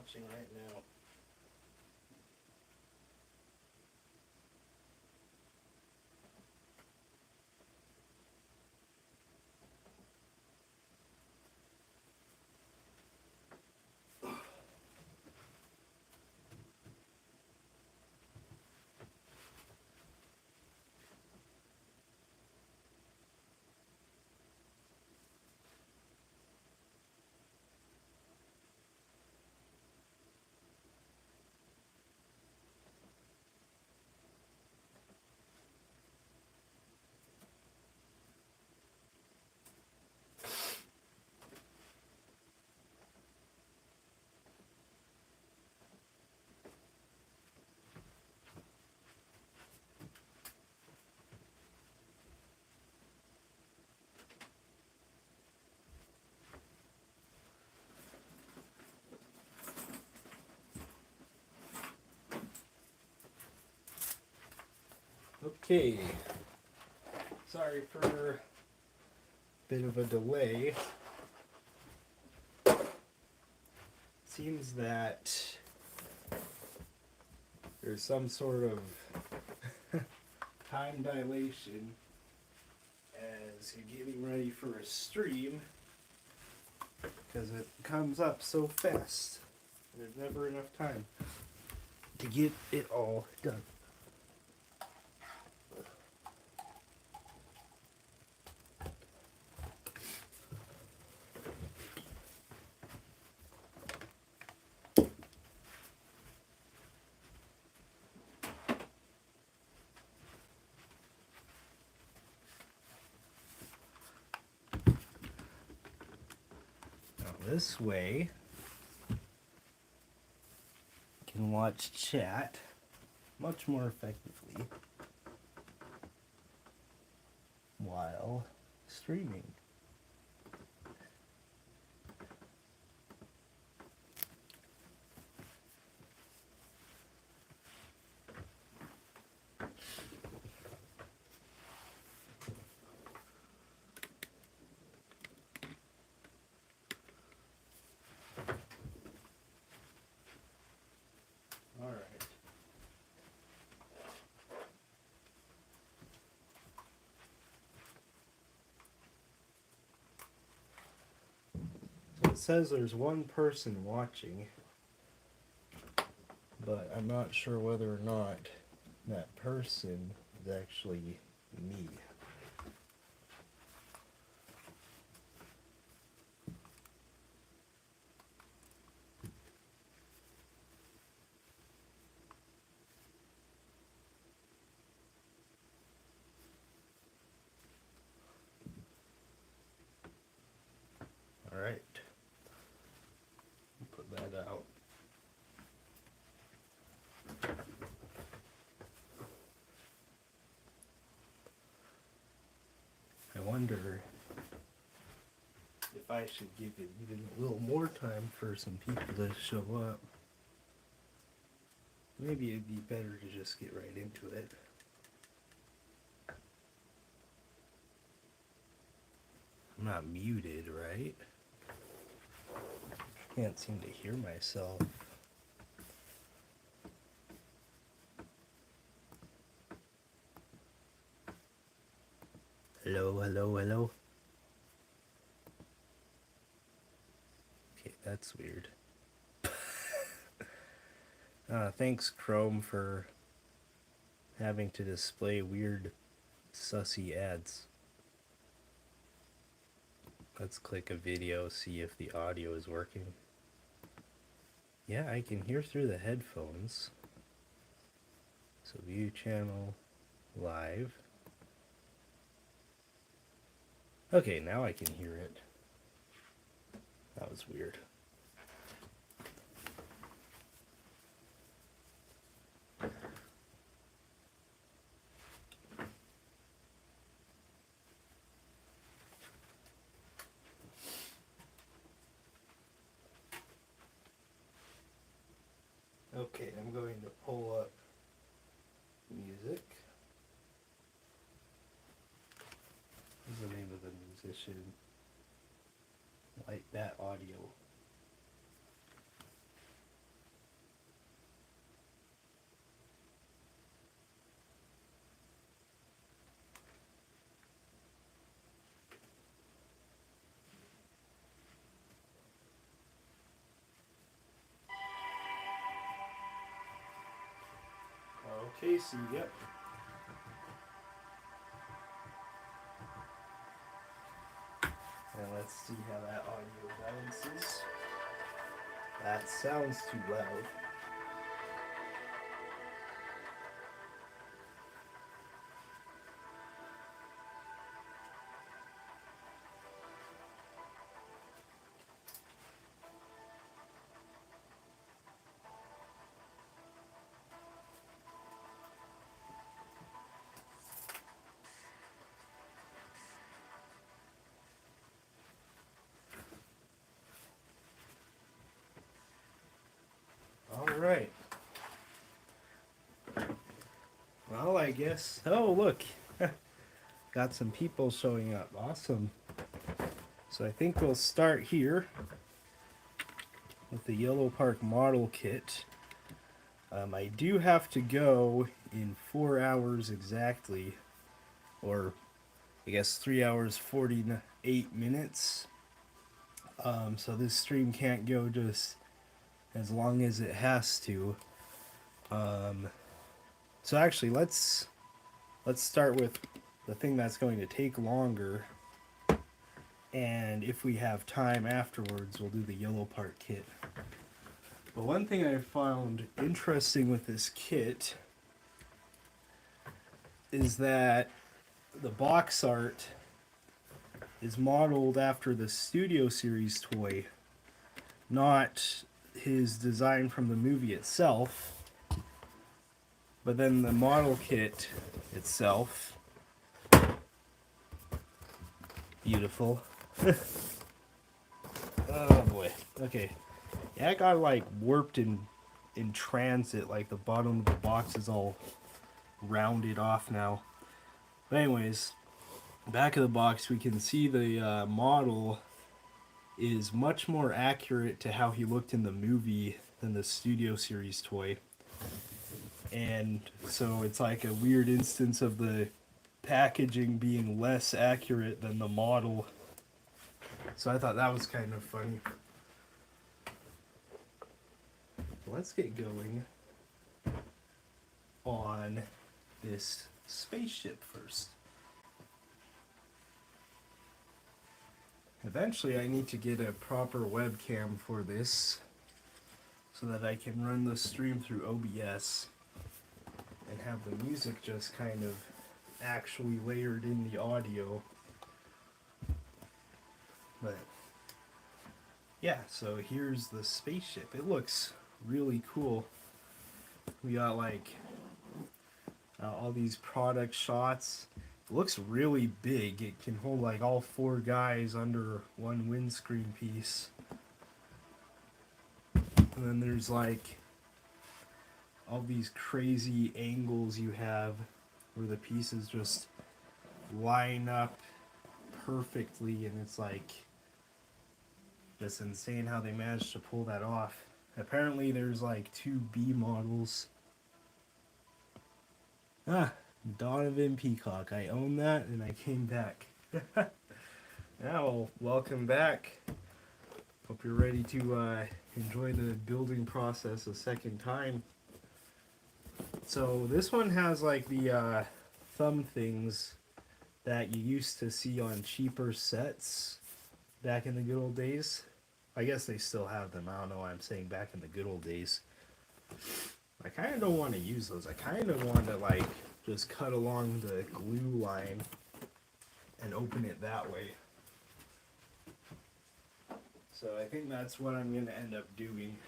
watching right now. Okay, sorry for a bit of a delay. Seems that there's some sort of time dilation as you're getting ready for a stream because it comes up so fast. There's never enough time to get it all done. This way, you can watch chat much more effectively while streaming. It says there's one person watching, but I'm not sure whether or not that person is actually me. All right. Put that out. I wonder if I should give it even a little more time for some people to show up. Maybe it'd be better to just get right into it. I'm not muted, right? Can't seem to hear myself. Hello, hello, hello. Okay, that's weird. Thanks, Chrome, for having to display weird, sussy ads. Let's click a video, see if the audio is working. Yeah, I can hear through the headphones. So view channel live. Okay, now I can hear it. That was weird. Okay, I'm going to pull up music. What's the name of the musician? Like that audio. AC, yep. And let's see how that audio balances. That sounds too loud. Alright. Well, I guess. Oh, look. Got some people showing up. Awesome. So I think we'll start here with the Yolopark model kit. I do have to go in 4 hours exactly, or I guess 3 hours 48 minutes. So this stream can't go just as long as it has to. So actually, let's start with the thing that's going to take longer, and if we have time afterwards, we'll do the Yolopark kit. But one thing I found interesting with this kit is that the box art is modeled after the Studio Series toy, not his design from the movie itself. But then the model kit itself, beautiful. Oh boy. Okay. Yeah, I got like warped in transit, like the bottom of the box is all rounded off now. But anyways, back of the box we can see the model is much more accurate to how he looked in the movie than the Studio Series toy. And so it's like a weird instance of the packaging being less accurate than the model. So I thought that was kind of funny. Let's get going on this spaceship first. Eventually I need to get a proper webcam for this so that I can run the stream through OBS and have the music just kind of actually layered in the audio. But yeah, so here's the spaceship. It looks really cool. We got like all these product shots. It looks really big. It can hold like all 4 guys under one windscreen piece. And then there's like all these crazy angles you have where the pieces just line up perfectly, and it's like just insane how they managed to pull that off. Apparently there's like 2 B models. Donovan Peacock. I own that and I came back. Now, welcome back. Hope you're ready to enjoy the building process a second time. So this one has like the thumb things that you used to see on cheaper sets back in the good old days. I guess they still have them. I don't know why I'm saying back in the good old days. I kind of don't want to use those. I kind of want to like just cut along the glue line and open it that way. So I think that's what I'm going to end up doing.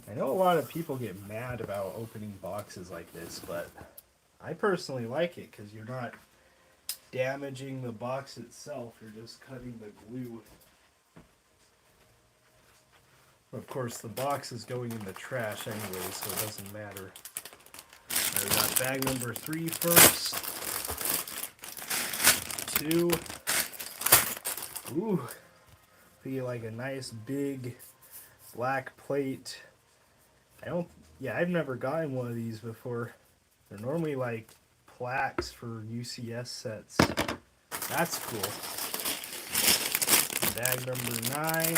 I know a lot of people get mad about opening boxes like this, but I personally like it because you're not damaging the box itself, you're just cutting the glue. Of course, the box is going in the trash anyway, so it doesn't matter. I got bag number 3 first. 2. Ooh, feel like a nice big black plate. I've never gotten one of these before. They're normally like plaques for UCS sets. That's cool. Bag number 9.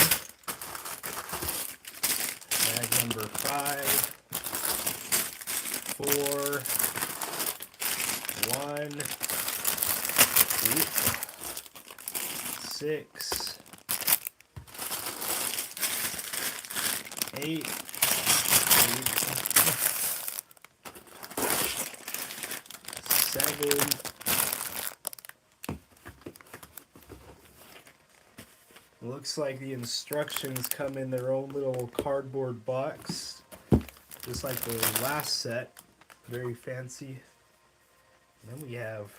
Bag number 5. 4. 1. 6. 8. 7. Looks like the instructions come in their own little cardboard box, just like the last set. Very fancy. And then we have,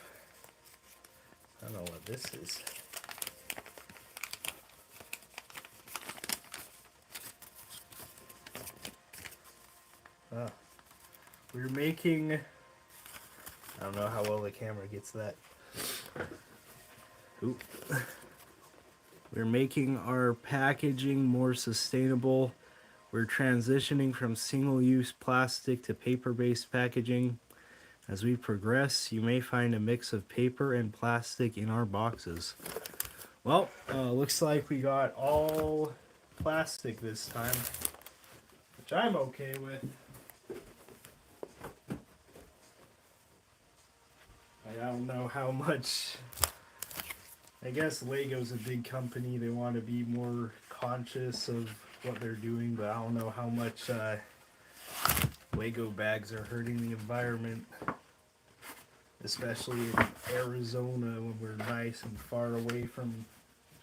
I don't know what this is. We're making, I don't know how well the camera gets that. Oop. We're making our packaging more sustainable. We're transitioning from single-use plastic to paper-based packaging. As we progress, you may find a mix of paper and plastic in our boxes. Well, looks like we got all plastic this time, which I'm okay with. I don't know how much. I guess Lego's a big company. They want to be more conscious of what they're doing, but I don't know how much Lego bags are hurting the environment, especially in Arizona when we're nice and far away from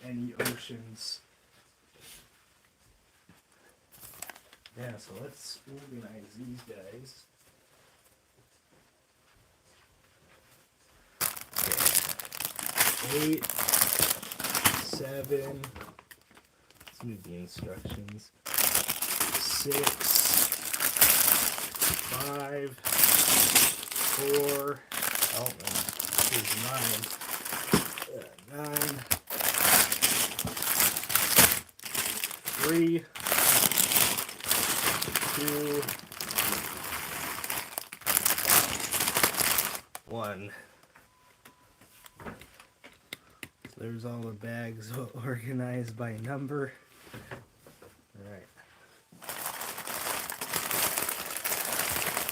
any oceans. Yeah, so let's organize these guys. 8, 7, let's move the instructions, 6, 5, 4, oh, here's 9, 3, 2, 1. There's all the bags organized by number. Alright.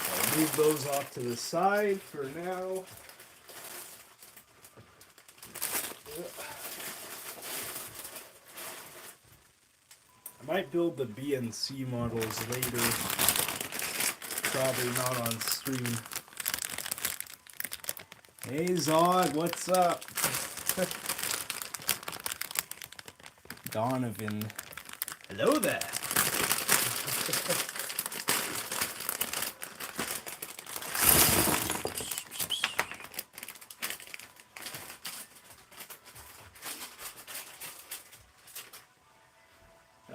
I'll move those off to the side for now. I might build the BNC models later. Probably not on stream. Hey Zod, what's up? Donovan. Hello there.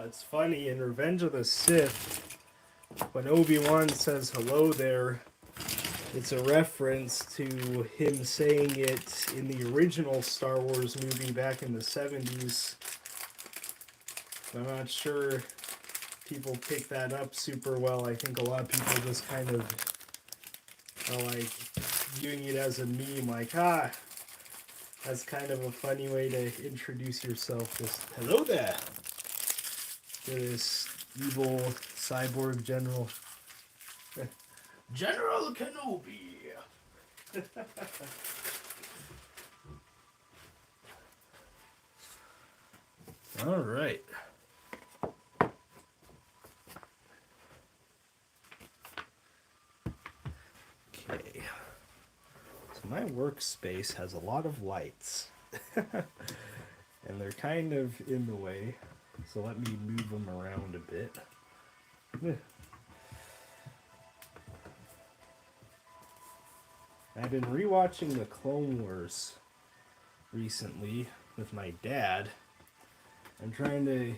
It's funny, in Revenge of the Sith, when Obi-Wan says hello there, it's a reference to him saying it in the original Star Wars movie back in the 70s. I'm not sure people pick that up super well. I think a lot of people just kind of are like viewing it as a meme, like, that's kind of a funny way to introduce yourself. Just, hello there, to this evil cyborg general. General Kenobi! Alright. Okay. So my workspace has a lot of lights. And they're kind of in the way. So let me move them around a bit. I've been rewatching the Clone Wars recently with my dad. I'm trying to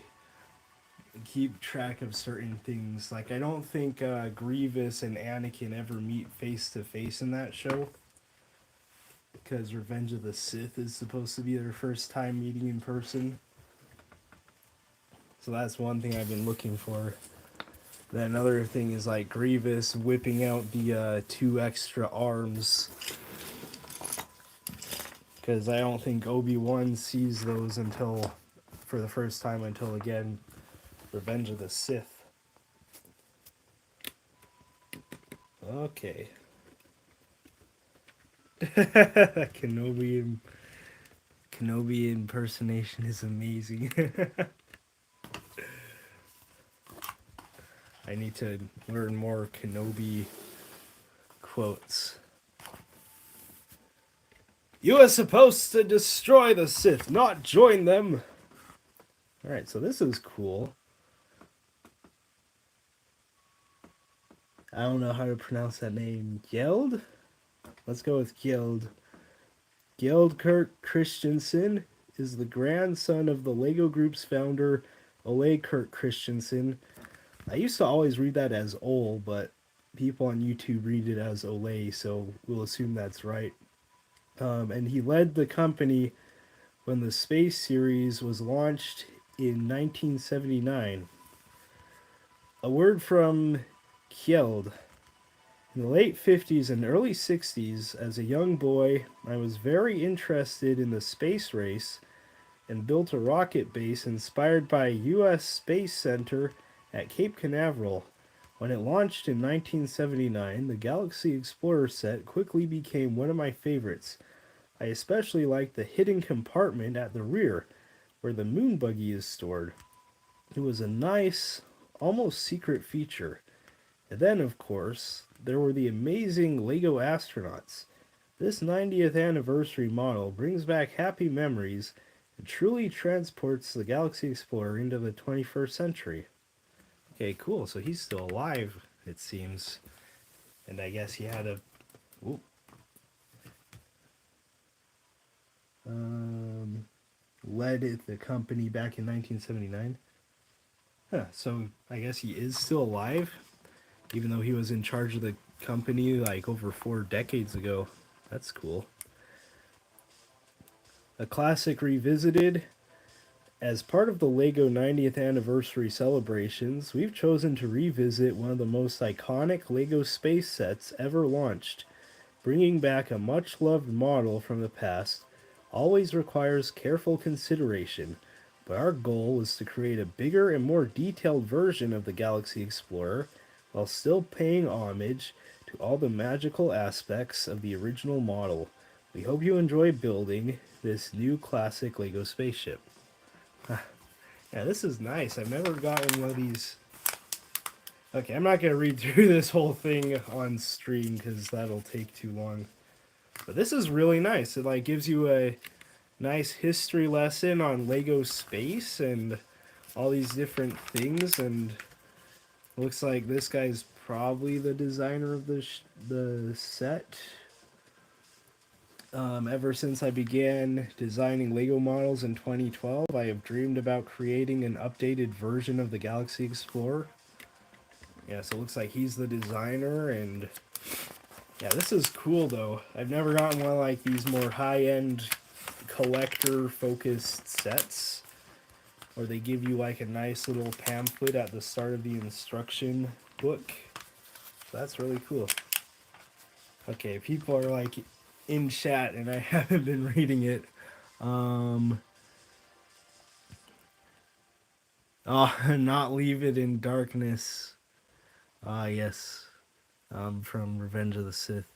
keep track of certain things. Like, I don't think Grievous and Anakin ever meet face to face in that show, because Revenge of the Sith is supposed to be their first time meeting in person. So that's one thing I've been looking for. Then another thing is like Grievous whipping out the 2 extra arms, because I don't think Obi-Wan sees those until, for the first time, until again, Revenge of the Sith. Okay. Kenobi impersonation is amazing. I need to learn more Kenobi quotes. You are supposed to destroy the Sith, not join them. Alright, so this is cool. I don't know how to pronounce that name. Geld? Let's go with Geld. Geld Kirk Christensen is the grandson of the Lego Group's founder, Ole Kirk Christensen. I used to always read that as Ole, but people on YouTube read it as Ole, so we'll assume that's right. And he led the company when the Space Series was launched in 1979. A word from Kjeld. In the late 50s and early 60s, as a young boy, I was very interested in the space race and built a rocket base inspired by U.S. Space Center at Cape Canaveral. When it launched in 1979, the Galaxy Explorer set quickly became one of my favorites. I especially liked the hidden compartment at the rear, where the moon buggy is stored. It was a nice, almost secret feature. And then, of course, there were the amazing LEGO astronauts. This 90th anniversary model brings back happy memories and truly transports the Galaxy Explorer into the 21st century. Okay, cool. So he's still alive, it seems. And I guess he had a... Ooh. Led the company back in 1979. Huh, so I guess he is still alive, even though he was in charge of the company like over 4 decades ago. That's cool. A classic revisited. As part of the LEGO 90th anniversary celebrations, we've chosen to revisit one of the most iconic LEGO space sets ever launched. Bringing back a much-loved model from the past always requires careful consideration, but our goal is to create a bigger and more detailed version of the Galaxy Explorer while still paying homage to all the magical aspects of the original model. We hope you enjoy building this new classic LEGO spaceship. Yeah, this is nice. I've never gotten one of these. Okay, I'm not going to read through this whole thing on stream because that'll take too long. But this is really nice. It like gives you a nice history lesson on LEGO space and all these different things. And looks like this guy's probably the designer of the set. Ever since I began designing LEGO models in 2012, I have dreamed about creating an updated version of the Galaxy Explorer. Yeah, so it looks like he's the designer, and yeah, this is cool though. I've never gotten one of like these more high-end collector-focused sets, where they give you like a nice little pamphlet at the start of the instruction book. So that's really cool. Okay, people are like in chat and I haven't been reading it. Not leave it in darkness. Yes. From Revenge of the Sith.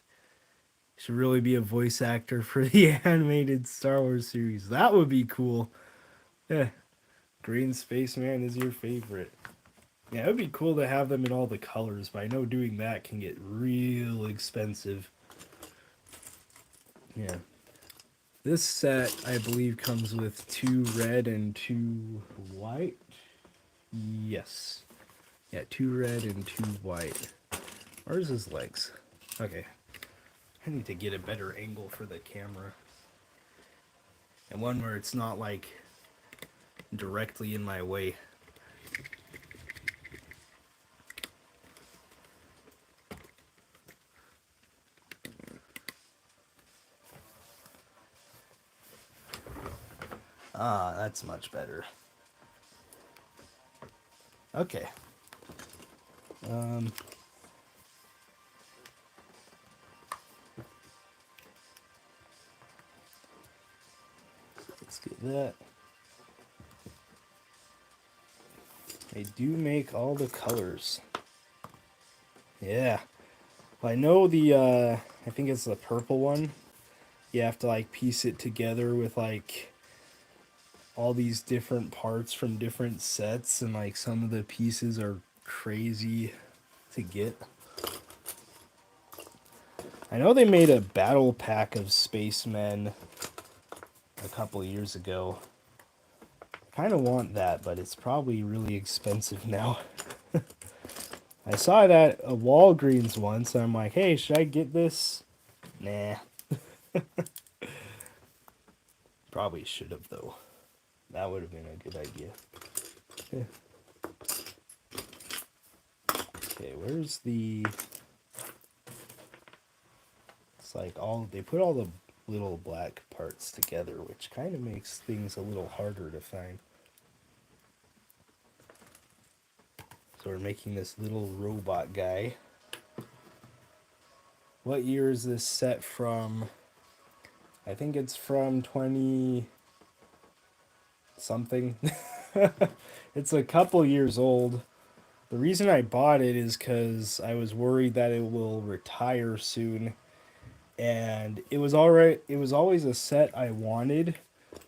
Should really be a voice actor for the animated Star Wars series. That would be cool. Yeah. Green Spaceman is your favorite. Yeah, it would be cool to have them in all the colors, but I know doing that can get real expensive. Yeah. This set, I believe, comes with 2 red and 2 white. Yes. Yeah, 2 red and 2 white. Where's his legs? Okay. I need to get a better angle for the camera. And one where it's not, like, directly in my way. Ah, that's much better. Okay. Let's get that. They do make all the colors. Yeah. Well, I know the, I think it's the purple one. You have to, like, piece it together with, like, all these different parts from different sets, and, like, some of the pieces are crazy to get. I know they made a battle pack of spacemen a couple years ago. I kind of want that, but it's probably really expensive now. I saw it at a Walgreens once, and I'm like, hey, should I get this? Nah. Probably should have, though. That would have been a good idea. Okay, where's the... It's like all... They put all the little black parts together, which kind of makes things a little harder to find. So we're making this little robot guy. What year is this set from? I think it's from 20 something. It's a couple years old. The reason I bought it is because I was worried that it will retire soon. And it was alright. It was always a set I wanted,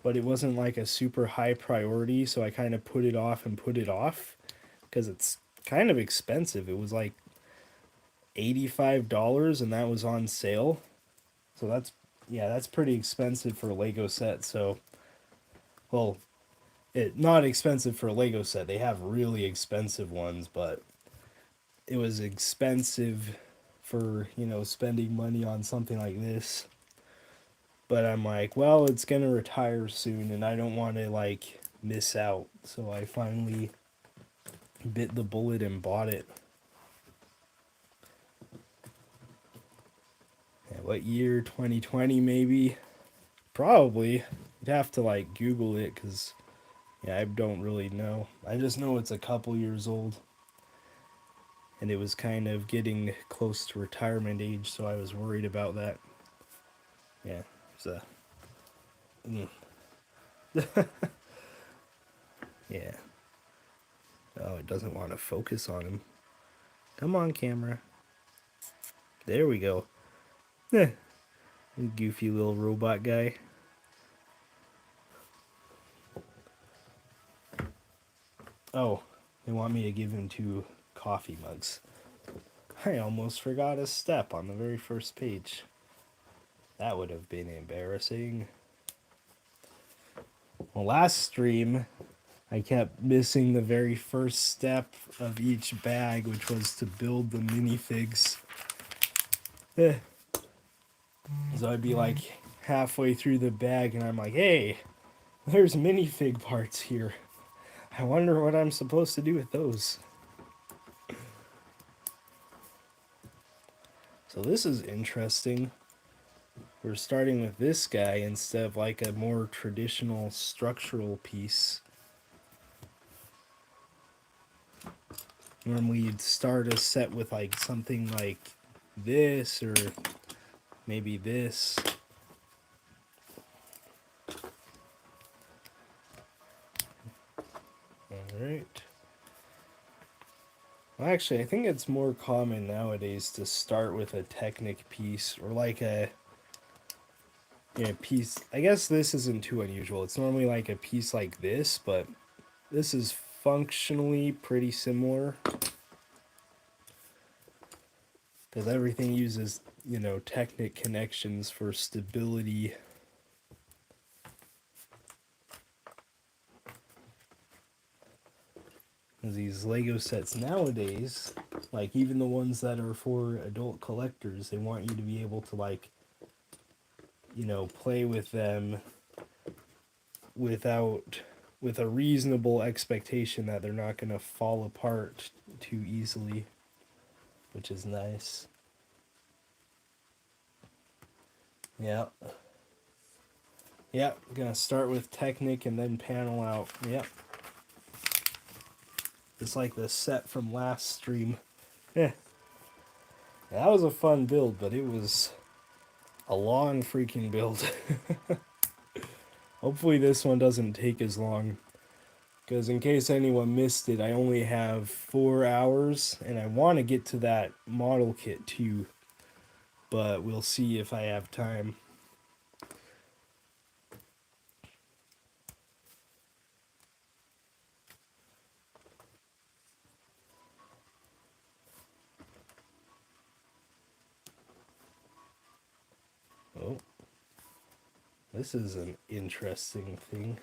but it wasn't like a super high priority. So I kind of put it off and put it off because it's kind of expensive. It was like $85 and that was on sale. So that's pretty expensive for a Lego set. So, well, not expensive for a Lego set. They have really expensive ones, but it was expensive for, spending money on something like this. But I'm like, well, it's going to retire soon and I don't want to like miss out. So I finally bit the bullet and bought it. Yeah, what year? 2020 maybe? Probably. You'd have to like Google it because I don't really know. I just know it's a couple years old. And it was kind of getting close to retirement age, so I was worried about that. Yeah, so. Yeah. Oh, it doesn't want to focus on him. Come on, camera. There we go. Goofy little robot guy. Oh, they want me to give him 2 coffee mugs. I almost forgot a step on the very first page. That would have been embarrassing. Well, last stream, I kept missing the very first step of each bag, which was to build the minifigs. So I'd be like halfway through the bag and I'm like, hey, there's minifig parts here. I wonder what I'm supposed to do with those. So this is interesting. We're starting with this guy instead of like a more traditional structural piece. Normally you'd start a set with like something like this or maybe this. Alright. Well, actually, I think it's more common nowadays to start with a Technic piece or like a piece. I guess this isn't too unusual. It's normally like a piece like this, but this is functionally pretty similar because everything uses, Technic connections for stability. These Lego sets nowadays, like even the ones that are for adult collectors, they want you to be able to like, play with them with a reasonable expectation that they're not going to fall apart too easily, which is nice. Yep, gonna start with Technic and then panel out. Yep. It's like the set from last stream. Yeah. That was a fun build, but it was a long freaking build. Hopefully this one doesn't take as long. Because in case anyone missed it, I only have 4 hours, and I want to get to that model kit too. But we'll see if I have time. Oh, this is an interesting thing.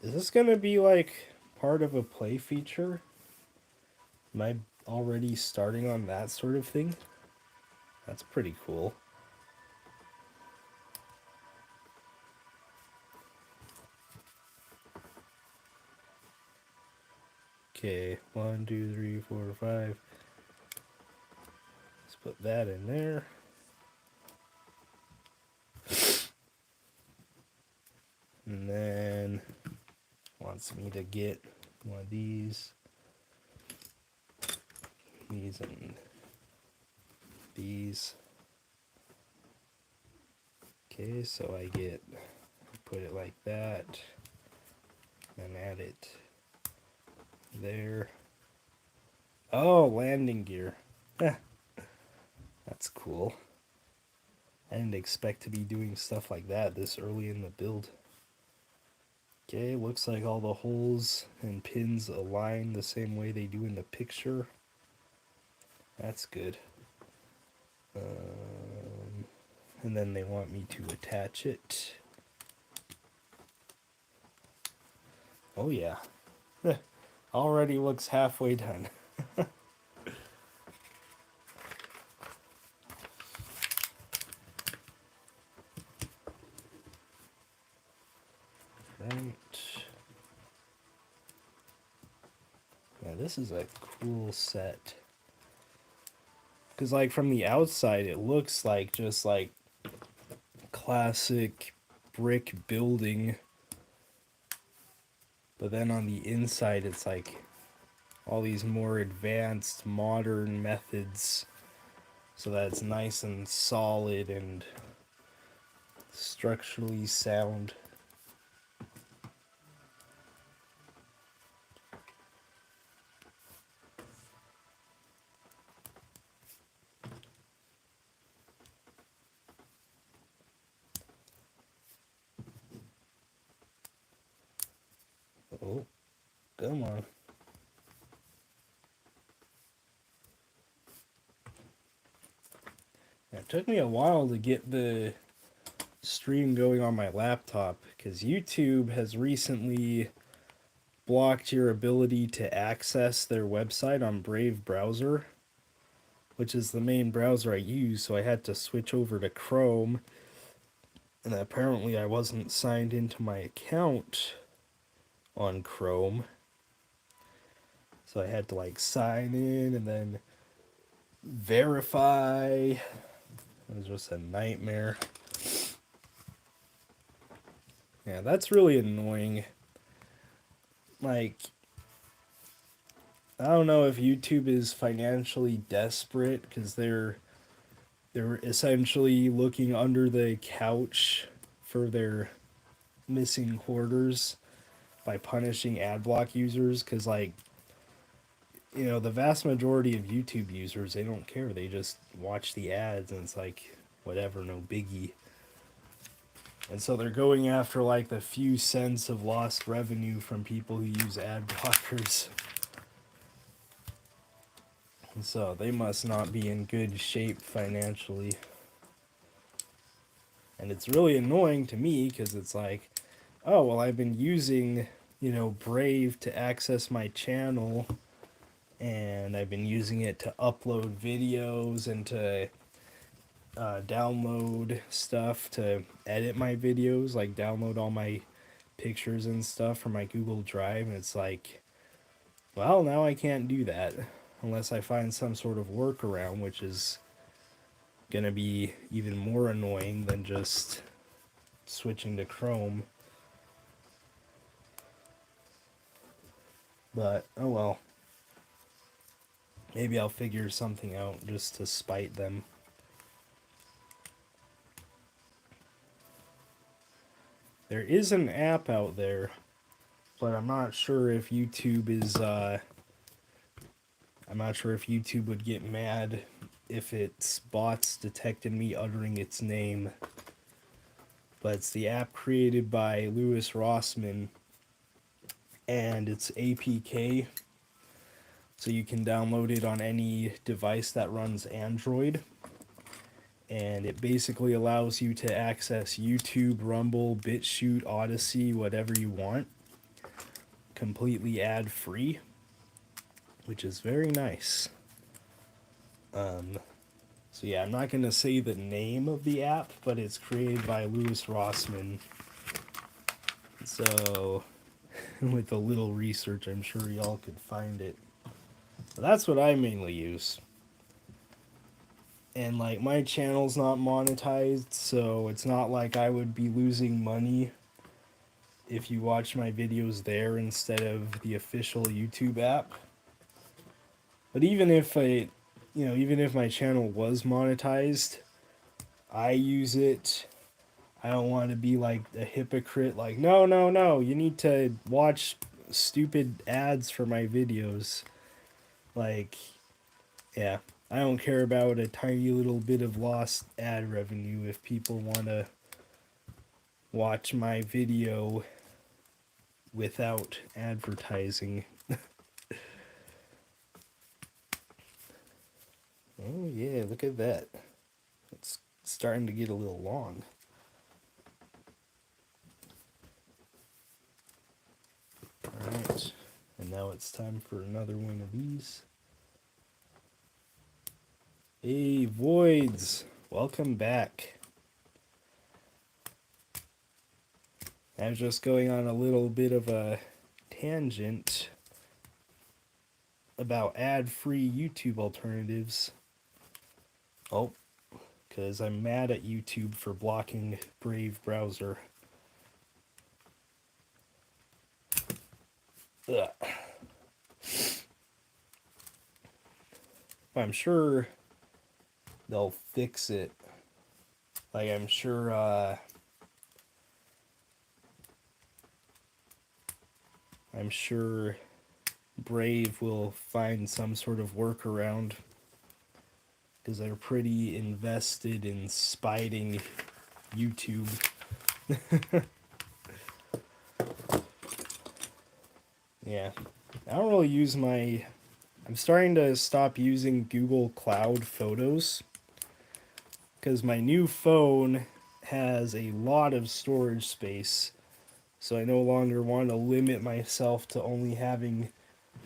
Is this going to be like part of a play feature? Am I already starting on that sort of thing? That's pretty cool. Okay, 1, 2, 3, 4, 5. Let's put that in there. And then wants me to get one of these and these. Okay, so I put it like that, and add it there. Oh, landing gear. That's cool. I didn't expect to be doing stuff like that this early in the build. Okay, looks like all the holes and pins align the same way they do in the picture. That's good. And then they want me to attach it. Oh yeah. Already looks halfway done. Right. Yeah, this is a cool set. Because, like, from the outside, it looks like just, like, classic brick building. But then on the inside, it's, like, all these more advanced, modern methods. So that it's nice and solid and structurally sound. Oh, come on. It took me a while to get the stream going on my laptop because YouTube has recently blocked your ability to access their website on Brave browser, which is the main browser I use, so I had to switch over to Chrome. And apparently I wasn't signed into my account on Chrome. So I had to like sign in and then verify. It was just a nightmare. Yeah, that's really annoying. Like, I don't know if YouTube is financially desperate because they're essentially looking under the couch for their missing quarters by punishing ad block users because, like, you know, the vast majority of YouTube users, they don't care. They just watch the ads and it's like, whatever, no biggie. And so they're going after like the few cents of lost revenue from people who use ad blockers. And so they must not be in good shape financially. And it's really annoying to me because it's like, oh, well, I've been using, you know, Brave to access my channel, and I've been using it to upload videos and to download stuff to edit my videos, like download all my pictures and stuff from my Google Drive, and it's like, well, now I can't do that unless I find some sort of workaround, which is gonna be even more annoying than just switching to Chrome. But, oh well. Maybe I'll figure something out just to spite them. There is an app out there, but I'm not sure if YouTube is, I'm not sure if YouTube would get mad if its bots detected me uttering its name. But it's the app created by Louis Rossmann, and it's APK, so you can download it on any device that runs Android. And it basically allows you to access YouTube, Rumble, BitChute, Odyssey, whatever you want, completely ad-free, which is very nice. So yeah, I'm not going to say the name of the app, but it's created by Louis Rossmann. So with a little research, I'm sure y'all could find it. But that's what I mainly use. And like, my channel's not monetized, so it's not like I would be losing money if you watch my videos there instead of the official YouTube app. But even if even if my channel was monetized, I use it. I don't want to be like a hypocrite, like, no, you need to watch stupid ads for my videos. Like, yeah, I don't care about a tiny little bit of lost ad revenue if people want to watch my video without advertising. Oh yeah, look at that. It's starting to get a little long. Alright, and now it's time for another one of these. Hey, Voids! Welcome back. I was just going on a little bit of a tangent about ad-free YouTube alternatives. Oh, because I'm mad at YouTube for blocking Brave browser. Ugh. I'm sure they'll fix it. Like, I'm sure Brave will find some sort of workaround, because they're pretty invested in spiting YouTube. Yeah, I don't really use I'm starting to stop using Google Cloud Photos, because my new phone has a lot of storage space, so I no longer want to limit myself to only having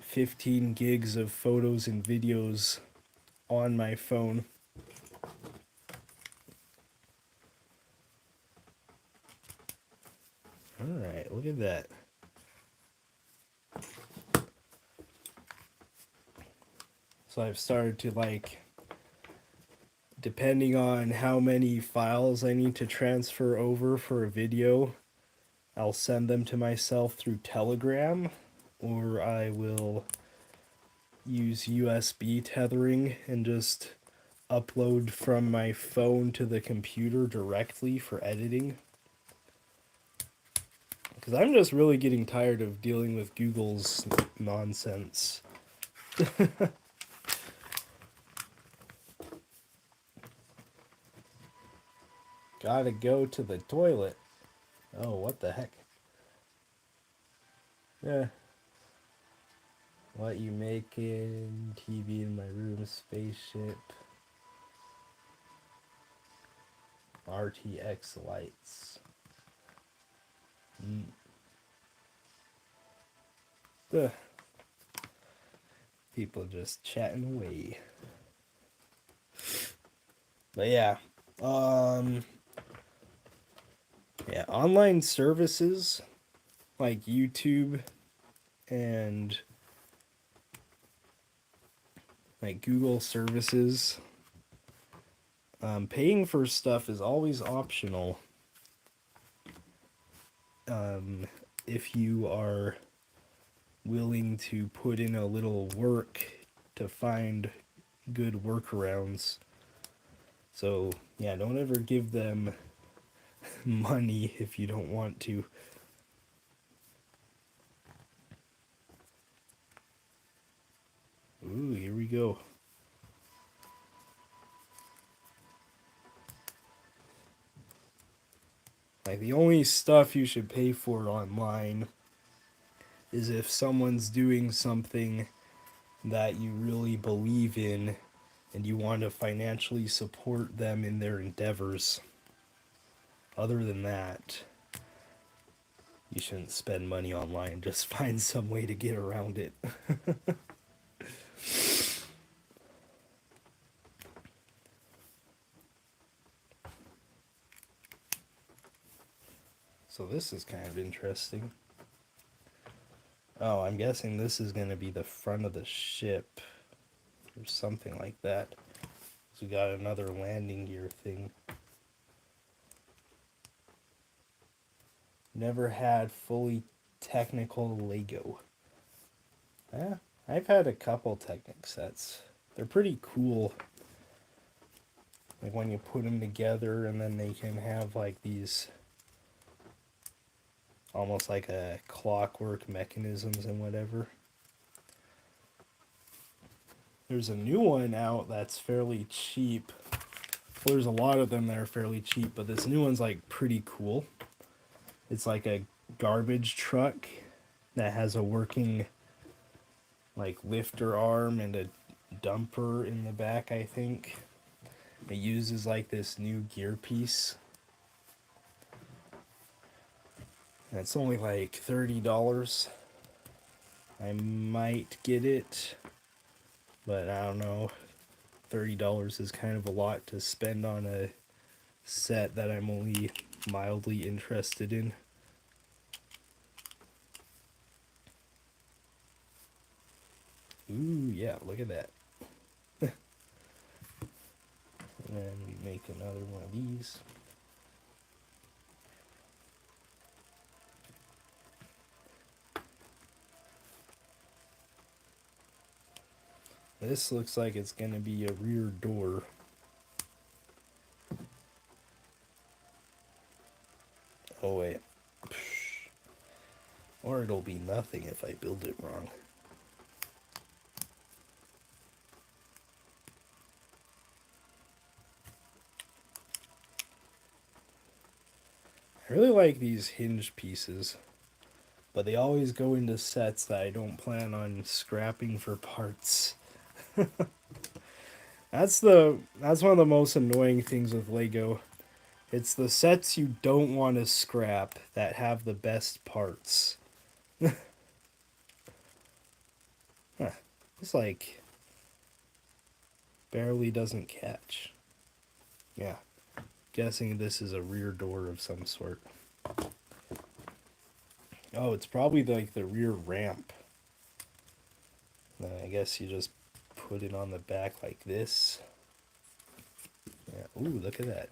15 gigs of photos and videos on my phone. Alright, look at that. So I've started to, like, depending on how many files I need to transfer over for a video, I'll send them to myself through Telegram, or I will use USB tethering and just upload from my phone to the computer directly for editing. Because I'm just really getting tired of dealing with Google's nonsense. Gotta go to the toilet. Oh, what the heck? Yeah. What you making? TV in my room, spaceship. RTX lights. Ugh. People just chatting away. But yeah. Yeah, online services like YouTube and like Google services, paying for stuff is always optional. if you are willing to put in a little work to find good workarounds. So, yeah, don't ever give them money if you don't want to. Ooh, here we go. Like, the only stuff you should pay for online is if someone's doing something that you really believe in and you want to financially support them in their endeavors. Other than that, you shouldn't spend money online. Just find some way to get around it. So this is kind of interesting. Oh, I'm guessing this is going to be the front of the ship or something like that. So we got another landing gear thing. Never had fully technical Lego. Yeah, I've had a couple Technic sets. They're pretty cool. Like when you put them together and then they can have like these almost like a clockwork mechanisms and whatever. There's a new one out that's fairly cheap. Well, there's a lot of them that are fairly cheap, but this new one's like pretty cool. It's like a garbage truck that has a working like lifter arm and a dumper in the back, I think. It uses like this new gear piece. And it's only like $30. I might get it, but I don't know. $30 is kind of a lot to spend on a set that I'm only mildly interested in. Ooh, yeah, look at that. And then we make another one of these. This looks like it's going to be a rear door. Oh, wait. Or it'll be nothing if I build it wrong. I really like these hinge pieces, but they always go into sets that I don't plan on scrapping for parts. That's one of the most annoying things with Lego. It's the sets you don't want to scrap that have the best parts. Huh. It's like barely doesn't catch. Yeah. Guessing this is a rear door of some sort. Oh, it's probably like the rear ramp. I guess you just put it on the back like this. Yeah. Ooh, look at that.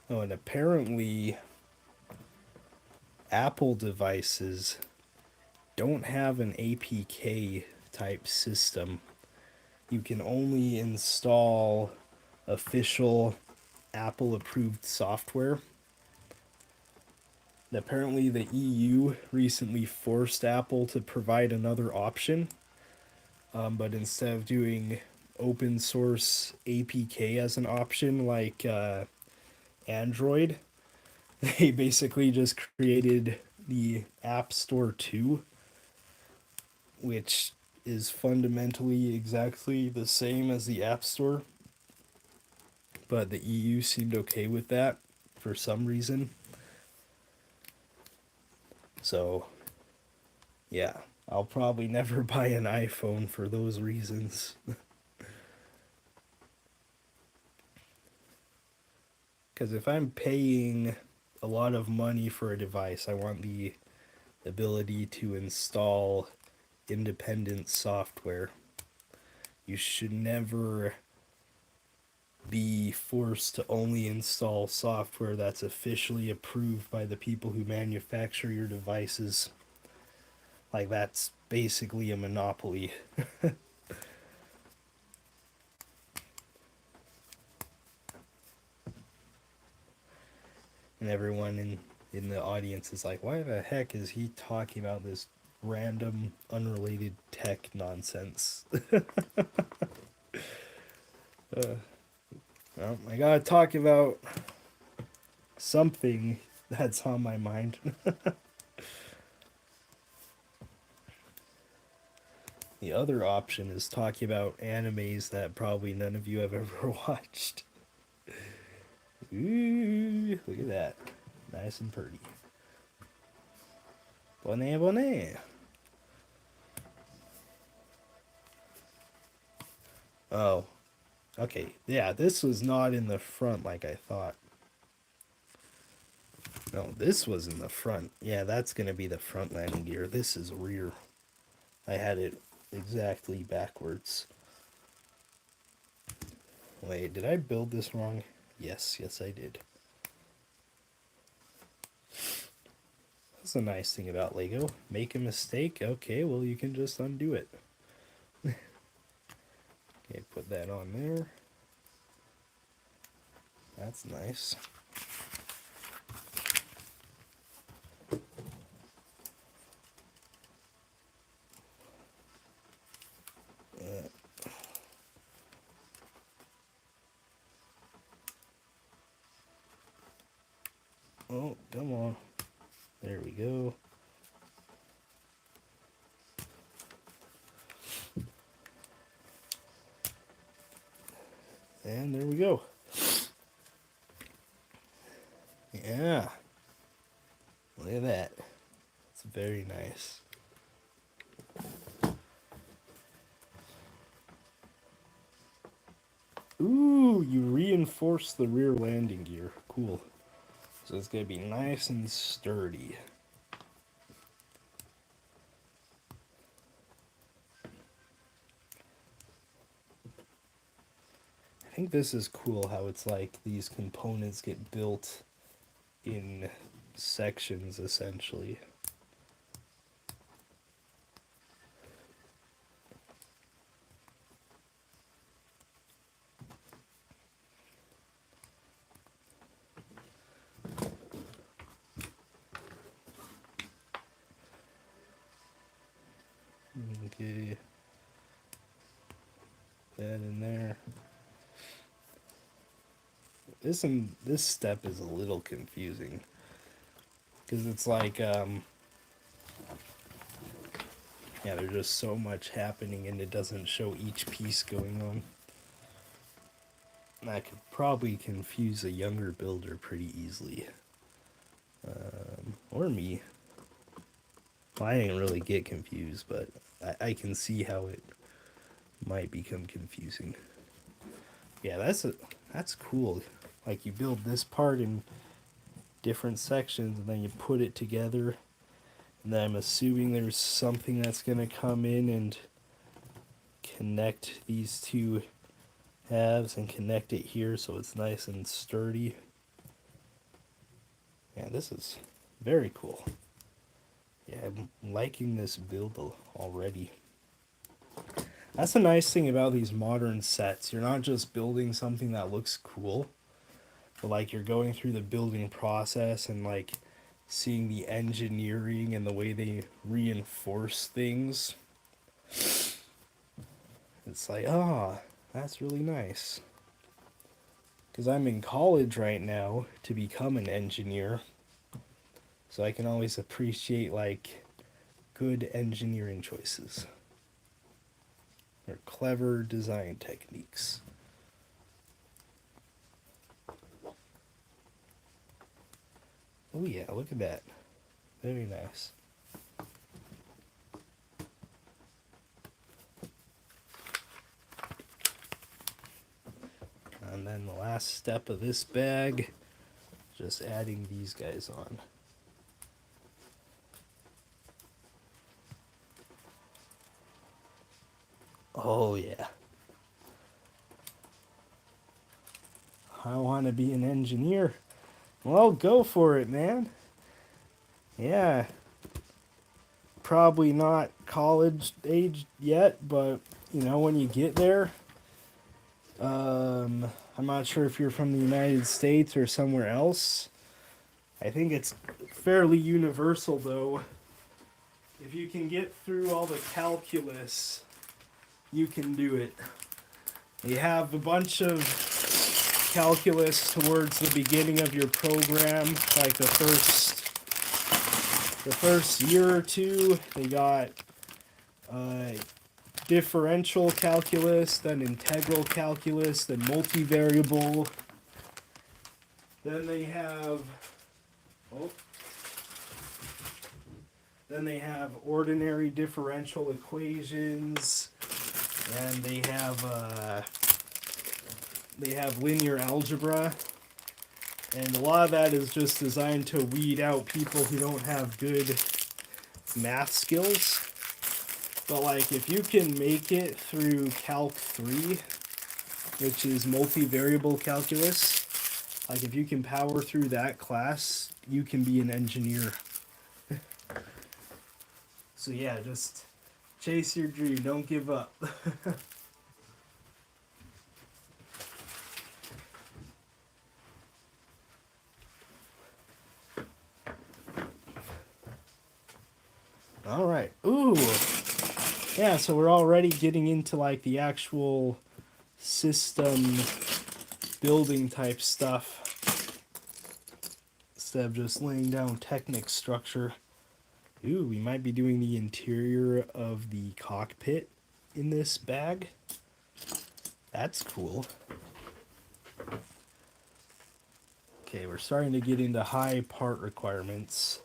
Oh, and apparently Apple devices don't have an APK type system. You can only install official Apple approved software. And apparently the EU recently forced Apple to provide another option, but instead of doing open source APK as an option like Android, they basically just created the App Store 2, which is fundamentally exactly the same as the App Store, but the EU seemed okay with that for some reason. So, yeah, I'll probably never buy an iPhone for those reasons. Because if I'm paying a lot of money for a device, I want the ability to install independent software. You should never be forced to only install software that's officially approved by the people who manufacture your devices. Like, that's basically a monopoly. And everyone in the audience is like, why the heck is he talking about this random, unrelated tech nonsense? Well, I gotta talk about something that's on my mind. The other option is talking about animes that probably none of you have ever watched. Ooh, look at that. Nice and pretty. Bonnet, bonnet. Oh. Okay, yeah, this was not in the front like I thought. No, this was in the front. Yeah, that's going to be the front landing gear. This is rear. I had it exactly backwards. Wait, did I build this wrong? Yes, I did. That's a nice thing about Lego. Make a mistake, okay, well, you can just undo it. Okay, put that on there. That's nice. Oh, come on. There we go. And there we go. Yeah. Look at that. It's very nice. Ooh, you reinforce the rear landing gear. Cool. So it's going to be nice and sturdy. I think this is cool how it's like these components get built in sections essentially. Okay. That in there. This step is a little confusing because it's like yeah, there's just so much happening and it doesn't show each piece going on. That could probably confuse a younger builder pretty easily. Or me. Well, I didn't really get confused, but I can see how it might become confusing. Yeah, that's cool. Like, you build this part in different sections and then you put it together. And then I'm assuming there's something that's going to come in and connect these two halves and connect it here so it's nice and sturdy. Yeah, this is very cool. Yeah, I'm liking this build already. That's the nice thing about these modern sets. You're not just building something that looks cool, but like you're going through the building process and like seeing the engineering and the way they reinforce things. It's like, ah, that's really nice. Because I'm in college right now to become an engineer. So I can always appreciate like good engineering choices. Or clever design techniques. Oh yeah, look at that. Very nice. And then the last step of this bag, just adding these guys on. Oh, yeah. I want to be an engineer. Well, go for it, man. Yeah. Probably not college age yet, but, when you get there, I'm not sure if you're from the United States or somewhere else. I think it's fairly universal, though. If you can get through all the calculus, you can do it. You have a bunch of calculus towards the beginning of your program, like the first year or two. They got differential calculus, then integral calculus, then multivariable. Then they have ordinary differential equations, and they have linear algebra. And a lot of that is just designed to weed out people who don't have good math skills. But like, if you can make it through Calc 3, which is multivariable calculus, like if you can power through that class, you can be an engineer. So yeah, just chase your dream, don't give up. All right. Ooh. Yeah, so we're already getting into like the actual system building type stuff instead of just laying down Technic structure. Ooh, we might be doing the interior of the cockpit in this bag. That's cool. Okay, we're starting to get into high part requirements.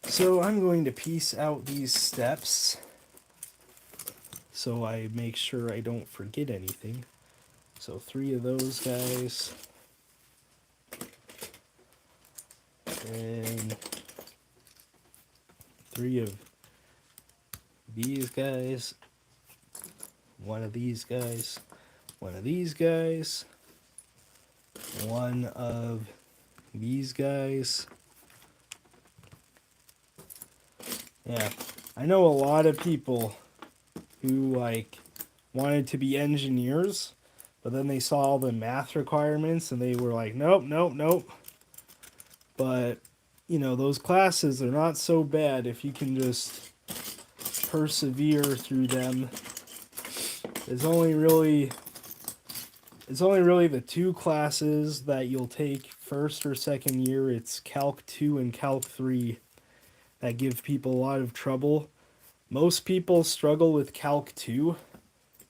So I'm going to piece out these steps so I make sure I don't forget anything. So 3 of those guys. And 3 of these guys. 1 of these guys. 1 of these guys. 1 of these guys. Yeah, I know a lot of people who like wanted to be engineers, but then they saw all the math requirements and they were like, nope, nope, nope. But, those classes are not so bad if you can just persevere through them. It's only really the 2 classes that you'll take first or second year. It's Calc 2 and Calc 3 that give people a lot of trouble. Most people struggle with Calc 2.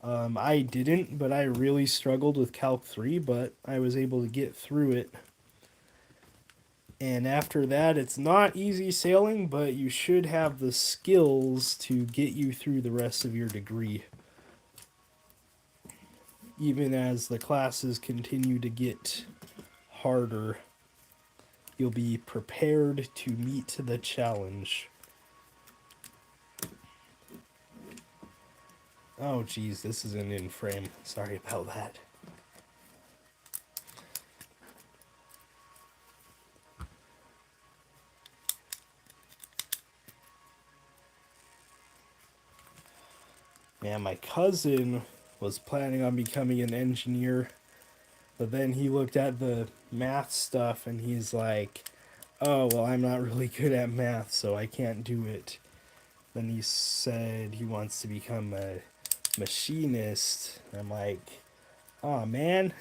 I didn't, but I really struggled with Calc 3, but I was able to get through it. And after that, it's not easy sailing, but you should have the skills to get you through the rest of your degree. Even as the classes continue to get harder, you'll be prepared to meet the challenge. Oh geez, this isn't in frame. Sorry about that. Yeah, my cousin was planning on becoming an engineer, but then he looked at the math stuff and he's like, oh, well, I'm not really good at math, so I can't do it. Then he said he wants to become a machinist. I'm like, oh man,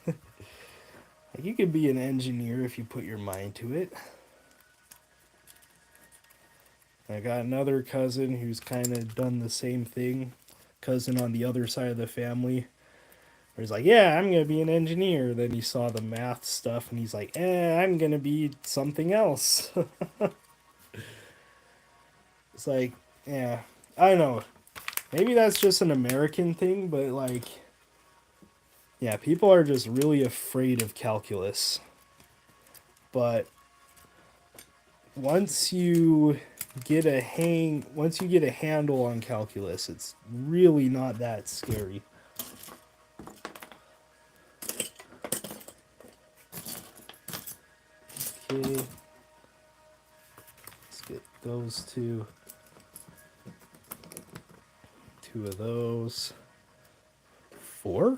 like, you could be an engineer if you put your mind to it. I got another cousin who's kind of done the same thing. Cousin on the other side of the family. Where he's like, yeah, I'm going to be an engineer. Then he saw the math stuff and he's like, I'm going to be something else. It's like, yeah, I don't know. Maybe that's just an American thing, but like, yeah, people are just really afraid of calculus. But once you once you get a handle on calculus, it's really not that scary. Okay. Let's get those two. Two of those. 4?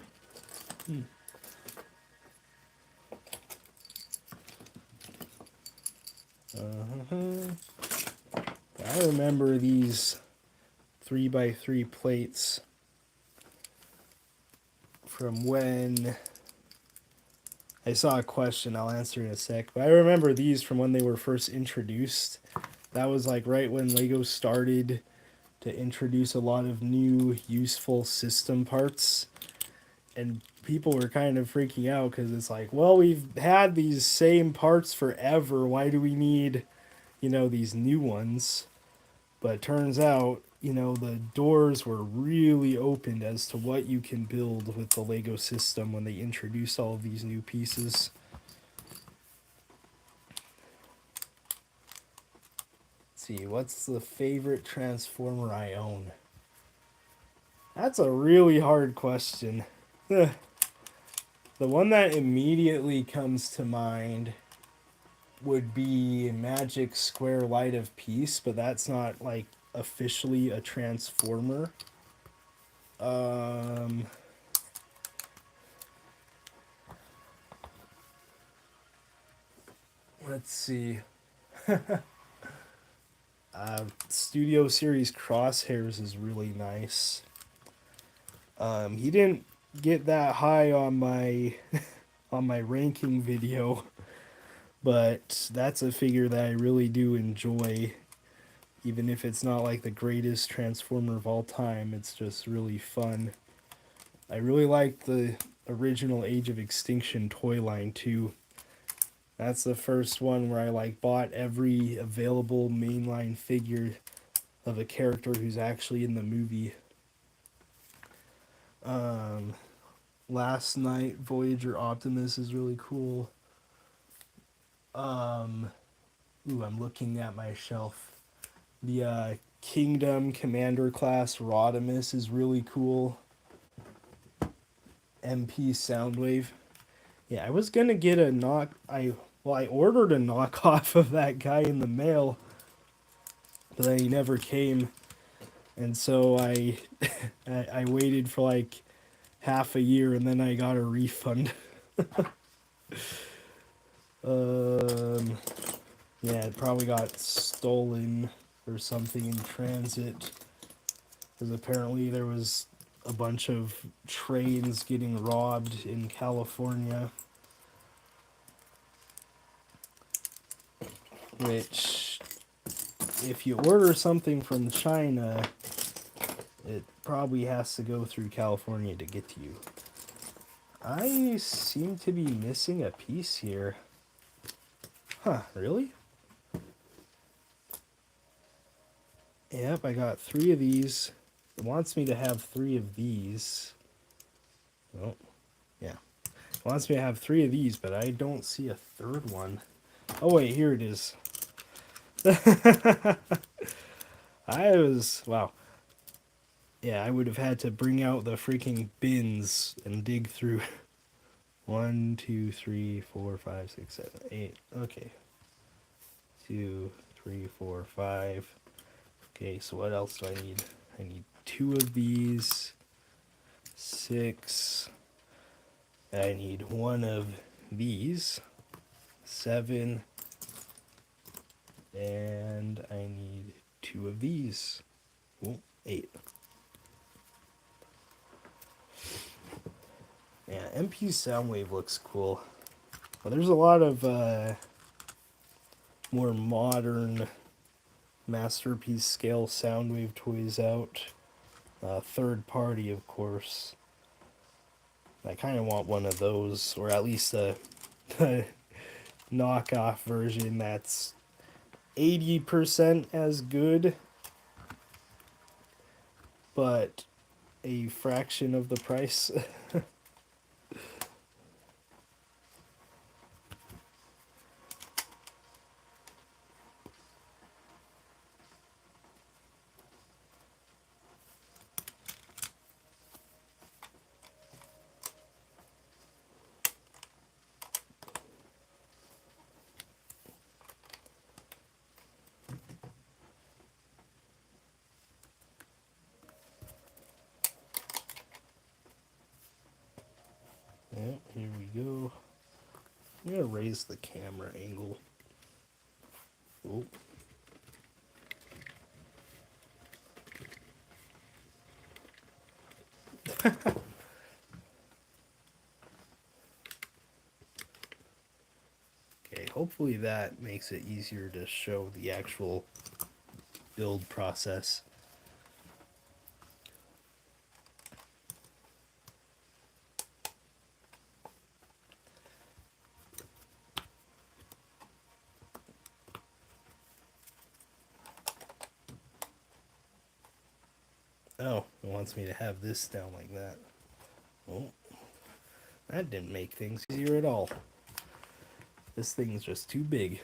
I remember these 3x3 plates from when I saw a question. I'll answer in a sec. But I remember these from when they were first introduced. That was like right when Lego started to introduce a lot of new useful system parts. And people were kind of freaking out because it's like, well, we've had these same parts forever. Why do we need, these new ones? But it turns out, the doors were really opened as to what you can build with the Lego system when they introduced all of these new pieces. Let's see, what's the favorite Transformer I own? That's a really hard question. The one that immediately comes to mind would be Magic Square Light of Peace, but that's not like officially a Transformer. Let's see. Studio Series Crosshairs is really nice. He didn't get that high on my on my ranking video, but that's a figure that I really do enjoy. Even if it's not like the greatest Transformer of all time, it's just really fun. I really like the original Age of Extinction toy line too. That's the first one where I bought every available mainline figure of a character who's actually in the movie. Last Night Voyager Optimus is really cool. I'm looking at my shelf. The Kingdom Commander class Rodimus is really cool. MP Soundwave. Yeah, I was gonna get I ordered a knockoff of that guy in the mail, but then he never came, and so I I waited for half a year, and then I got a refund. Yeah, it probably got stolen or something in transit, because apparently there was a bunch of trains getting robbed in California. Which, if you order something from China, it probably has to go through California to get to you. I seem to be missing a piece here. Huh, really? Yep, I got 3 of these. It wants me to have 3 of these. Oh, yeah. It wants me to have 3 of these, but I don't see a third one. Oh wait, here it is. Wow. Yeah, I would have had to bring out the freaking bins and dig through. 1, 2, 3, 4, 5, 6, 7, 8. Okay. 2, 3, 4, 5. Okay, so what else do I need? I need 2 of these. 6. I need 1 of these. 7. And I need 2 of these. 8. Yeah, MP Soundwave looks cool. Well, there's a lot of more modern masterpiece scale Soundwave toys out. Third party, of course. I kind of want one of those, or at least a knockoff version that's 80% as good, but a fraction of the price. gonna raise the camera angle. Oh. Okay, hopefully that makes it easier to show the actual build process. Oh, it wants me to have this down like that. Oh, that didn't make things easier at all. This thing's just too big.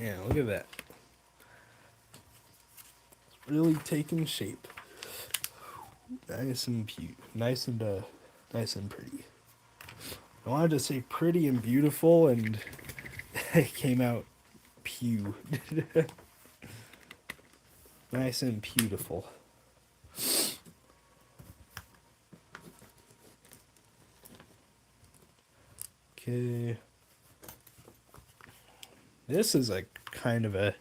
Yeah, look at that. It's really taking shape. Nice and nice and pretty. I wanted to say pretty and beautiful, and it came out pew. Nice and beautiful. Okay. This is a kind of a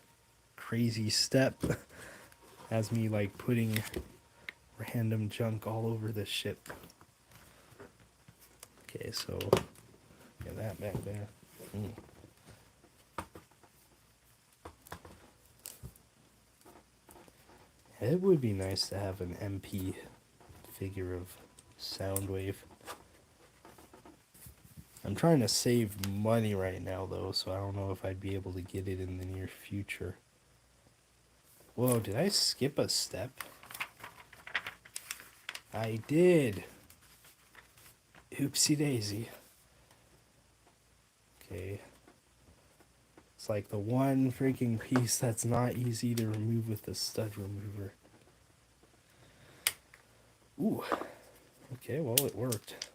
crazy step. Has me like putting random junk all over the ship. Okay, so get that back there. It would be nice to have an MP figure of Soundwave. I'm trying to save money right now though, so I don't know if I'd be able to get it in the near future. Whoa, did I skip a step? I did. Oopsie daisy. Okay. It's like the one freaking piece that's not easy to remove with the stud remover. Ooh. Okay, well, it worked.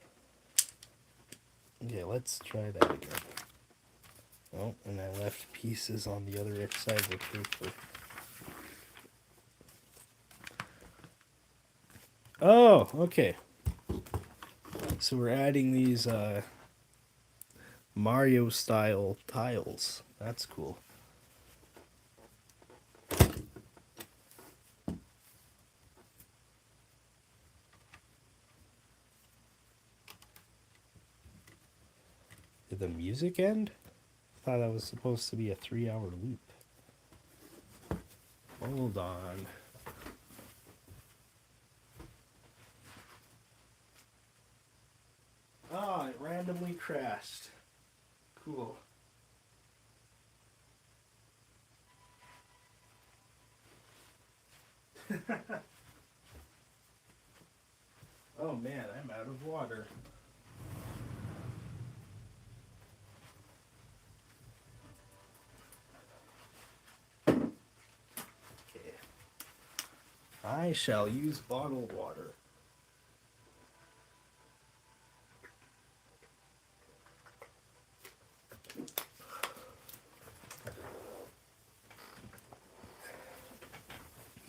Okay, let's try that again. Oh, and I left pieces on the other side of the paper. Oh, okay. So we're adding these Mario style tiles. That's cool. Did the music end? I thought that was supposed to be a 3-hour loop. Hold on. Oh, it randomly crashed. Cool. Oh man, I'm out of water. Okay. I shall use bottled water.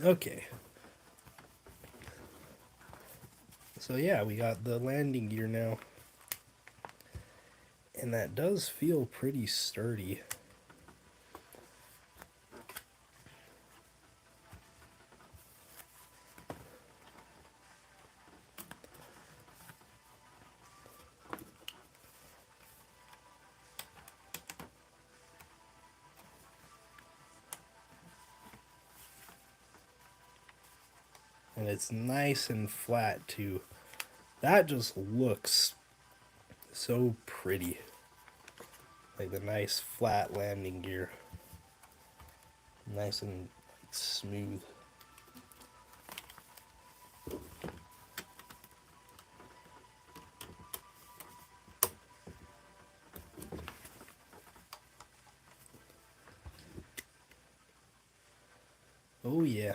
Okay. So yeah, we got the landing gear now. And that does feel pretty sturdy. And it's nice and flat too. That just looks so pretty. Like the nice flat landing gear. Nice and smooth. Oh, yeah.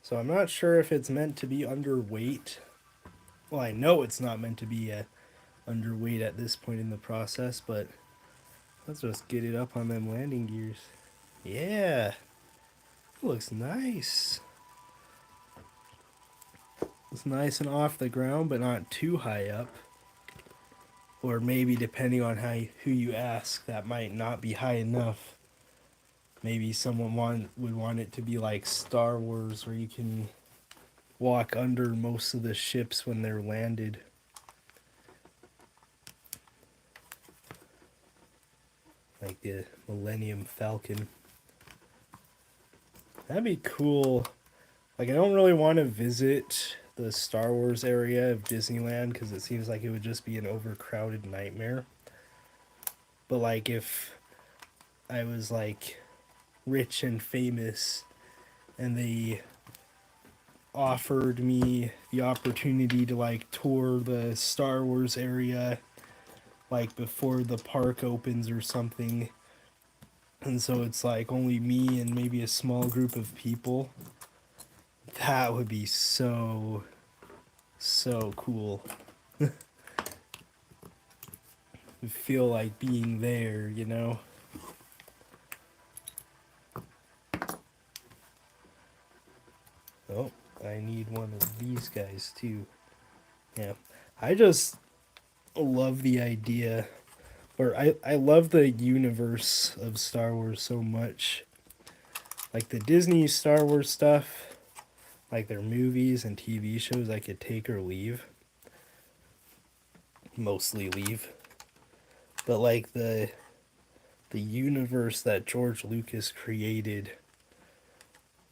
So I'm not sure if it's meant to be underweight. Well, I know it's not meant to be underweight at this point in the process, but let's just get it up on them landing gears. Yeah, it looks nice. It's nice and off the ground, but not too high up. Or maybe depending on who you ask, that might not be high enough. Maybe would want it to be like Star Wars, where you can walk under most of the ships when they're landed. Like the Millennium Falcon. That'd be cool. Like, I don't really want to visit the Star Wars area of Disneyland because it seems like it would just be an overcrowded nightmare. But, like, if I was, like, rich and famous and they offered me the opportunity to, like, tour the Star Wars area, like, before the park opens or something, and so it's, like, only me and maybe a small group of people, that would be so cool. Feel like being there, you know? Oh, I need one of these guys too. Yeah. I just love the idea, or I love the universe of Star Wars so much. Like the Disney Star Wars stuff, like their movies and TV shows, I could take or leave. Mostly leave. But like the universe that George Lucas created,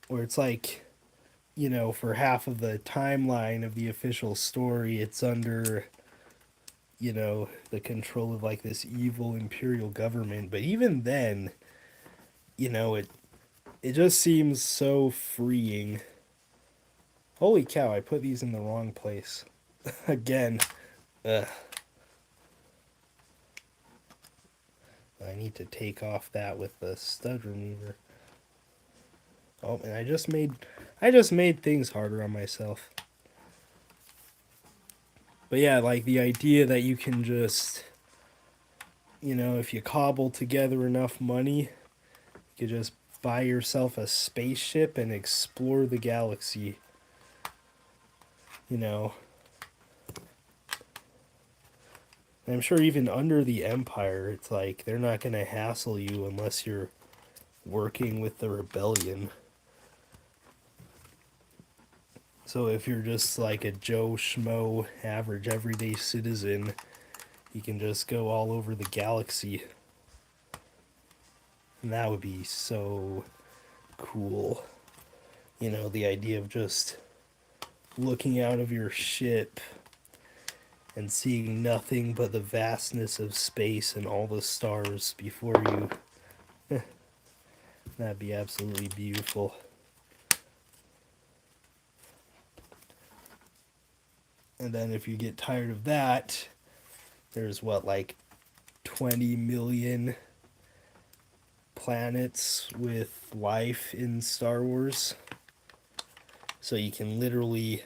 where it's like, you know, for half of the timeline of the official story, it's under, you know, the control of like this evil imperial government. But even then, you know, it just seems so freeing. Holy cow, I put these in the wrong place. Again. Ugh. I need to take off that with the stud remover. Oh, and I just made things harder on myself. But yeah, like the idea that you can just, you know, if you cobble together enough money, you could just buy yourself a spaceship and explore the galaxy. You know. I'm sure even under the Empire, it's like they're not going to hassle you unless you're working with the rebellion. So if you're just like a Joe Schmo, average everyday citizen, you can just go all over the galaxy. And that would be so cool. You know, the idea of just looking out of your ship and seeing nothing but the vastness of space and all the stars before you. That'd be absolutely beautiful. And then if you get tired of that, there's what, like 20 million planets with life in Star Wars. So you can literally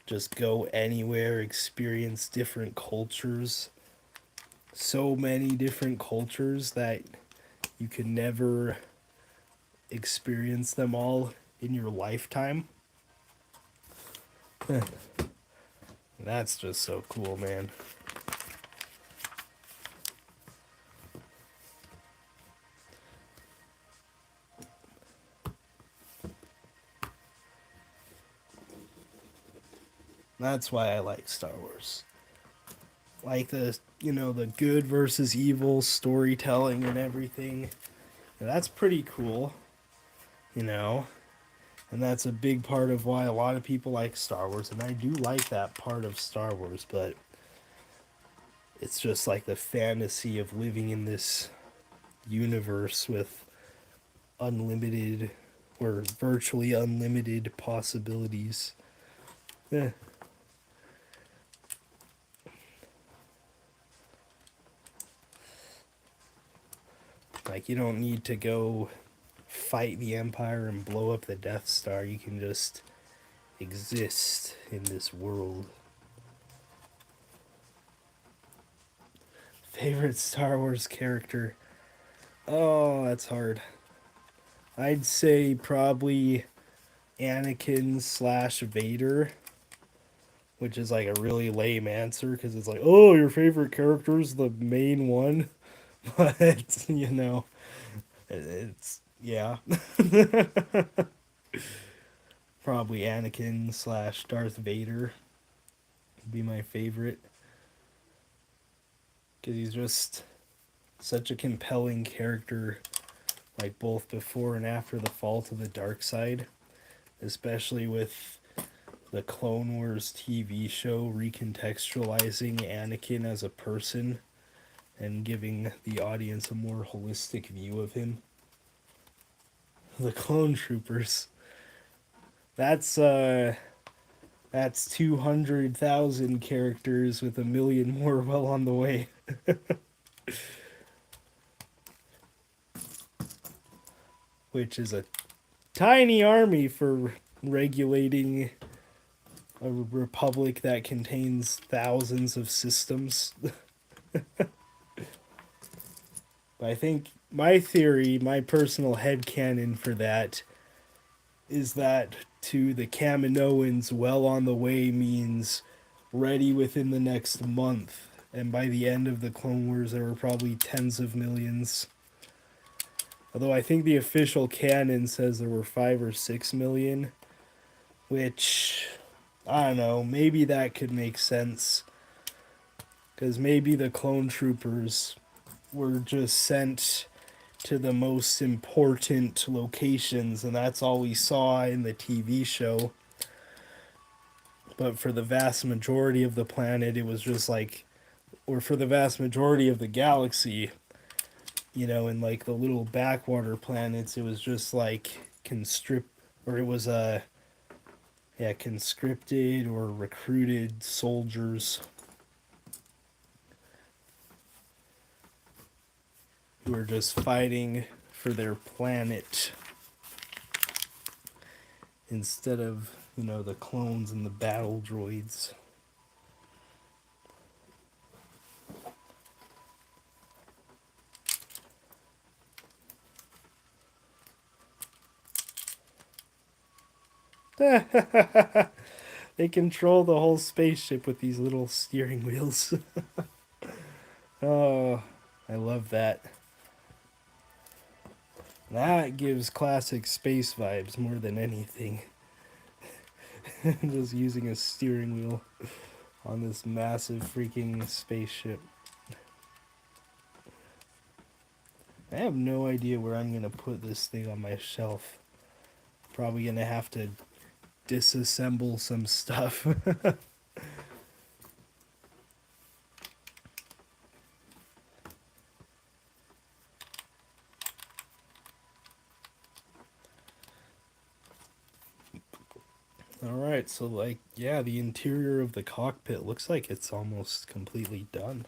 just go anywhere, experience different cultures. So many different cultures that you could never experience them all in your lifetime. That's just so cool, man. That's why I like Star Wars. Like the, you know, the good versus evil storytelling and everything. That's pretty cool, you know. And that's a big part of why a lot of people like Star Wars. And I do like that part of Star Wars, but it's just like the fantasy of living in this universe with unlimited or virtually unlimited possibilities. Eh. Like, you don't need to go fight the Empire and blow up the Death Star. You can just exist in this world. Favorite Star Wars character? Oh, that's hard. I'd say probably Anakin slash Vader, which is like a really lame answer because it's like, oh, your favorite character's the main one. But, you know, it's, yeah. Probably Anakin slash Darth Vader would be my favorite. Because he's just such a compelling character, like both before and after the fall to the dark side, especially with the Clone Wars TV show recontextualizing Anakin as a person and giving the audience a more holistic view of him. The Clone Troopers. That's 200,000 characters with a million more well on the way. Which is a tiny army for regulating a republic that contains thousands of systems. But I think my theory, my personal headcanon for that, is that to the Kaminoans, well on the way means ready within the next month. And by the end of the Clone Wars, there were probably tens of millions. Although I think the official canon says there were 5 or 6 million, which, I don't know, maybe that could make sense. Because maybe the clone troopers were just sent to the most important locations, and that's all we saw in the TV show. But for the vast majority of the planet, it was just like, or for the vast majority of the galaxy, you know, in like the little backwater planets, it was just like or it was conscripted or recruited soldiers who were just fighting for their planet instead of, you know, the clones and the battle droids. They control the whole spaceship with these little steering wheels. Oh, I love that. That gives classic space vibes more than anything. Just using a steering wheel on this massive freaking spaceship. I have no idea where I'm going to put this thing on my shelf. Probably going to have to disassemble some stuff. Alright, so like, yeah, the interior of the cockpit looks like it's almost completely done.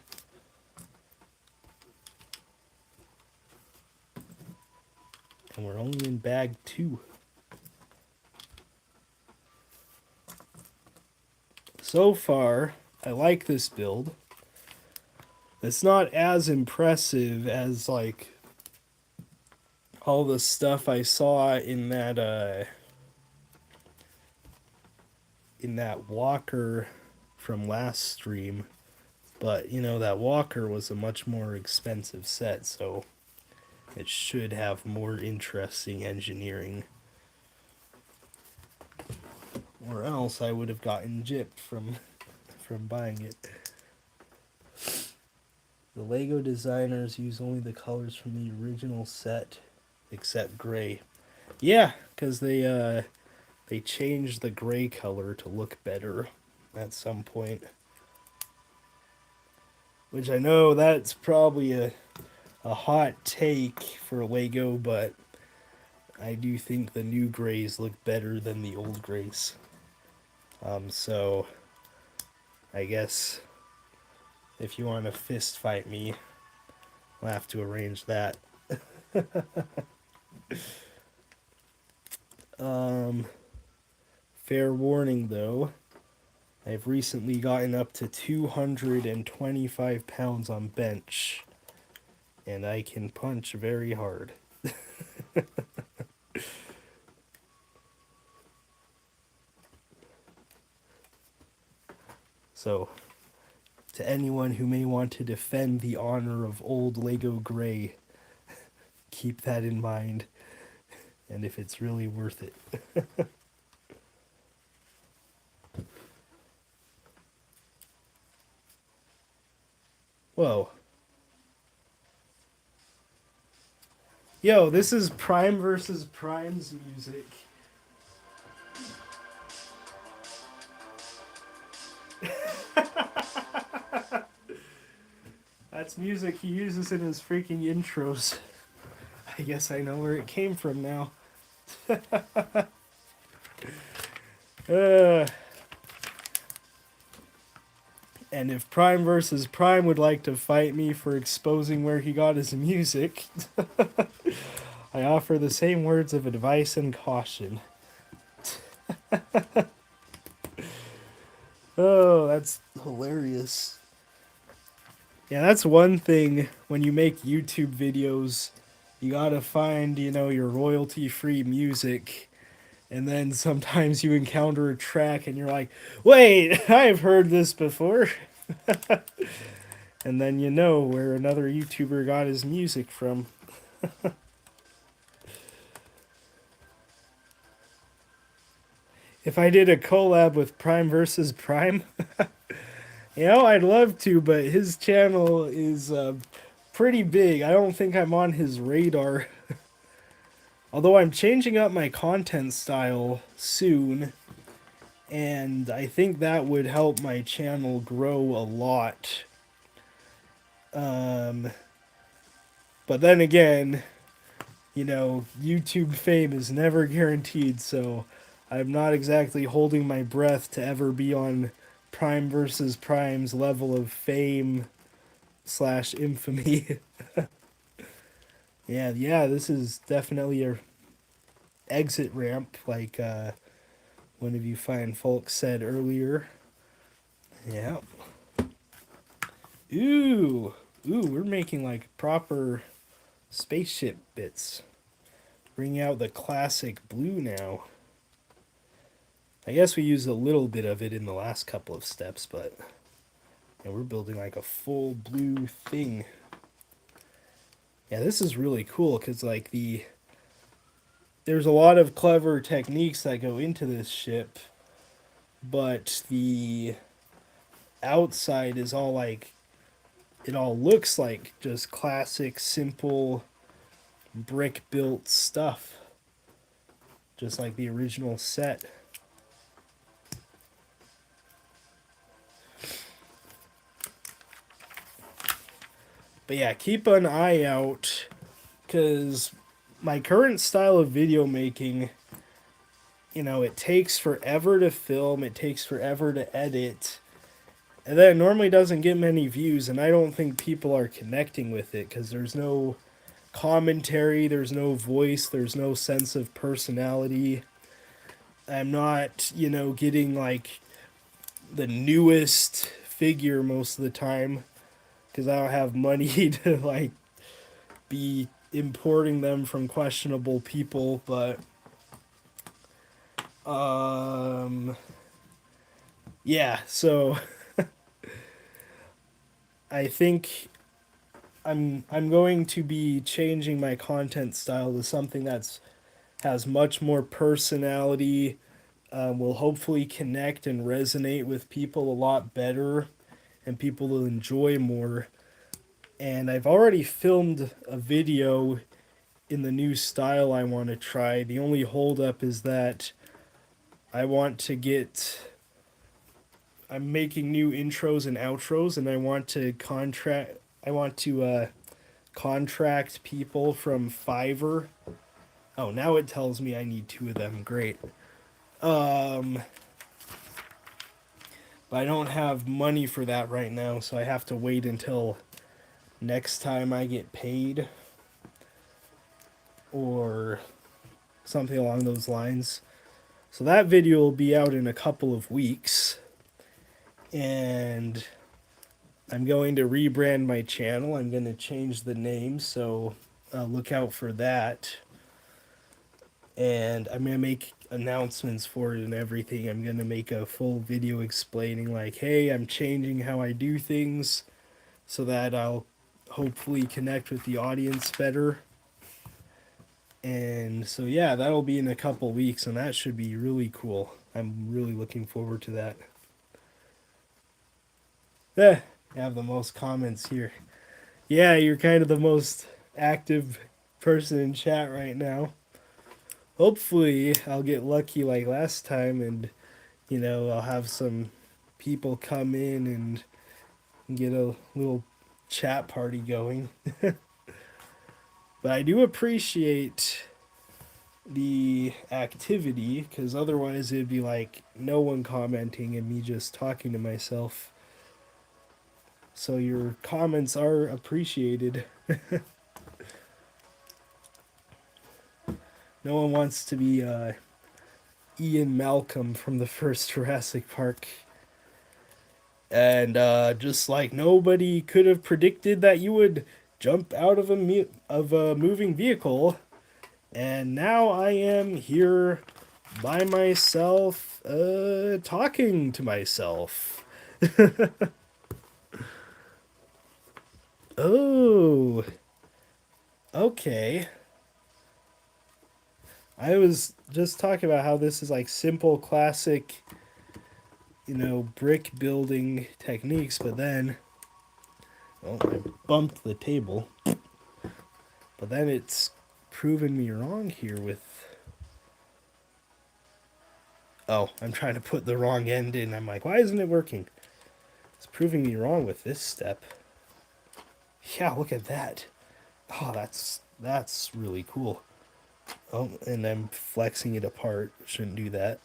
And we're only in bag 2. So far, I like this build. It's not as impressive as like all the stuff I saw in that walker from last stream, but you know, that walker was a much more expensive set, so it should have more interesting engineering, or else I would have gotten gypped from buying it. The Lego designers use only the colors from the original set except gray. Yeah, because they changed the gray color to look better at some point. Which I know that's probably a hot take for Lego, but I do think the new grays look better than the old grays. So I guess if you want to fist fight me, we'll have to arrange that. Fair warning though, I've recently gotten up to 225 pounds on bench, and I can punch very hard. So, to anyone who may want to defend the honor of old Lego Gray, keep that in mind, and if it's really worth it. Whoa. Yo, this is Prime versus Prime's music. That's music he uses in his freaking intros. I guess I know where it came from now. And if Prime versus Prime would like to fight me for exposing where he got his music, I offer the same words of advice and caution. Oh, that's hilarious. Yeah, that's one thing when you make YouTube videos, you gotta find, your royalty-free music. And then sometimes you encounter a track and you're like, wait, I've heard this before. And then you know where another YouTuber got his music from. If I did a collab with Prime versus Prime, I'd love to, but his channel is pretty big. I don't think I'm on his radar. Although I'm changing up my content style soon, and I think that would help my channel grow a lot. But then again, YouTube fame is never guaranteed, so I'm not exactly holding my breath to ever be on Prime versus Prime's level of fame / infamy. Yeah, this is definitely a exit ramp, like one of you fine folks said earlier. Yeah. Ooh, we're making like proper spaceship bits. Bring out the classic blue now. I guess we used a little bit of it in the last couple of steps, but we're building like a full blue thing. Yeah, this is really cool because like there's a lot of clever techniques that go into this ship, but the outside is all like, it all looks like just classic, simple, brick built stuff. Just like the original set. But yeah, keep an eye out, because my current style of video making, it takes forever to film, it takes forever to edit, and then it normally doesn't get many views, and I don't think people are connecting with it, because there's no commentary, there's no voice, there's no sense of personality. I'm not, getting like the newest figure most of the time, because I don't have money to like be importing them from questionable people. But yeah, so I think I'm going to be changing my content style to something that's has much more personality, will hopefully connect and resonate with people a lot better, and people will enjoy more. And I've already filmed a video in the new style I want to try. The only holdup is that I'm making new intros and outros, and I want to contract people from Fiverr Oh, now it tells me I need 2 of them. Great. But I don't have money for that right now, so I have to wait until next time I get paid or something along those lines. So that video will be out in a couple of weeks. And I'm going to rebrand my channel. I'm going to change the name, so look out for that. And I'm going to make announcements for it and everything. I'm going to make a full video explaining, like, hey, I'm changing how I do things so that I'll hopefully connect with the audience better. And so, yeah, that'll be in a couple weeks, and that should be really cool. I'm really looking forward to that. I have the most comments here. Yeah, you're kind of the most active person in chat right now. Hopefully, I'll get lucky like last time, and I'll have some people come in and get a little chat party going. But I do appreciate the activity, because otherwise it'd be like no one commenting and me just talking to myself. So your comments are appreciated. No one wants to be Ian Malcolm from the first Jurassic Park. And just like nobody could have predicted that you would jump out of a moving vehicle, and now I am here by myself, talking to myself. Oh, okay. I was just talking about how this is like simple, classic, brick building techniques, but then, I bumped the table. But then it's proven me wrong here with... Oh, I'm trying to put the wrong end in. I'm like, why isn't it working? It's proving me wrong with this step. Yeah, look at that. Oh, that's really cool. Oh, and I'm flexing it apart. Shouldn't do that.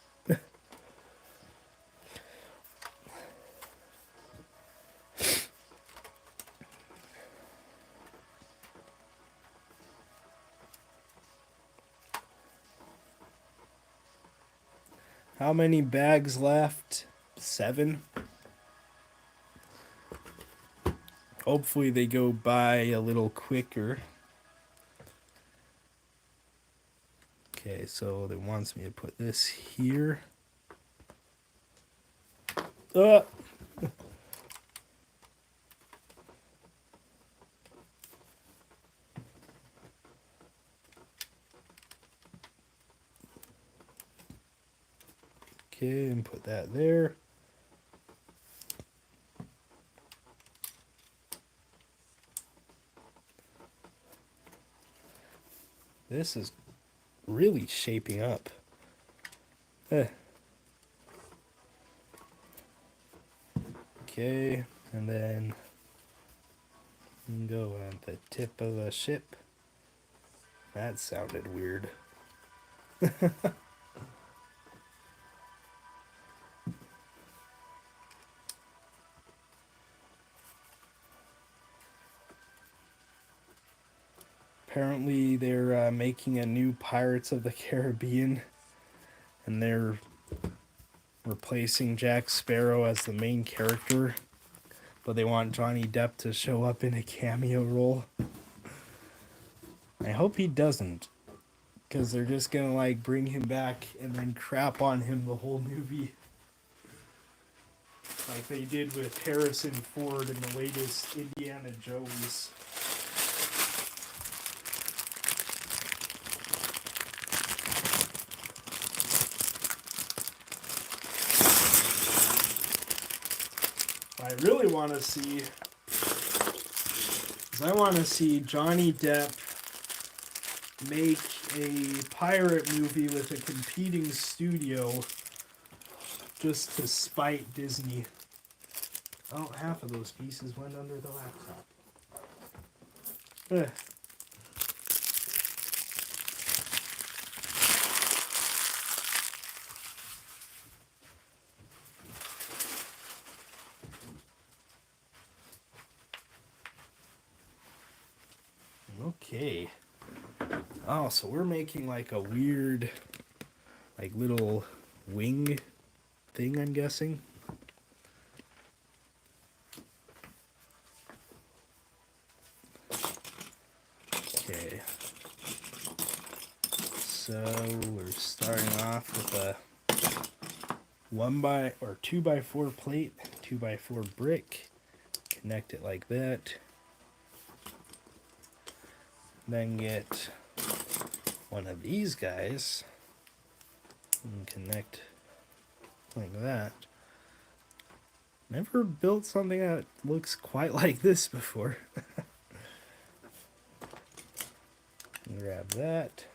How many bags left? 7. Hopefully they go by a little quicker. Okay, so it wants me to put this here. Okay, and put that there. This is really shaping up. Okay, and then go on the tip of the ship. That sounded weird. Apparently they're making a new Pirates of the Caribbean, and they're replacing Jack Sparrow as the main character, but they want Johnny Depp to show up in a cameo role. I hope he doesn't, because they're just gonna like bring him back and then crap on him the whole movie, like they did with Harrison Ford in the latest Indiana Jones. I really want to see is I want to see Johnny Depp make a pirate movie with a competing studio just to spite Disney. Oh, half of those pieces went under the laptop. Okay. Oh, so we're making like a weird, like little wing thing, I'm guessing. Okay. So we're starting off with a 2x4 plate, 2x4 brick. Connect it like that. Then get one of these guys and connect like that. Never built something that looks quite like this before. Grab that.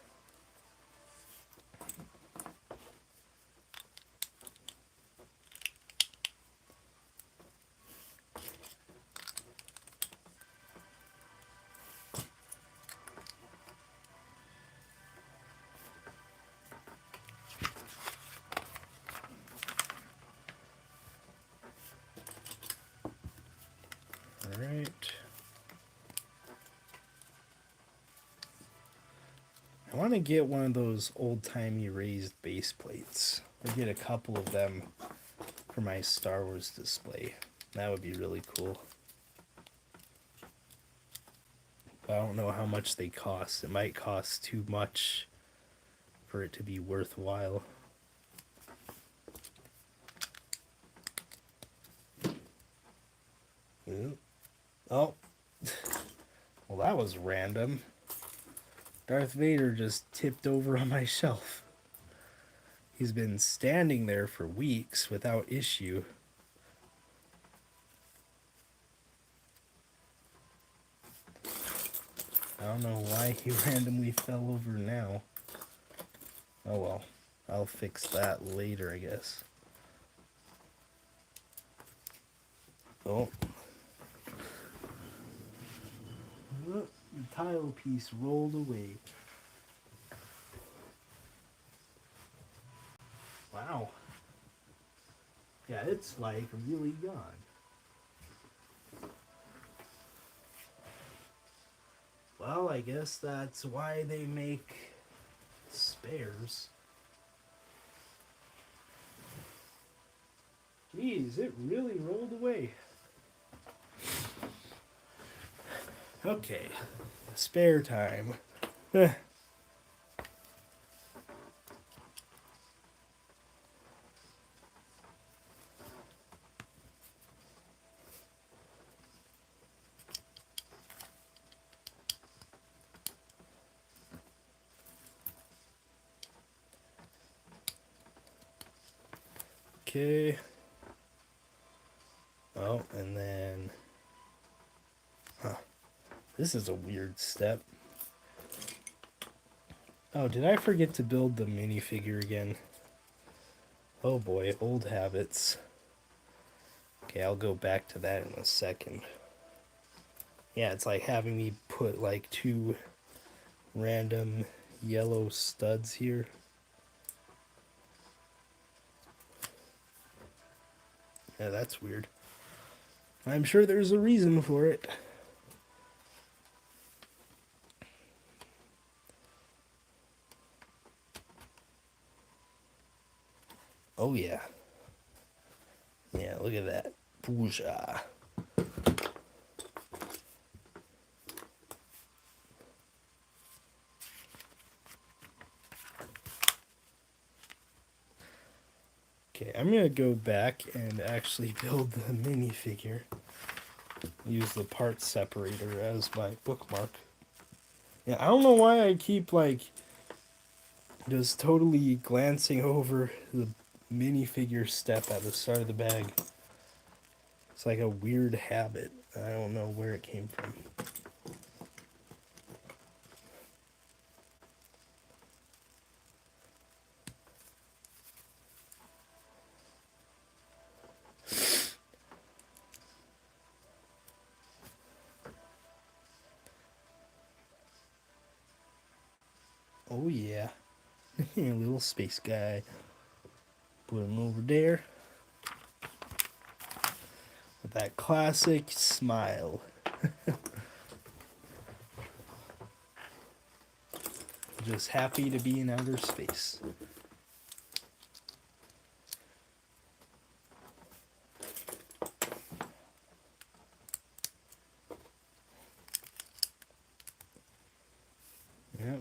Alright. I want to get one of those old-timey raised base plates. Or get a couple of them for my Star Wars display. That would be really cool. But I don't know how much they cost. It might cost too much for it to be worthwhile. Ooh. Oh. Well, that was random. Darth Vader just tipped over on my shelf. He's been standing there for weeks without issue. I don't know why he randomly fell over now. Oh well, I'll fix that later, I guess. Oh. Look, the tile piece rolled away. Wow. Yeah, it's like really gone. Well, I guess that's why they make spares. Geez, it really rolled away. Okay, spare time. Okay. Oh, and then... Huh. This is a weird step. Oh, did I forget to build the minifigure again? Oh boy, old habits. Okay, I'll go back to that in a second. Yeah, it's like having me put like 2 random yellow studs here. Yeah, that's weird. I'm sure there's a reason for it. Oh yeah. Yeah, look at that. Booyah. Okay, I'm gonna go back and actually build the minifigure. Use the part separator as my bookmark. Yeah, I don't know why I keep like just totally glancing over the minifigure step at the start of the bag. It's like a weird habit. I don't know where it came from. Oh yeah. Little space guy. Put him over there. With that classic smile. just happy to be in outer space. Yeah,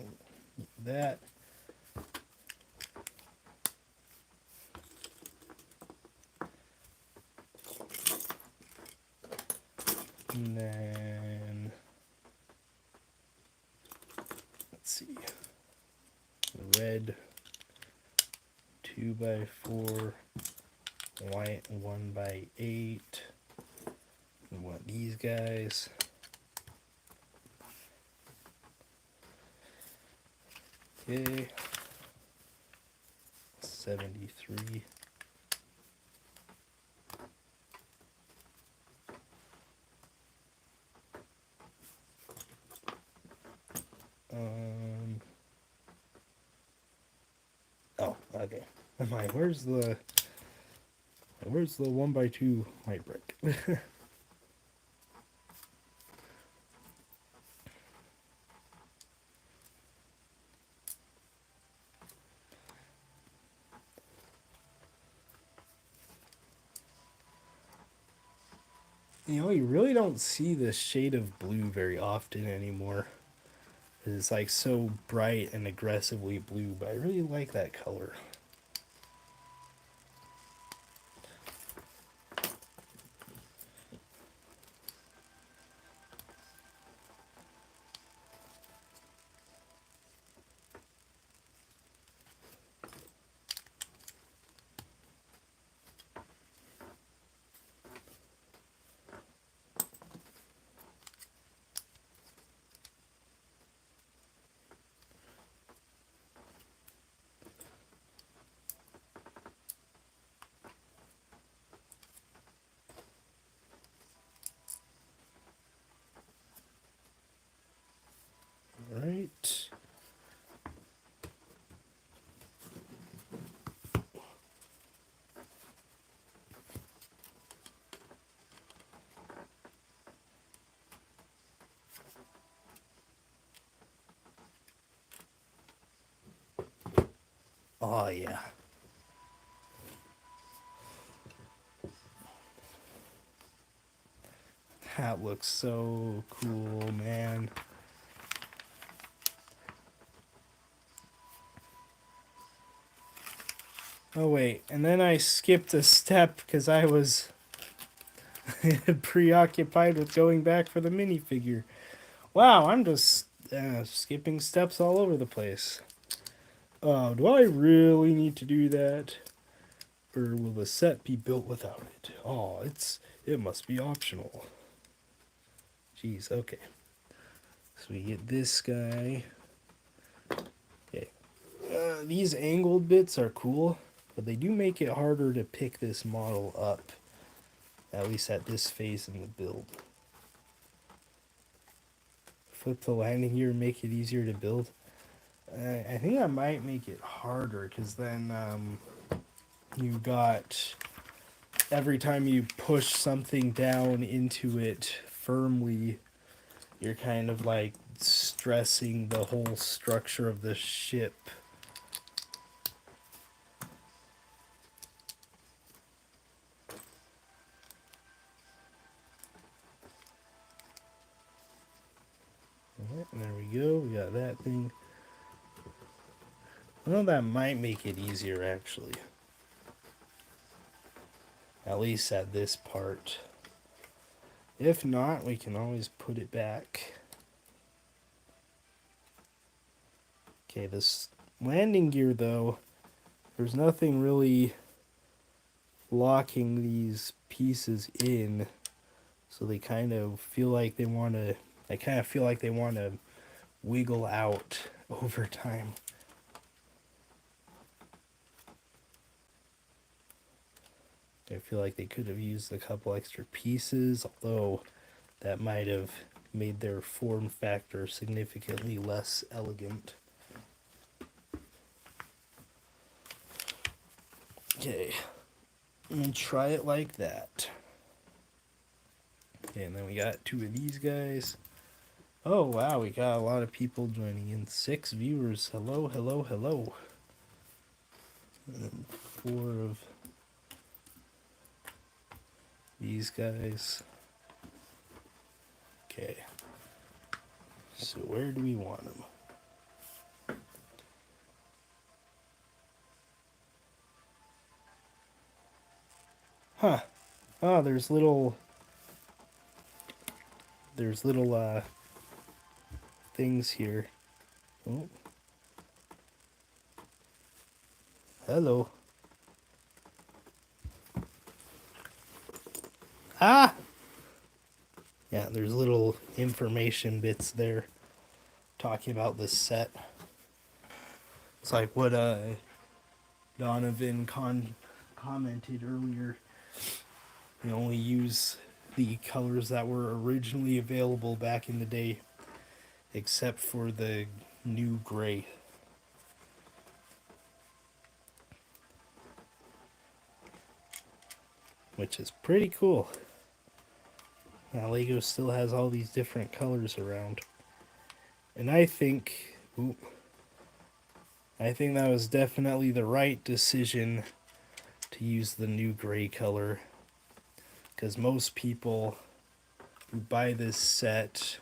that. And then, let's see, red 2x4, white 1x8. We want these guys. Okay, 73. Oh, okay. I'm like, where's the 1x2 white brick? You know, you really don't see this shade of blue very often anymore. It's like so bright and aggressively blue, but I really like that color. Right. Oh, yeah. That looks so cool, man. Oh, wait. And then I skipped a step because I was preoccupied with going back for the minifigure. Wow, I'm just skipping steps all over the place. Do I really need to do that? Or will the set be built without it? Oh, it must be optional. Jeez, okay. So we get this guy. Okay. These angled bits are cool, but they do make it harder to pick this model up. At least at this phase in the build. Flip the landing gear and make it easier to build. I think that might make it harder, because then you got, every time you push something down into it firmly, you're kind of like stressing the whole structure of the ship. Alright, and there we go. We got that thing. Well, that might make it easier, actually. At least at this part. If not, we can always put it back. Okay, this landing gear, though, there's nothing really locking these pieces in, so they kind of feel like they want to, wiggle out over time. I feel like they could have used a couple extra pieces, although that might have made their form factor significantly less elegant. Okay, and try it like that. Okay, and then we got two of these guys. Oh wow, we got a lot of people joining in. 6 viewers. Hello, hello, hello. And 4 of these guys. Okay. So where do we want them? Huh. Oh, there's little things here. Oh. Hello. Ah! Yeah, there's little information bits there talking about this set. It's like what Donovan commented earlier. We only use the colors that were originally available back in the day, except for the new gray. Which is pretty cool. Now Lego still has all these different colors around. And I think that was definitely the right decision to use the new gray color. Because most people who buy this set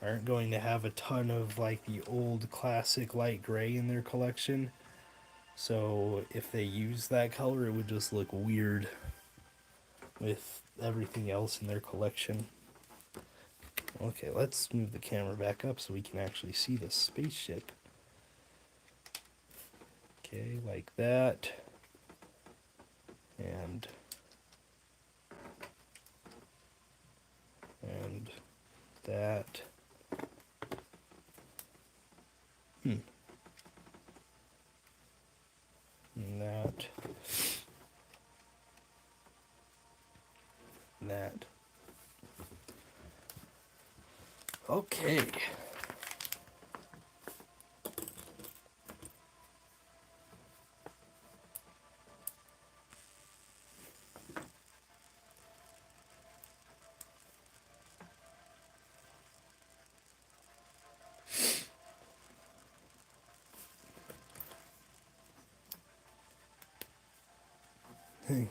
aren't going to have a ton of like the old classic light gray in their collection. So if they use that color, it would just look weird with everything else in their collection. Okay, let's move the camera back up so we can actually see the spaceship. Okay, like that. And that. And that. And that. Okay.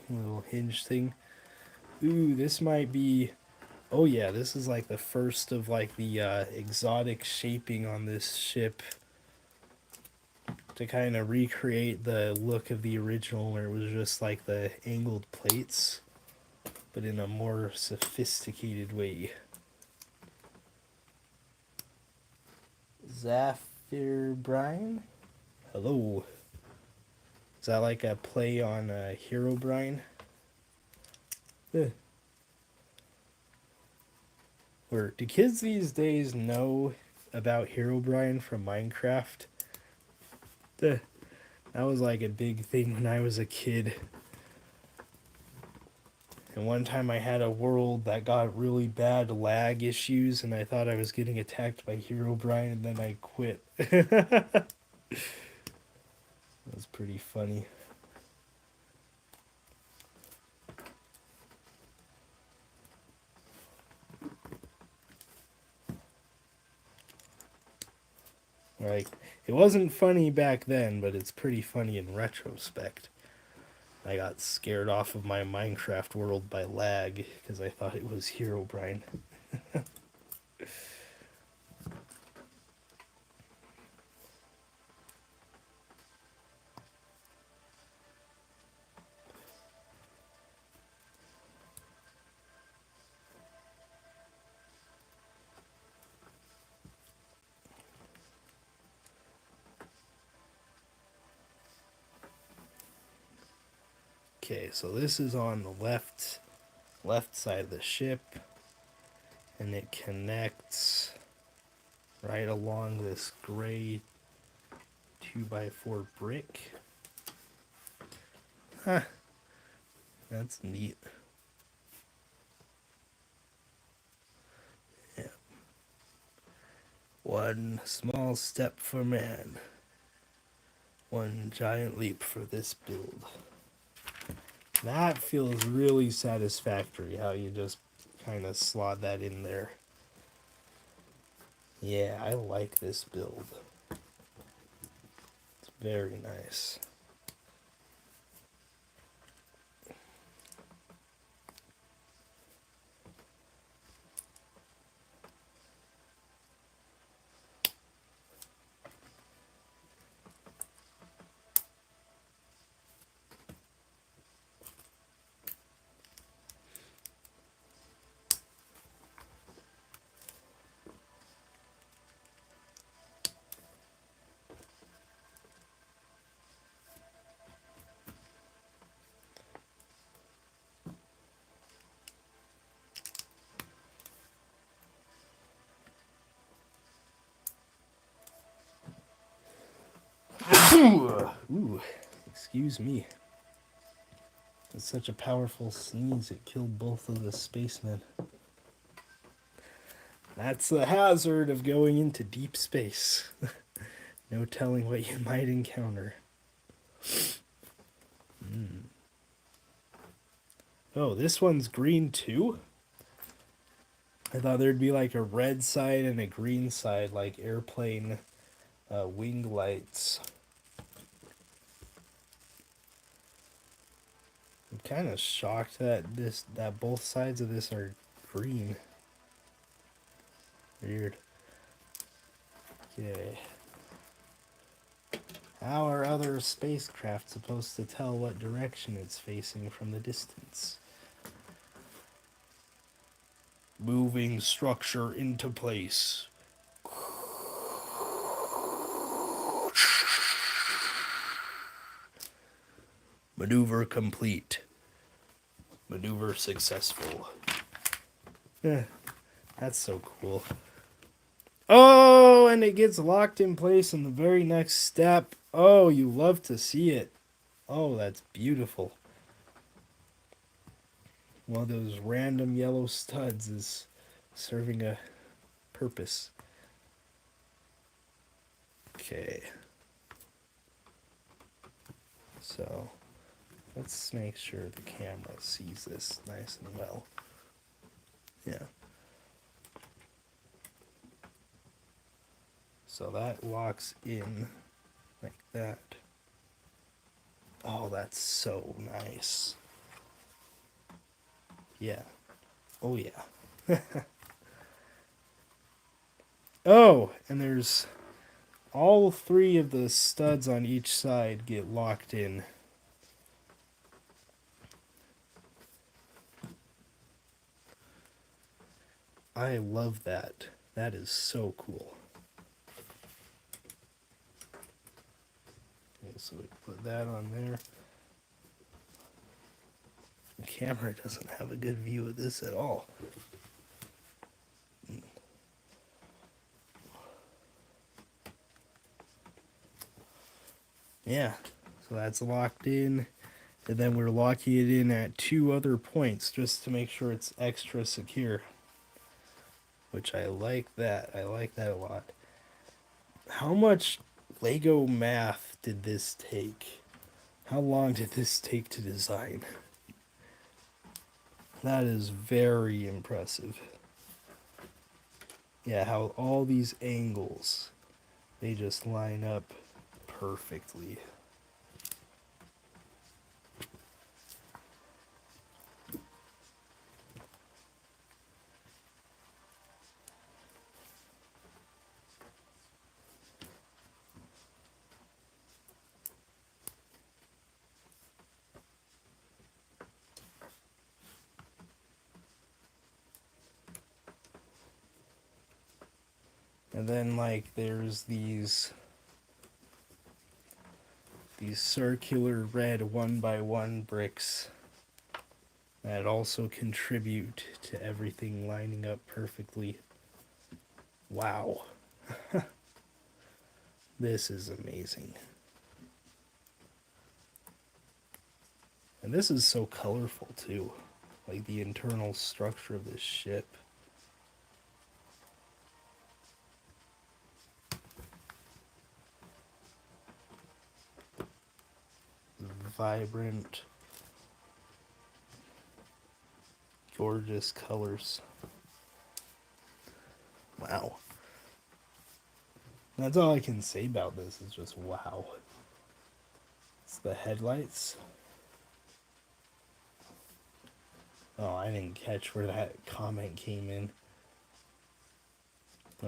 Little hinge thing. Ooh, this might be... Oh yeah, this is like the first of like the exotic shaping on this ship to kind of recreate the look of the original where it was just like the angled plates, but in a more sophisticated way. Zafir Brine? Hello. Is that like a play on Hero Brine? Or do kids these days know about Hero Brine from Minecraft? That was like a big thing when I was a kid. And one time I had a world that got really bad lag issues and I thought I was getting attacked by Hero Brine and then I quit. That was pretty funny. Like, it wasn't funny back then, but it's pretty funny in retrospect. I got scared off of my Minecraft world by lag because I thought it was Hero Brine. Okay, so this is on the left side of the ship, and it connects right along this gray 2x4 brick. Huh. That's neat. Yeah. One small step for man, one giant leap for this build. That feels really satisfactory, how you just kind of slot that in there. Yeah, I like this build. It's very nice. Ooh, excuse me. It's such a powerful sneeze, it killed both of the spacemen. That's the hazard of going into deep space. No telling what you might encounter. Oh, this one's green too? I thought there'd be like a red side and a green side, like airplane wing lights. I'm kind of shocked that both sides of this are green. Weird. Okay. How are other spacecraft supposed to tell what direction it's facing from the distance? Moving structure into place. Maneuver complete. Maneuver successful. That's so cool. Oh, and it gets locked in place in the very next step. Oh, you love to see it. Oh, that's beautiful. One of those random yellow studs is serving a purpose. Okay. So, let's make sure the camera sees this nice and well. Yeah. So that locks in like that. Oh, that's so nice. Yeah. Oh, yeah. Oh, and there's all three of the studs on each side get locked in. I love that. That is so cool. Okay, so we put that on there. The camera doesn't have a good view of this at all. Yeah, so that's locked in. And then we're locking it in at 2 other points just to make sure it's extra secure. Which I like that. I like that a lot. How much Lego math did this take? How long did this take to design? That is very impressive. Yeah, how all these angles, they just line up perfectly. And then like there's these circular red 1x1 bricks that also contribute to everything lining up perfectly. Wow. This is amazing. And this is so colorful too. Like the internal structure of this ship. Vibrant, gorgeous colors. Wow. That's all I can say about this is just wow. It's the headlights. Oh, I didn't catch where that comment came in.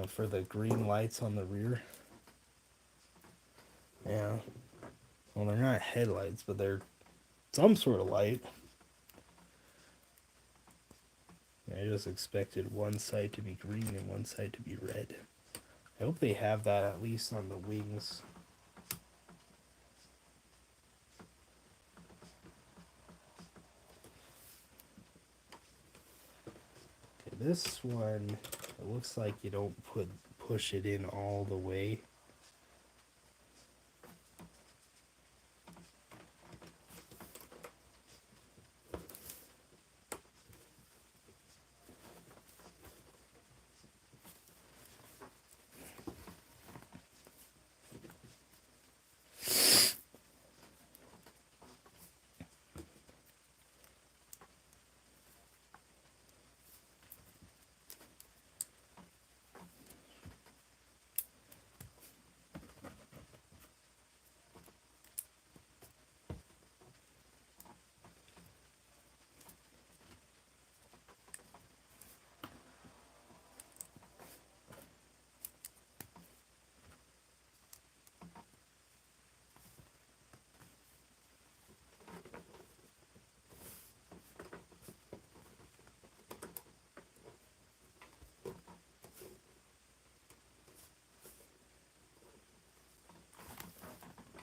For the green lights on the rear. Yeah. Well, they're not headlights, but they're some sort of light. I just expected one side to be green and one side to be red. I hope they have that at least on the wings. Okay, this one, it looks like you don't push it in all the way.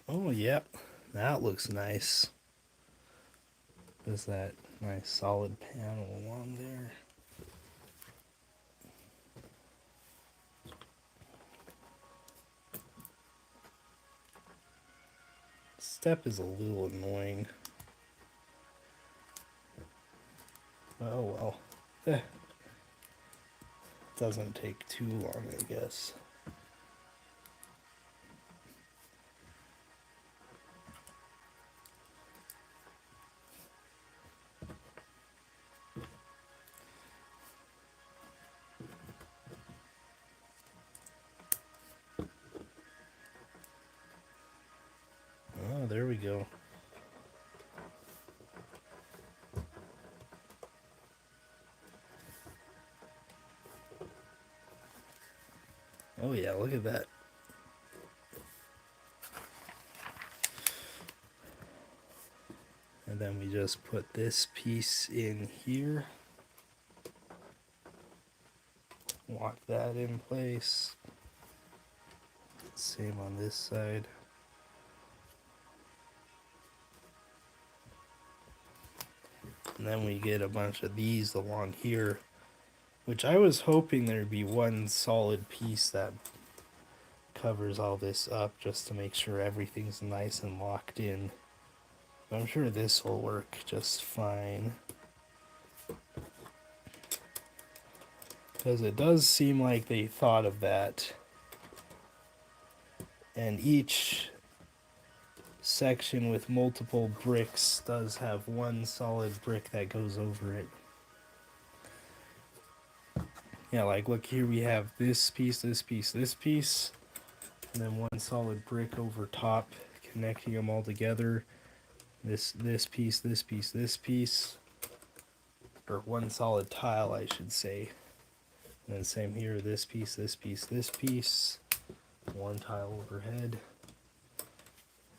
Oh, yep. That looks nice. There's that nice solid panel along there. Step is a little annoying. Oh well. Doesn't take too long, I guess. Oh, there we go. Oh yeah, look at that. And then we just put this piece in here. Lock that in place. Same on this side. And then we get a bunch of these along here, which I was hoping there'd be one solid piece that covers all this up just to make sure everything's nice and locked in. But I'm sure this will work just fine. Because it does seem like they thought of that. And each section with multiple bricks does have one solid brick that goes over it. Yeah, like look here, we have this piece, this piece, this piece, and then one solid brick over top connecting them all together. This piece, this piece, this piece, or one solid tile, I should say. And then same here, this piece, this piece, this piece, one tile overhead,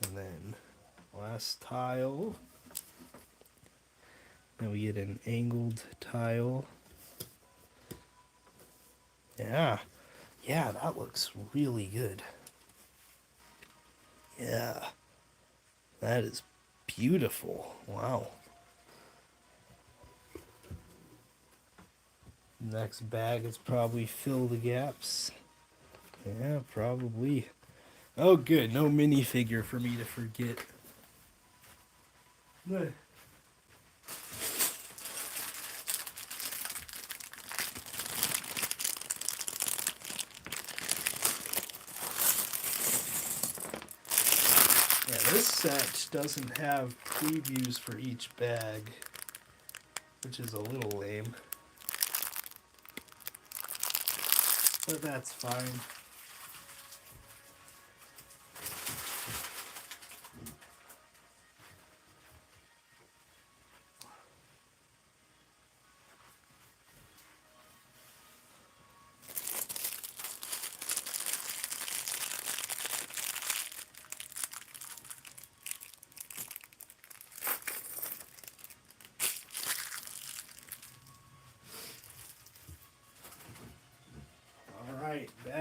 and then last tile. Then we get an angled tile. Yeah, that looks really good. Yeah, that is beautiful. Wow. Next bag is probably fill the gaps. Yeah, probably. Oh, good. No minifigure for me to forget. Good. Yeah, this set doesn't have previews for each bag, which is a little lame. But that's fine.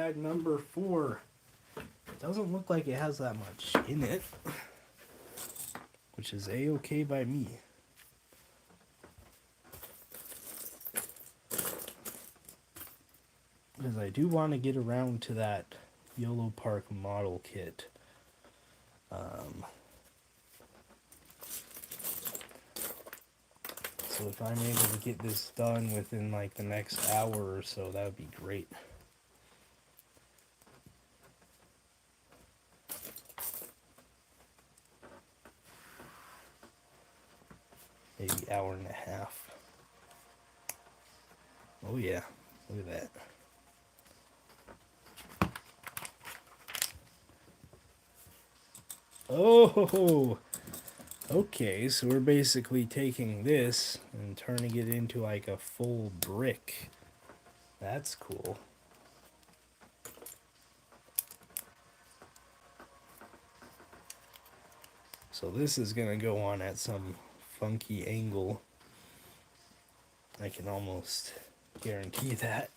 bag number 4. It doesn't look like it has that much in it, which is a-okay by me. Because I do want to get around to that Yolopark model kit. So if I'm able to get this done within like the next hour or so, that would be great. Maybe hour and a half. Oh yeah, look at that. Oh, okay, so we're basically taking this and turning it into like a full brick. That's cool. So this is gonna go on at some funky angle. I can almost guarantee that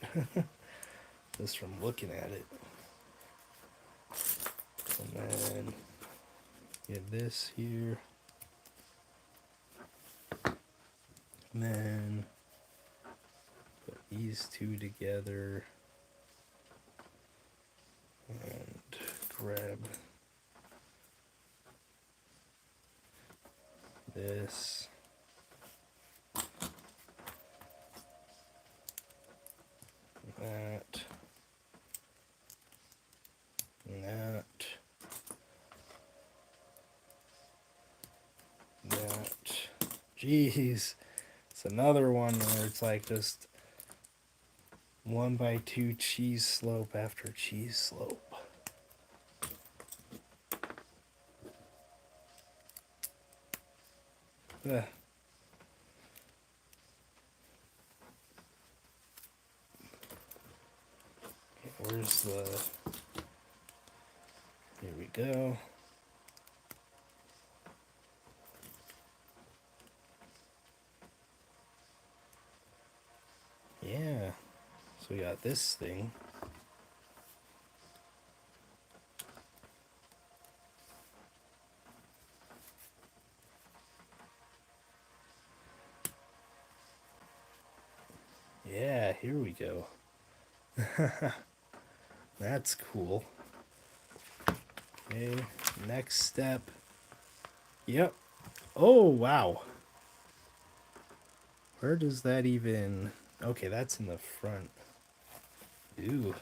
just from looking at it. And then get this here. And then put these two together and grab this. That. And that. That. Jeez. It's another one where it's like just 1x2 cheese slope after cheese slope. Ugh. Okay, where's the... Here we go. Yeah. So we got this thing. Yeah, here we go. That's cool. Okay, next step. Yep. Oh, wow. Where does that even... Okay, that's in the front. Ooh,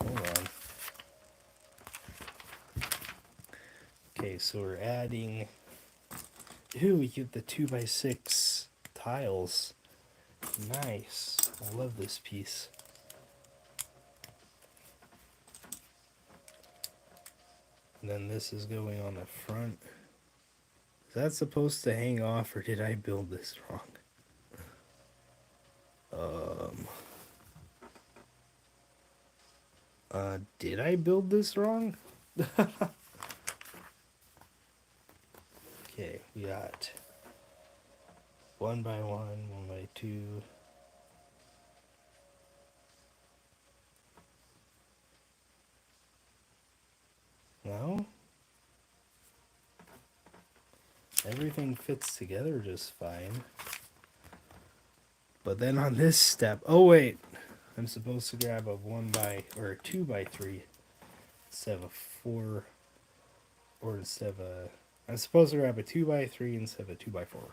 hold on. Okay, so we're adding... Ooh, we get the 2x6 tiles. Nice. I love this piece. And then this is going on the front. Is that supposed to hang off, or did I build this wrong? Did I build this wrong? Okay, we got 1x1, 1x2. No? Everything fits together just fine. But then on this step, oh wait, I'm supposed to grab a 2x3 instead of a 4, or instead of a, I'm supposed to grab a 2x3 instead of a 2x4.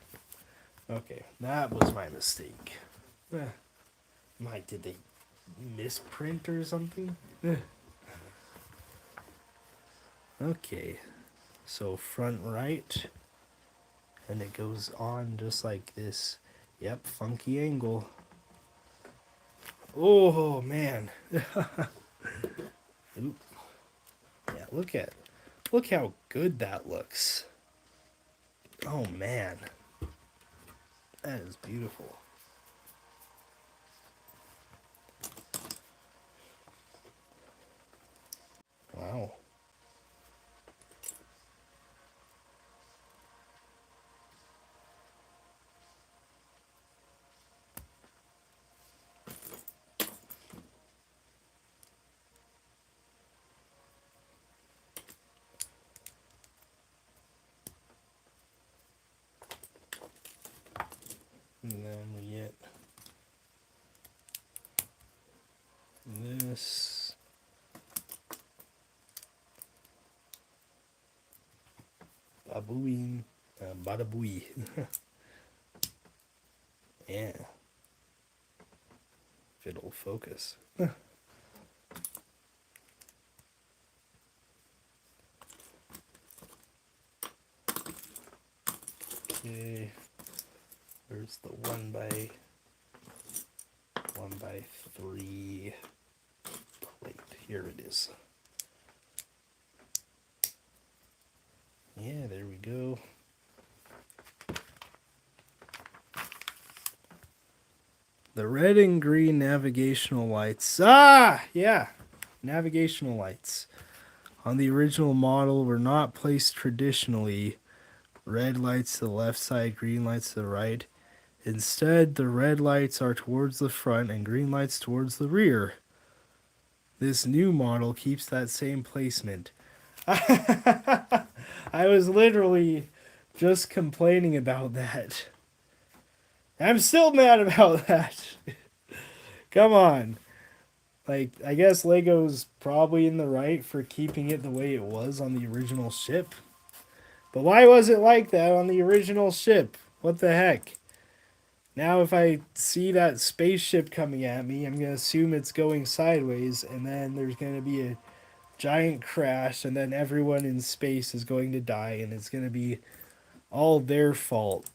Okay, that was my mistake. Did they misprint or something? Okay, so front right, and it goes on just like this. Yep, funky angle. Oh man. Oop. Yeah, look how good that looks. Oh man. That is beautiful. Wow. This. Babooing. Bada booey. Yeah. If it'll focus. Okay. Where's the 1x3 plate? Here it is. Yeah, there we go. The red and green navigational lights. Yeah. Navigational lights. On the original model were not placed traditionally. Red lights to the left side, green lights to the right. Instead, the red lights are towards the front and green lights towards the rear. This new model keeps that same placement. I was literally just complaining about that. I'm still mad about that. Come on. Like, I guess Lego's probably in the right for keeping it the way it was on the original ship. But why was it like that on the original ship? What the heck? Now if I see that spaceship coming at me, I'm going to assume it's going sideways, and then there's going to be a giant crash, and then everyone in space is going to die, and it's going to be all their fault.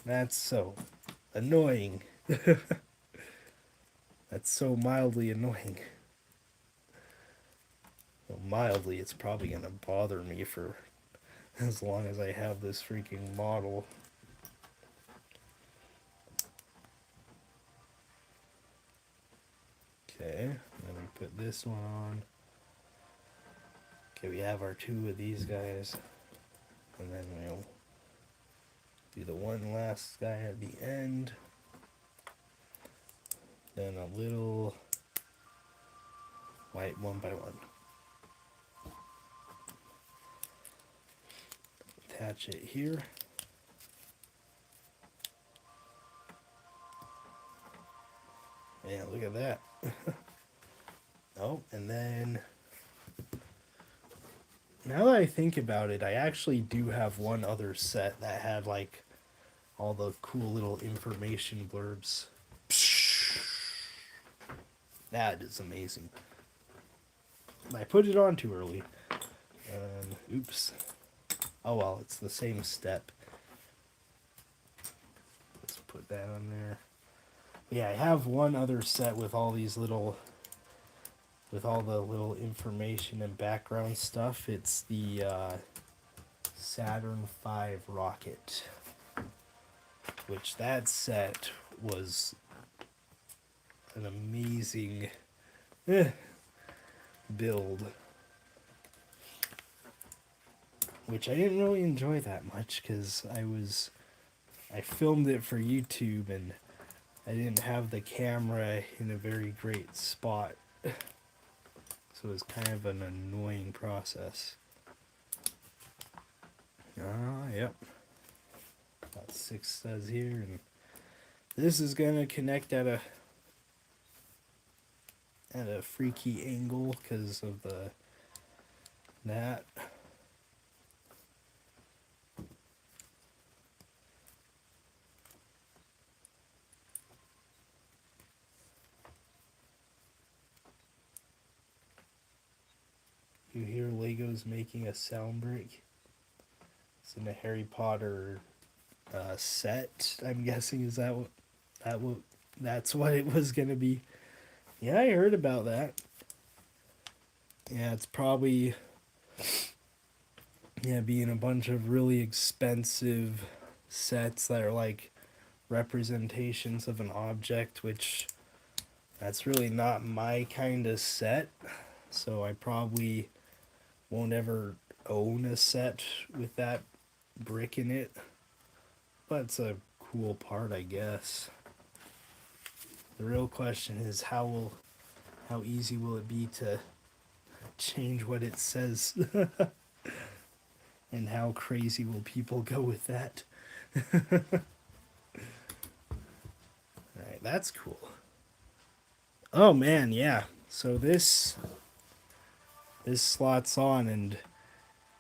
That's so annoying. That's so mildly annoying. Well, mildly, it's probably going to bother me for as long as I have this freaking model. Okay, then we put this one on. Okay, we have our two of these guys. And then we'll do the one last guy at the end. Then a little white 1x1. Attach it here. Yeah, look at that. Oh, and then now that I think about it, I actually do have one other set that had like all the cool little information blurbs. That is amazing. I put it on too early. Oops. Oh well, it's the same step. Let's put that on there. Yeah, I have one other set with all these little, with all the little information and background stuff. It's the Saturn V rocket, which that set was an amazing build, which I didn't really enjoy that much because I filmed it for YouTube and I didn't have the camera in a very great spot, so it was kind of an annoying process. Yep. Got 6 studs here, and this is gonna connect at a freaky angle because of that. You hear Lego's making a sound break. It's in a Harry Potter set. I'm guessing that's what it was gonna be. Yeah, I heard about that. Yeah, it's probably being a bunch of really expensive sets that are like representations of an object, which that's really not my kind of set. So I probably won't ever own a set with that brick in it. But it's a cool part, I guess. The real question is how easy will it be to change what it says? And how crazy will people go with that? Alright, that's cool. Oh man, yeah. So this slots on and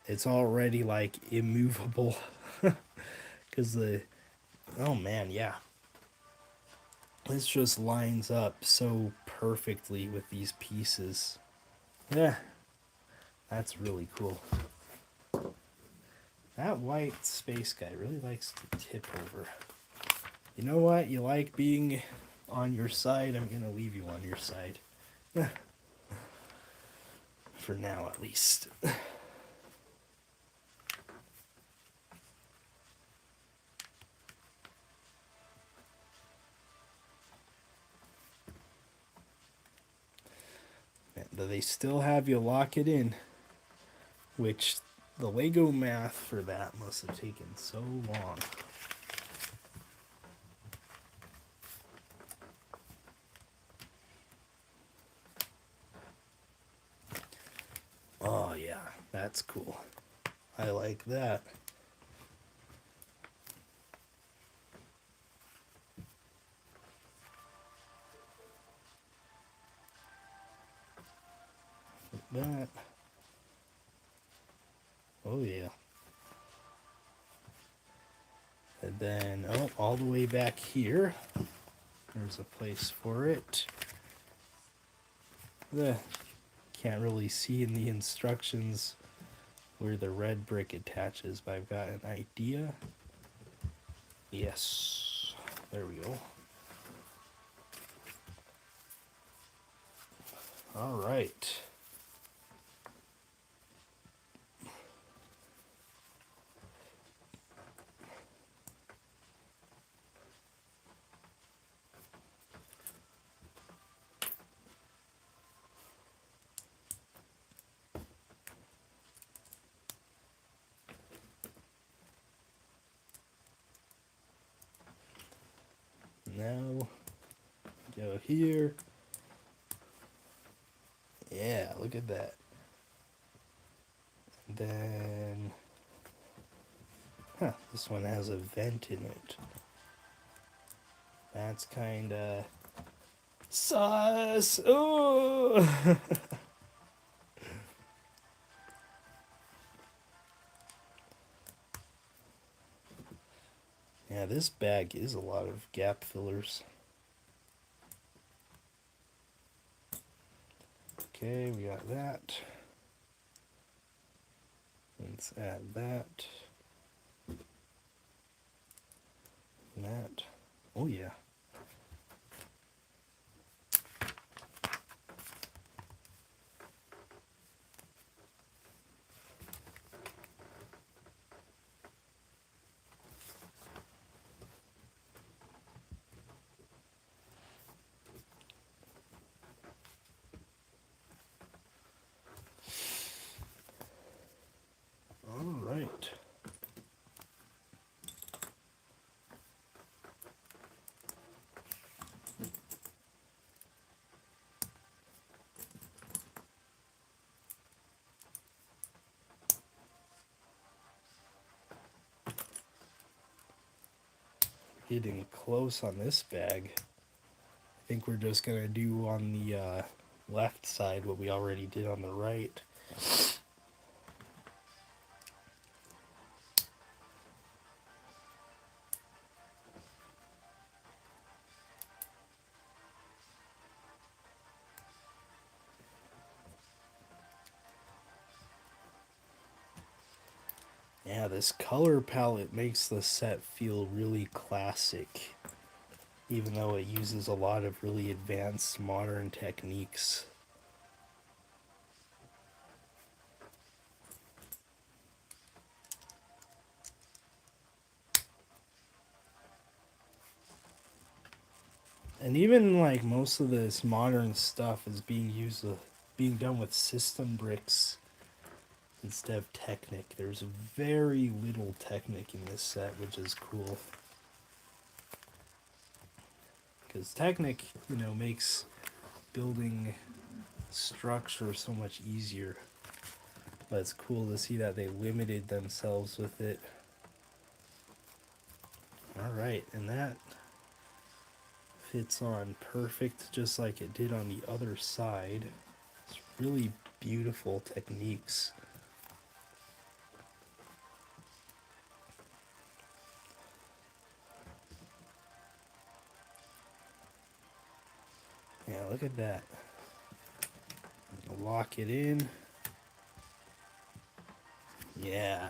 it's already like immovable. Because oh man, yeah. This just lines up so perfectly with these pieces. Yeah, that's really cool. That white space guy really likes to tip over. You know what? You like being on your side. I'm going to leave you on your side. For now, at least. But they still have you lock it in, which the Lego math for that must have taken so long. Oh yeah, that's cool. I like that. That. Oh yeah. And then, oh, all the way back here, there's a place for it. Can't really see in the instructions where the red brick attaches, but I've got an idea. Yes, there we go. All right. Now, go here. Yeah, look at that. And then, this one has a vent in it. That's kind of sus. Oh! Yeah, this bag is a lot of gap fillers. Okay, we got that. Let's add that. And that. Oh yeah. All right. Getting close on this bag. I think we're just gonna do on the left side what we already did on the right. Yeah, this color palette makes the set feel really classic, even though it uses a lot of really advanced modern techniques. And even like most of this modern stuff is being done with system bricks instead of Technic. There's very little Technic in this set, which is cool. Because Technic, makes building structure so much easier. But it's cool to see that they limited themselves with it. Alright, and that fits on perfect just like it did on the other side. It's really beautiful techniques. Yeah, look at that. Lock it in. Yeah.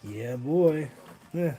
Yeah, boy. Yeah.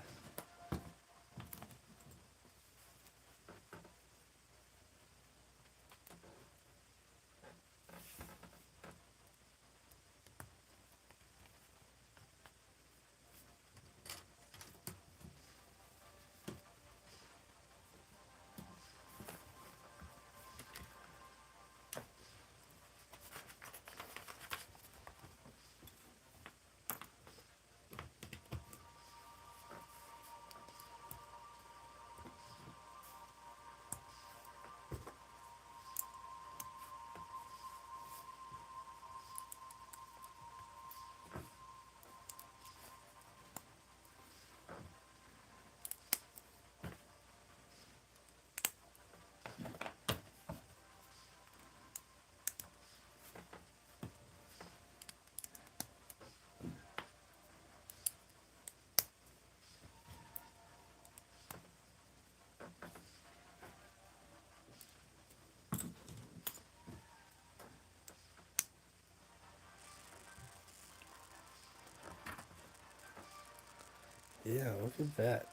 Yeah, look at that.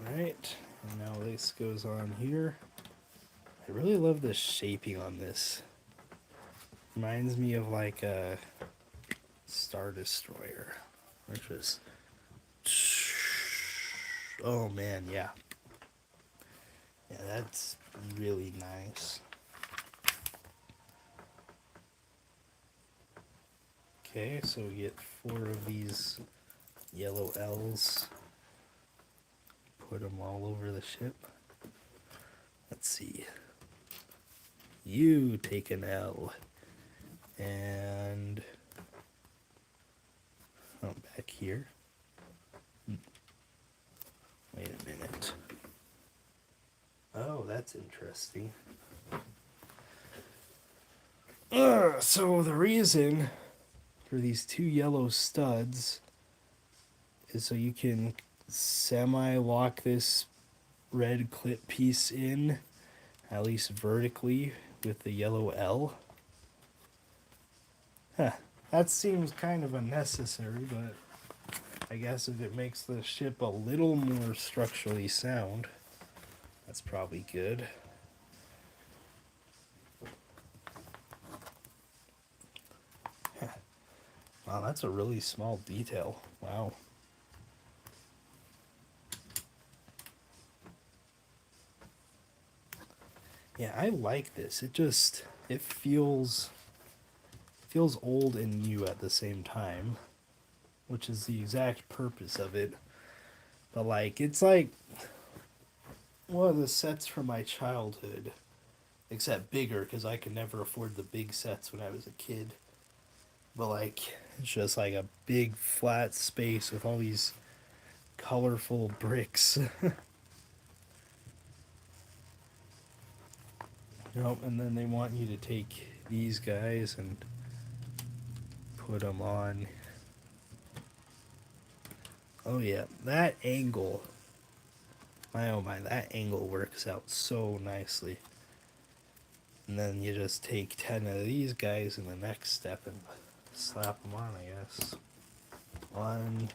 Alright, and now this goes on here. I really love the shaping on this. Reminds me of like a Star Destroyer. Which was... Oh man, yeah. Yeah, that's really nice. Okay, so we get 4 of these yellow L's. Put them all over the ship. Let's see. You take an L. And... oh, back here. Wait a minute. Oh, that's interesting. So the reason for these 2 yellow studs is so you can semi-lock this red clip piece in, at least vertically, with the yellow L. Huh. That seems kind of unnecessary, but I guess if it makes the ship a little more structurally sound, that's probably good. Huh. Wow, that's a really small detail. Wow. Yeah, I like this. It feels old and new at the same time, which is the exact purpose of it. But like, it's like one of the sets from my childhood, except bigger because I could never afford the big sets when I was a kid. But like, it's just like a big flat space with all these colorful bricks. Nope, and then they want you to take these guys and put them on. Oh yeah, that angle. My oh my, that angle works out so nicely. And then you just take 10 of these guys in the next step and slap them on, I guess. 1,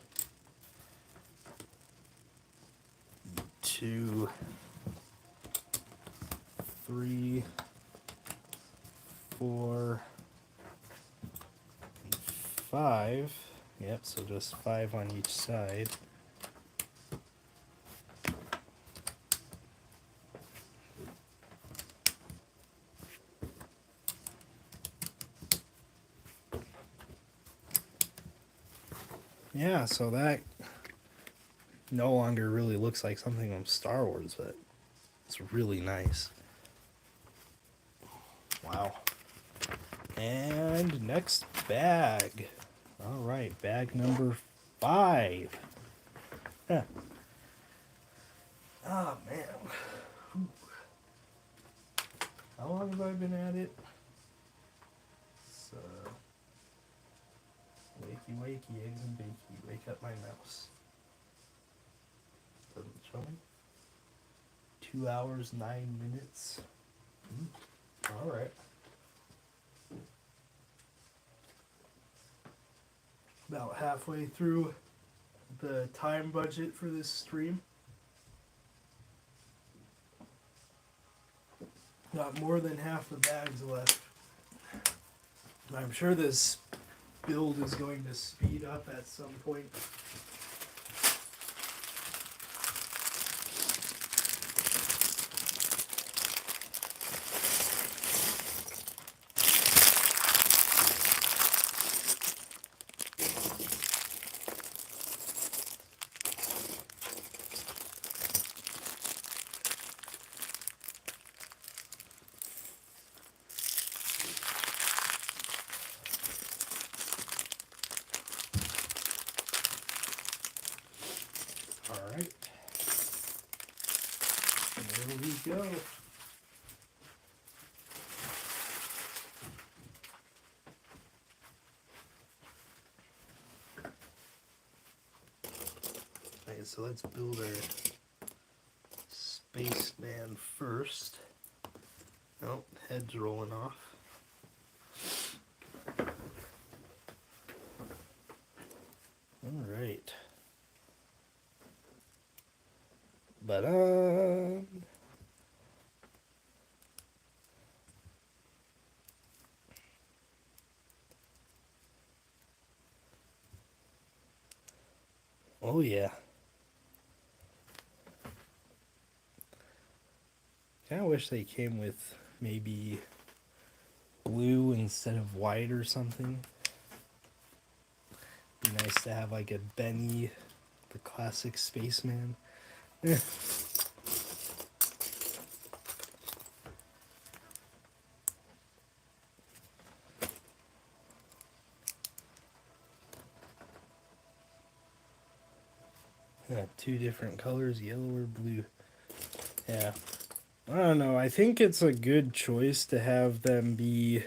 2, 3, 4, 5. Yep, so just 5 on each side. Yeah, so that no longer really looks like something from Star Wars, but it's really nice. Wow. And next bag. All right, bag number 5. Huh. Oh man. Whew. How long have I been at it? So, wakey, wakey, eggs and bakey. Wake up my mouse. Doesn't show me. 2 hours, 9 minutes. All right. About halfway through the time budget for this stream. Got more than half the bags left. I'm sure this build is going to speed up at some point. Alright. There we go. Okay, so let's build our spaceman first. Oh, head's rolling off. Alright. But oh yeah. Kinda wish they came with maybe blue instead of white or something. Be nice to have like a Benny, the classic spaceman. Yeah, 2 different colors, yellow or blue. Yeah. I don't know. I think it's a good choice to have them be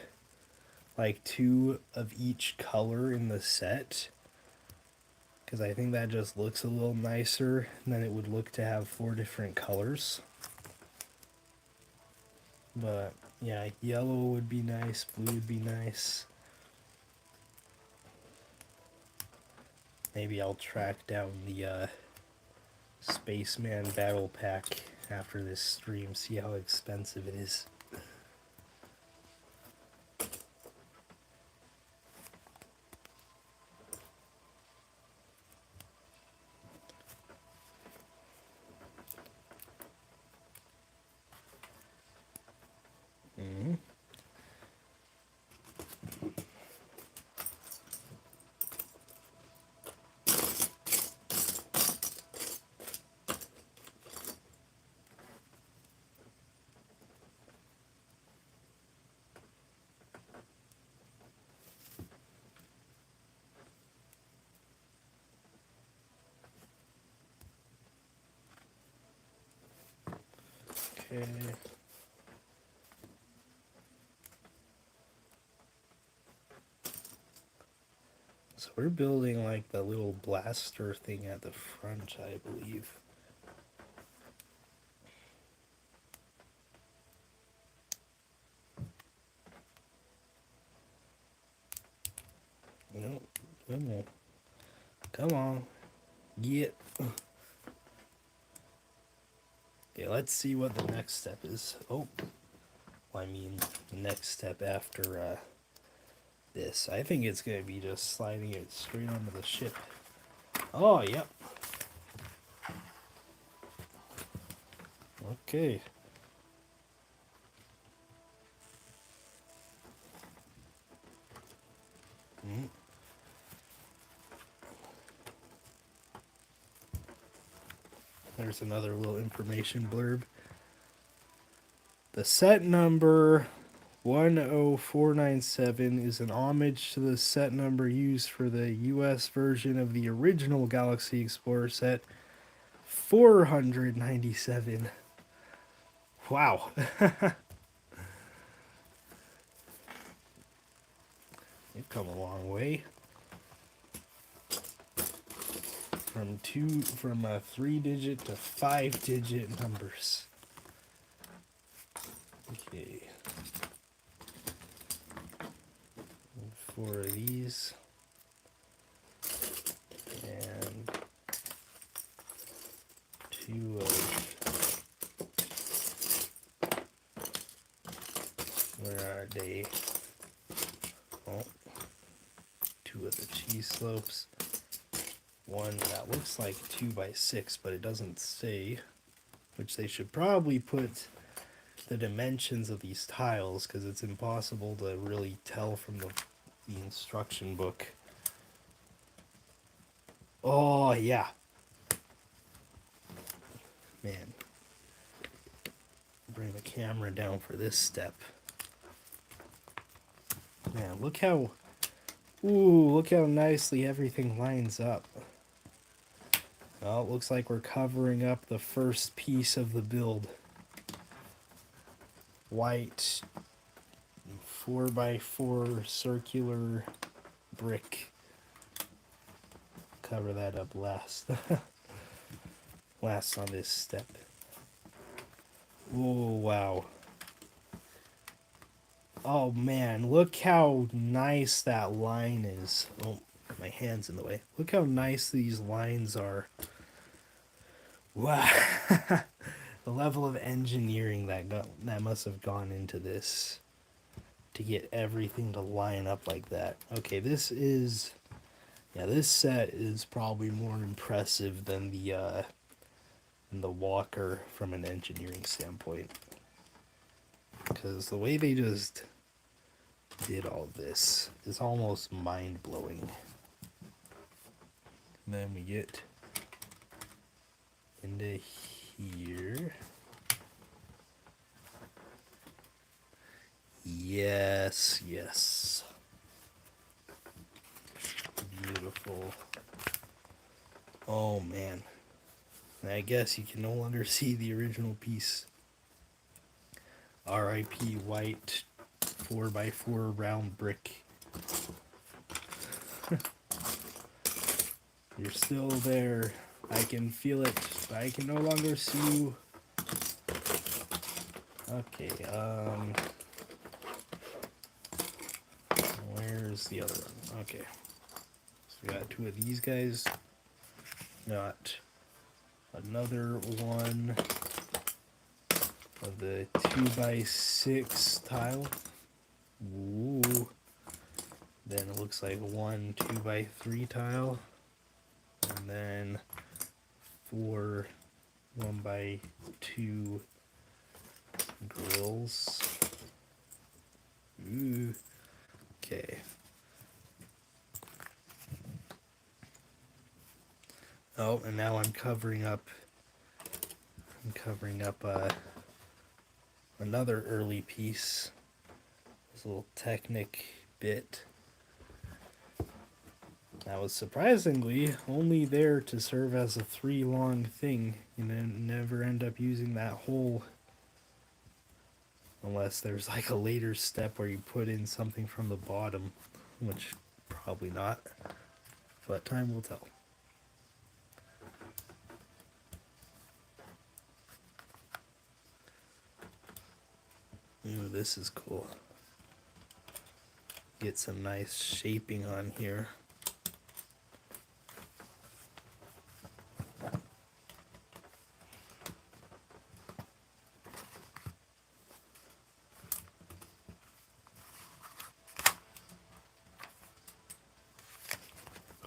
like 2 of each color in the set. Because I think that just looks a little nicer than it would look to have 4 different colors. But yeah, yellow would be nice, blue would be nice. Maybe I'll track down the Spaceman Battle Pack after this stream, see how expensive it is. Mm-hmm. Okay. So we're building like the little blaster thing at the front, I believe. No, come on. Come on. Get. Okay, let's see what the next step is. Oh. Well, I mean, the next step after this. I think it's going to be just sliding it straight onto the ship. Oh, yep. Okay. There's another little information blurb. The set number 10497 is an homage to the set number used for the US version of the original Galaxy Explorer set 497. Wow. You've come a long way. From 3-digit to 5-digit numbers. Okay. 4 of these. And 2 of... Where are they? Oh. 2 of the cheese slopes. One that looks like 2x6, but it doesn't say. Which they should probably put the dimensions of these tiles, because it's impossible to really tell from the instruction book. Oh, yeah. Man. Bring the camera down for this step. Man, look how... Ooh, look how nicely everything lines up. Well, it looks like we're covering up the first piece of the build. White 4x4 circular brick. Cover that up last. Last on this step. Oh, wow. Oh, man. Look how nice that line is. Oh, my hand's in the way. Look how nice these lines are. Wow. The level of engineering that must have gone into this to get everything to line up like that. Okay, this set is probably more impressive than the walker from an engineering standpoint, because the way they just did all this is almost mind-blowing. And then we get into here. Yes, yes. Beautiful. Oh, man. I guess you can no longer see the original piece. R.I.P. white 4x4 round brick. You're still there. I can feel it. I can no longer see you. Okay, where's the other one? Okay. So we got 2 of these guys. Got another one of the 2x6 tile. Ooh. Then it looks like 1 2x3 tile. And then 4 1x2 grills. Ooh. Okay. Oh, and now I'm covering up another early piece. This little Technic bit. That was surprisingly only there to serve as a 3-long thing. You know, never end up using that hole unless there's like a later step where you put in something from the bottom, which probably not, but time will tell. Ooh, this is cool. Get some nice shaping on here.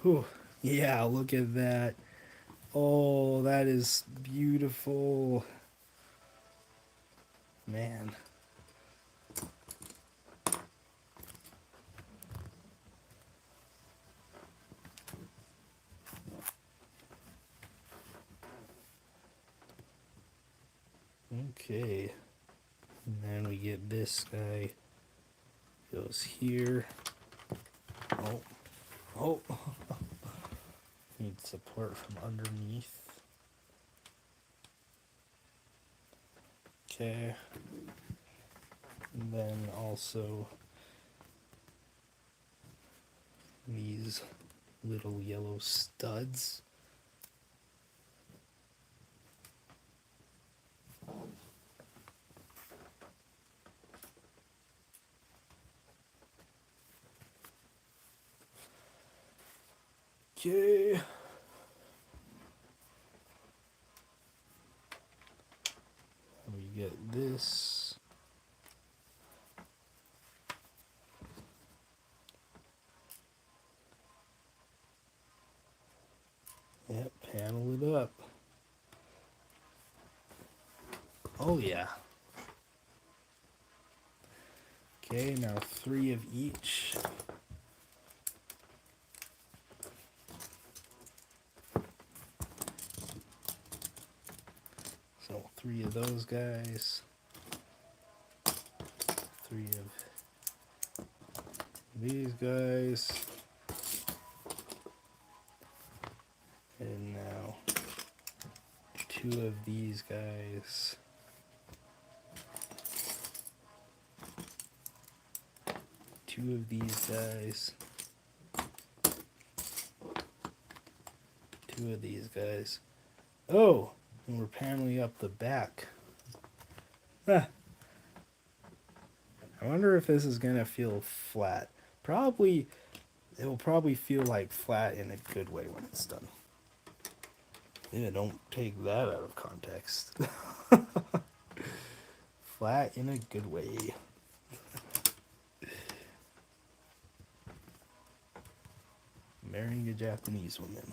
Ooh, yeah, look at that. Oh, that is beautiful. Man. Okay. And then we get this guy Goes here. Oh, oh. Need support from underneath. Okay. And then also these little yellow studs. Okay. We get this. Yep, panel it up. Oh yeah. Okay, now 3 of each. So 3 of those guys. 3 of these guys. And now 2 of these guys. 2 of these guys. 2 of these guys. Oh, and we're paneling up the back. Ah. I wonder if this is gonna feel flat. Probably, it will probably feel like flat in a good way when it's done. Yeah, don't take that out of context. Flat in a good way. Marrying a Japanese woman.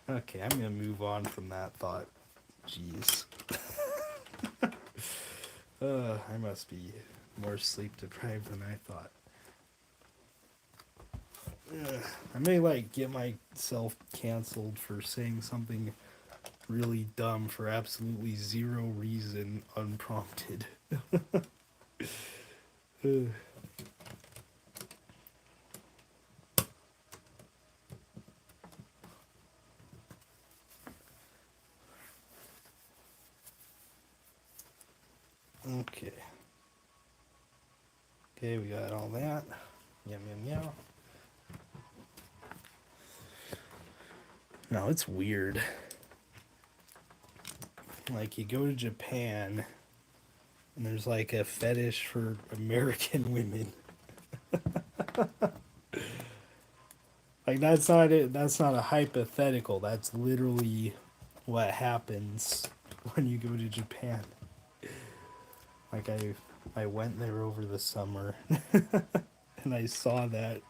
Okay, I'm gonna move on from that thought. Jeez. I must be more sleep deprived than I thought. I may like get myself canceled for saying something really dumb for absolutely zero reason, unprompted. Okay. Okay, we got all that. Yum, yum, yum. No, it's weird. Like, you go to Japan, and there's like a fetish for American women. Like, that's not it. That's not a hypothetical. That's literally what happens when you go to Japan. Like, I went there over the summer, and I saw that.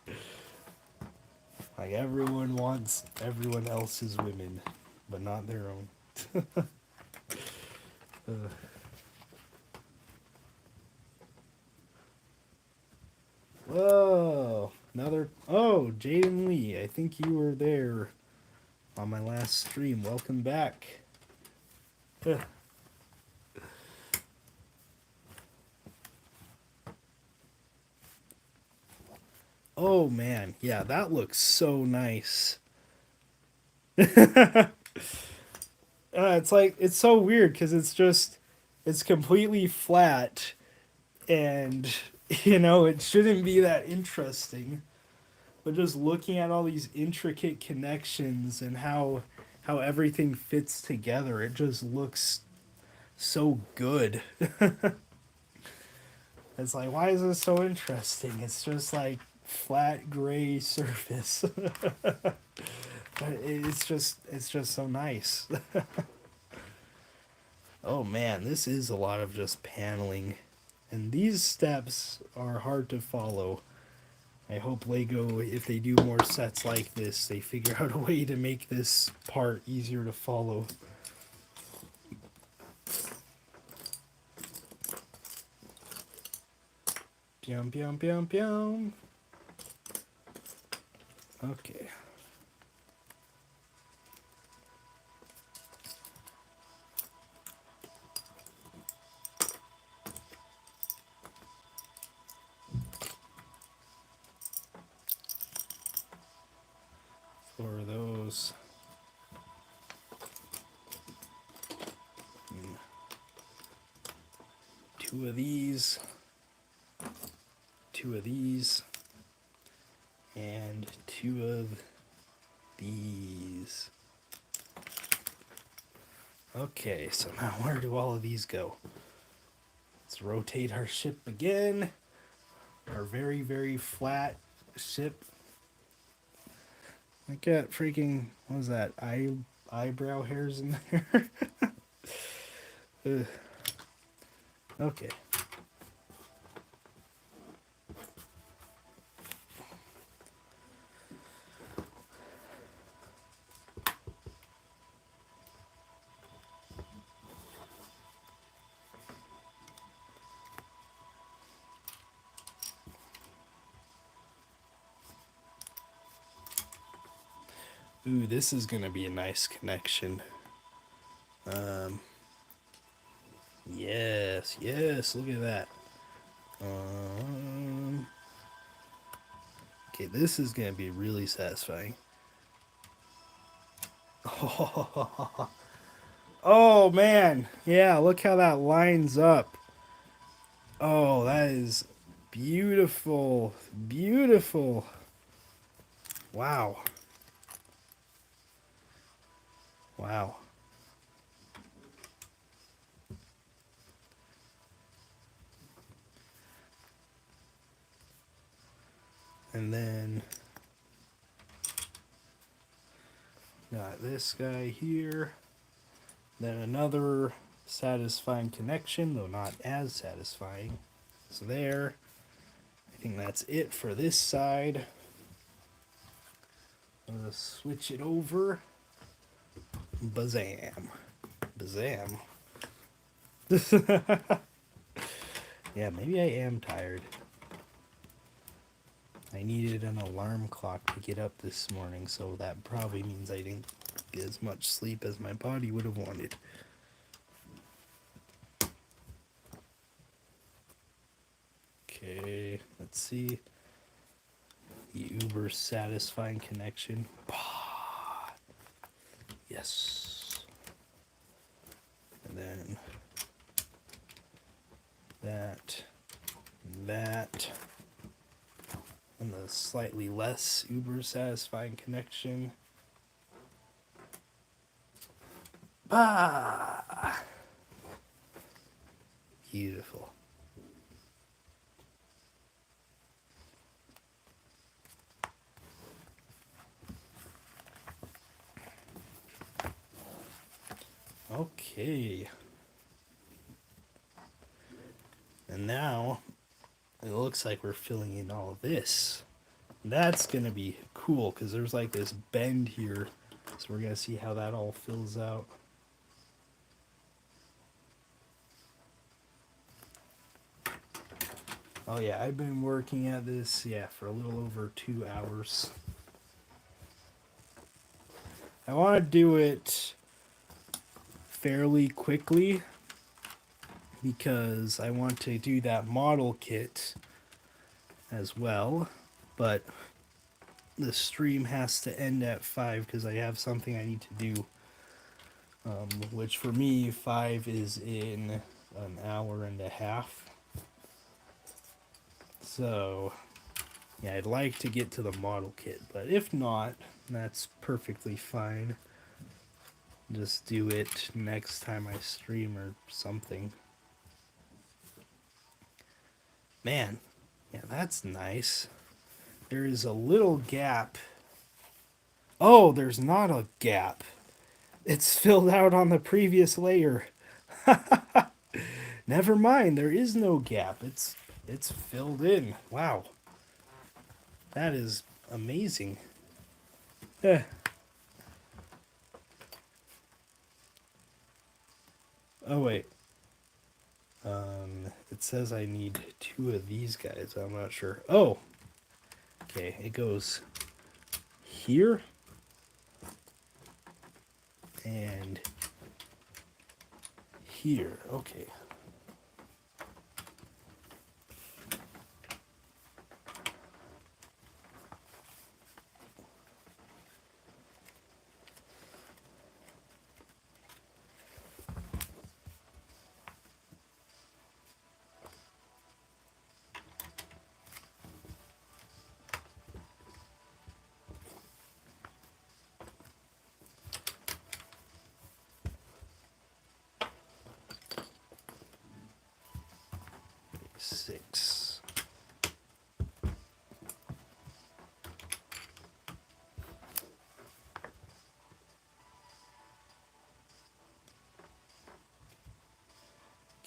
Like, everyone wants everyone else's women, but not their own. Whoa, another. Oh, Jaden Lee, I think you were there on my last stream. Welcome back. Oh man, yeah, that looks so nice. It's like, it's so weird because it's completely flat, and it shouldn't be that interesting. But just looking at all these intricate connections and how everything fits together, it just looks so good. It's like, why is this so interesting? It's just like flat gray surface. But it's just so nice. Oh man, this is a lot of just paneling. And these steps are hard to follow. I hope Lego, if they do more sets like this, they figure out a way to make this part easier to follow. Pyum, pyum, pyum, pyum. Okay. Or those. And 2 of these. 2 of these. And 2 of these. Okay, so now where do all of these go? Let's rotate our ship again. Our very, very flat ship. I got freaking, what was that? Eyebrow hairs in there. Okay. Ooh, this is gonna be a nice connection. Yes, yes, look at that. Okay, this is gonna be really satisfying. Oh man, yeah, look how that lines up. Oh, that is beautiful, beautiful. Wow. Wow. And then got this guy here. Then another satisfying connection, though not as satisfying. So there. I think that's it for this side. I'm gonna switch it over. Bazam. Bazam. Yeah, maybe I am tired. I needed an alarm clock to get up this morning, so that probably means I didn't get as much sleep as my body would have wanted. Okay, let's see. The uber satisfying connection. Yes. And then that, that, and the slightly less uber satisfying connection. Bah! Beautiful. Okay. And now it looks like we're filling in all of this. That's gonna be cool because there's like this bend here. So we're gonna see how that all fills out. Oh yeah, I've been working at this, for a little over 2 hours. I want to do it fairly quickly because I want to do that model kit as well, but the stream has to end at 5 because I have something I need to do, which for me 5 is in an hour and a half. So yeah, I'd like to get to the model kit, but if not, that's perfectly fine. Just do it next time I stream or something. Man, yeah, that's nice. There is a little gap. Oh, there's not a gap. It's filled out on the previous layer. Never mind, there is no gap. It's filled in. Wow. That is amazing. Eh. Oh wait. It says I need 2 of these guys. I'm not sure. Oh. Okay, it goes here and here. Okay. 6.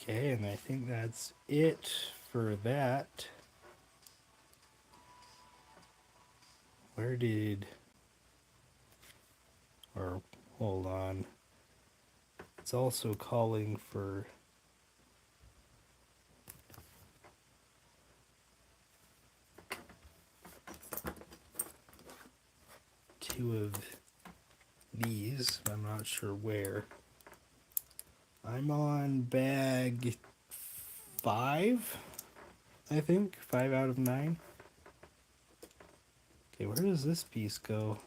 Okay, and I think that's it for that. Where did... Or, hold on. It's also calling for... two of these. I'm not sure where. I'm on bag 5, I think. 5 out of 9. Okay, where does this piece go?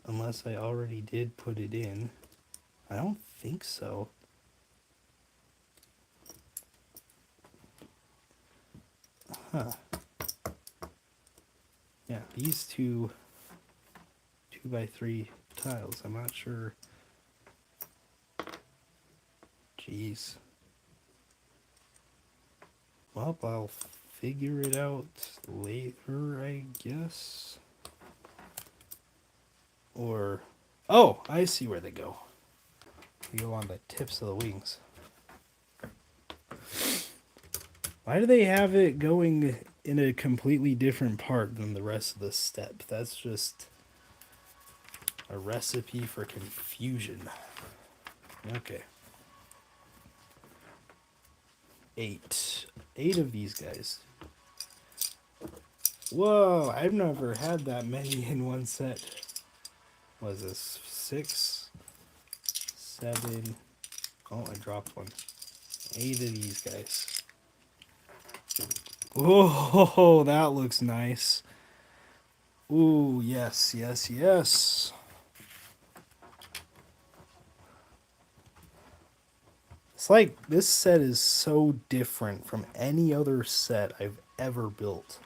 Unless I already did put it in. I don't think so. Huh. Yeah, these two 2x3 tiles. I'm not sure. Jeez. Well, I'll figure it out later, I guess. Or... Oh, I see where they go. They go on the tips of the wings. Why do they have it going in a completely different part than the rest of the step? That's just a recipe for confusion. Okay. 8. 8 of these guys. Whoa, I've never had that many in one set. What is this? 6, 7. Oh, I dropped one. 8 of these guys. Oh, that looks nice. Ooh, yes, yes, yes. It's like this set is so different from any other set I've ever built.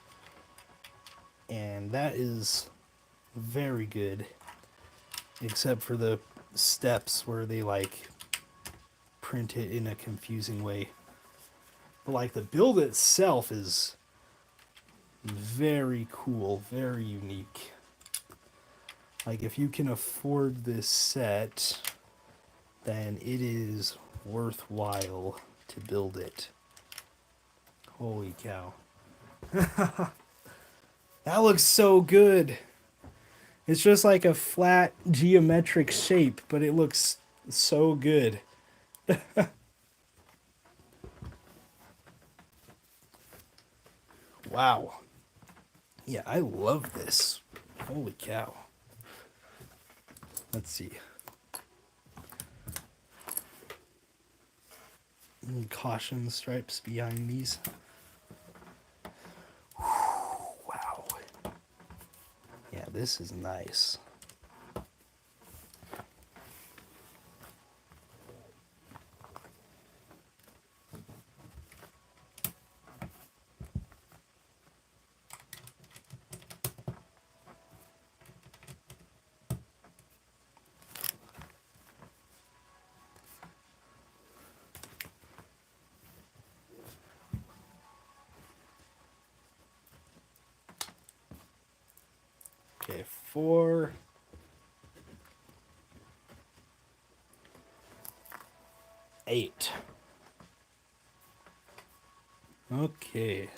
And that is very good. Except for the steps where they like print it in a confusing way. But like the build itself is very cool, very unique. Like if you can afford this set, then it is worthwhile to build it. Holy cow. That looks so good. It's just like a flat geometric shape, but it looks so good. Wow. Yeah, I love this. Holy cow. Let's see. Any caution stripes behind these. Wow. Yeah, this is nice. Okay, 4. 8. Okay.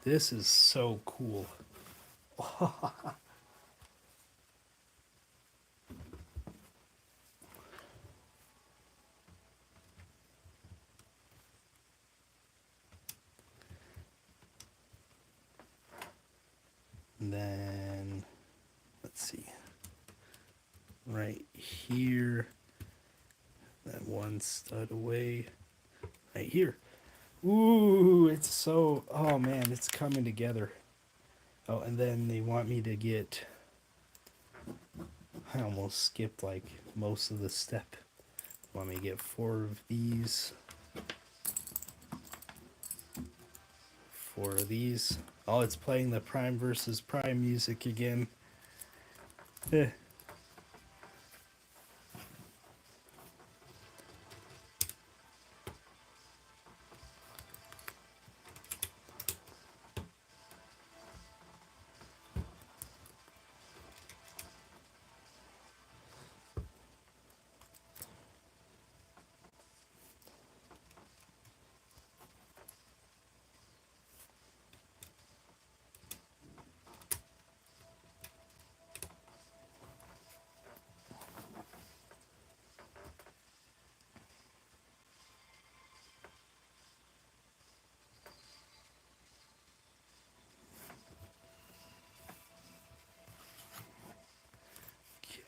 This is so cool. And then, let's see. Right here. That one stud away. Right here. Ooh, it's so... Oh, man, it's coming together. Oh, and then they want me to get I almost skipped like most of the step. Let me get 4 of these. 4 of these. Oh, it's playing the Prime versus Prime music again. Eh.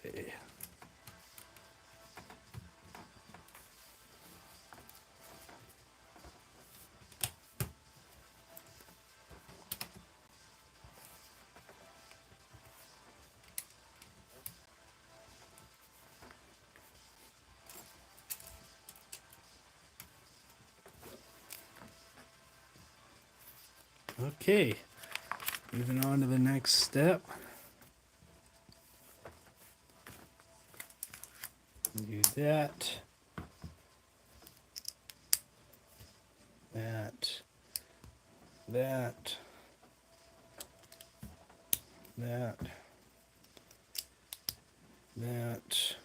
Okay. Okay, moving on to the next step. Do that. That. That. That. That.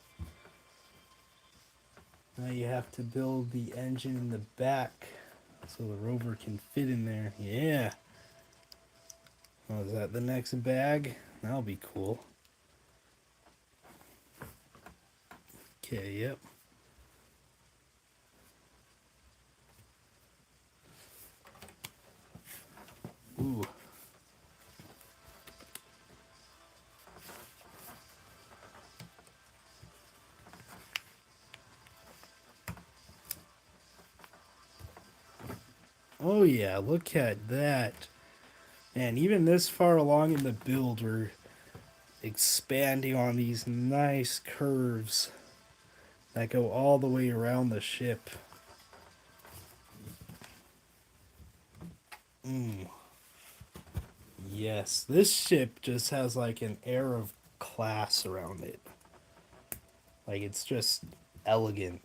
Now you have to build the engine in the back so the rover can fit in there. Yeah. Oh, is that the next bag? That'll be cool. Okay, yep. Ooh. Oh yeah, look at that. And even this far along in the build, we're expanding on these nice curves that go all the way around the ship. Yes, this ship just has like an air of class around it. Like it's just elegant.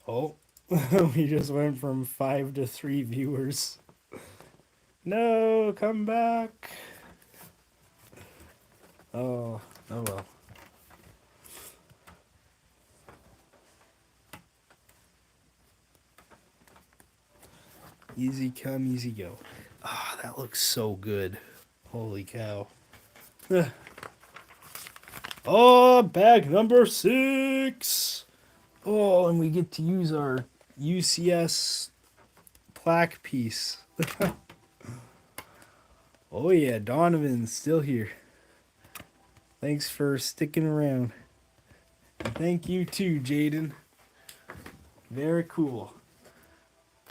Oh, we just went from 5 to 3 viewers. No, come back. Oh, oh well. Easy come, easy go. Ah, oh, that looks so good. Holy cow. Oh, bag number 6. Oh, and we get to use our UCS plaque piece. Oh yeah, Donovan's still here. Thanks for sticking around. And thank you too, Jaden. Very cool.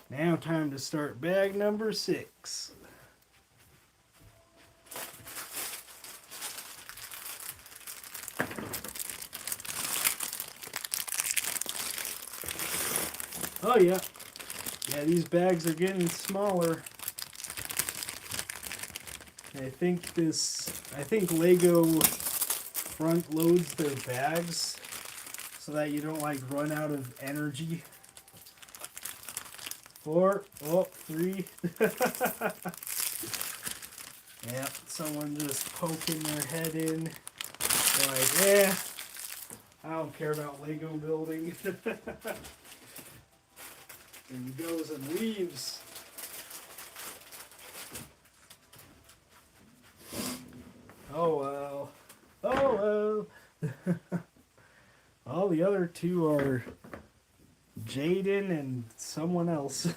Now time to start bag number 6. Oh yeah. Yeah, these bags are getting smaller. I think Lego front loads their bags so that you don't like run out of energy. 4, 3. Yep, someone just poking their head in. They're like, I don't care about Lego building. And he goes and leaves. Oh well. Oh well. All the other 2 are Jaden and someone else.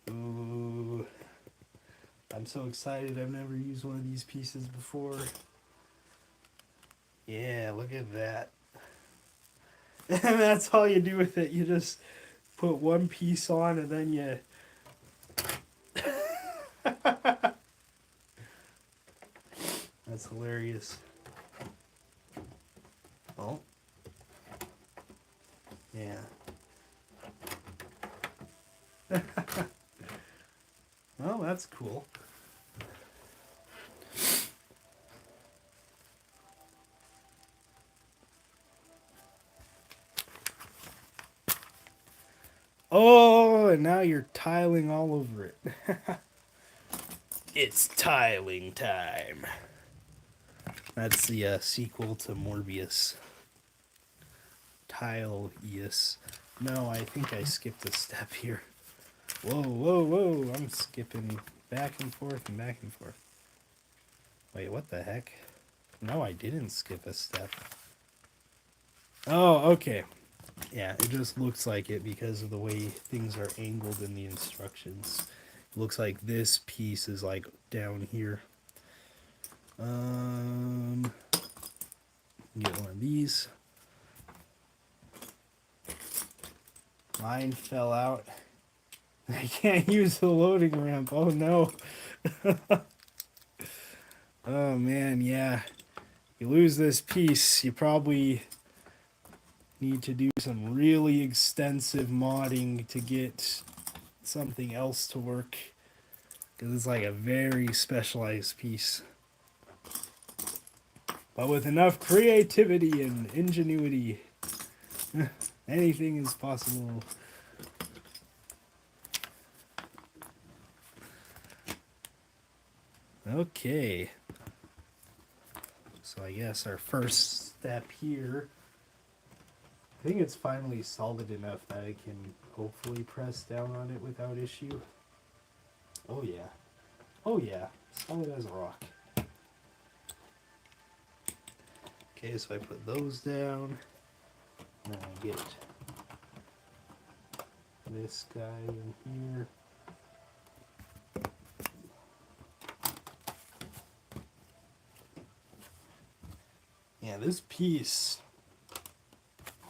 Ooh. I'm so excited. I've never used one of these pieces before. Yeah, look at that. And that's all you do with it. You just put one piece on and then you... That's hilarious. Oh. Yeah. Well, that's cool. Oh, and now you're tiling all over it. It's tiling time. That's the sequel to Morbius. Tile-eus. No, I think I skipped a step here. Whoa, whoa, whoa. I'm skipping back and forth and back and forth. Wait, what the heck? No, I didn't skip a step. Oh, okay. Yeah, it just looks like it because of the way things are angled in the instructions. It looks like this piece is like down here. Get one of these. Mine fell out. I can't use the loading ramp. Oh no. Oh man, yeah. You lose this piece, you probably need to do some really extensive modding to get something else to work. Because it's like a very specialized piece. But with enough creativity and ingenuity, anything is possible. Okay. So I guess our first step here, I think it's finally solid enough that I can hopefully press down on it without issue. Oh yeah. Oh yeah. Solid as a rock. Okay, so I put those down. Then I get this guy in here. Yeah, this piece,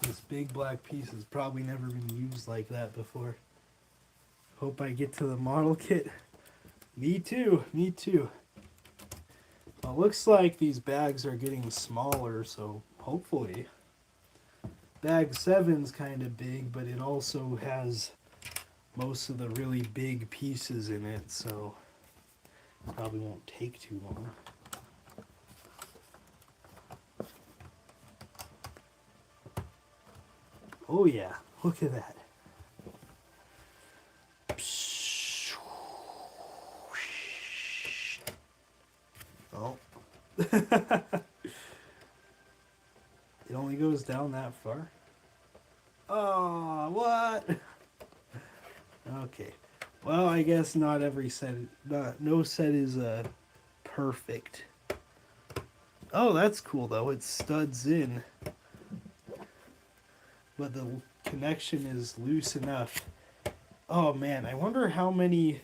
this big black piece has probably never been used like that before. Hope I get to the model kit. Me too, me too. Well, it looks like these bags are getting smaller, so hopefully. Bag 7's kind of big, but it also has most of the really big pieces in it, so it probably won't take too long. Oh yeah, look at that. Oh. It only goes down that far? Oh, what? Okay. Well, I guess not every set, no set is perfect. Oh, that's cool though. It studs in. But the connection is loose enough. Oh man, I wonder how many,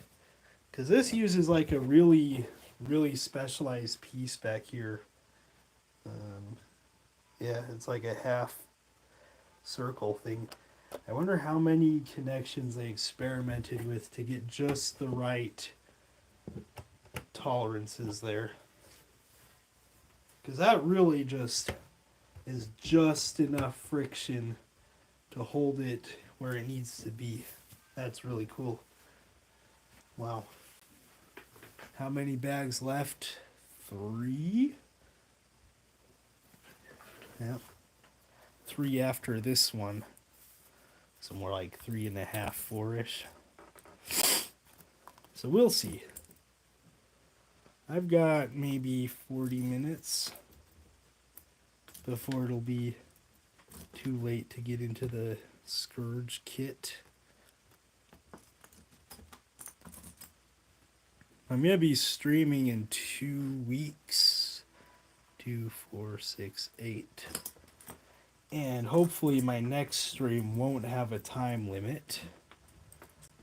because this uses like a really specialized piece back here. Yeah, it's like a half circle thing. I wonder how many connections they experimented with to get just the right tolerances there. Because that really just is just enough friction to hold it where it needs to be. That's really cool. Wow. How many bags left? 3? Yep. 3 after this one. So more like 3.5, 4-ish. So we'll see. I've got maybe 40 minutes before it'll be too late to get into the Scourge kit. I'm going to be streaming in 2 weeks. 2, 4, 6, 8. And hopefully my next stream won't have a time limit.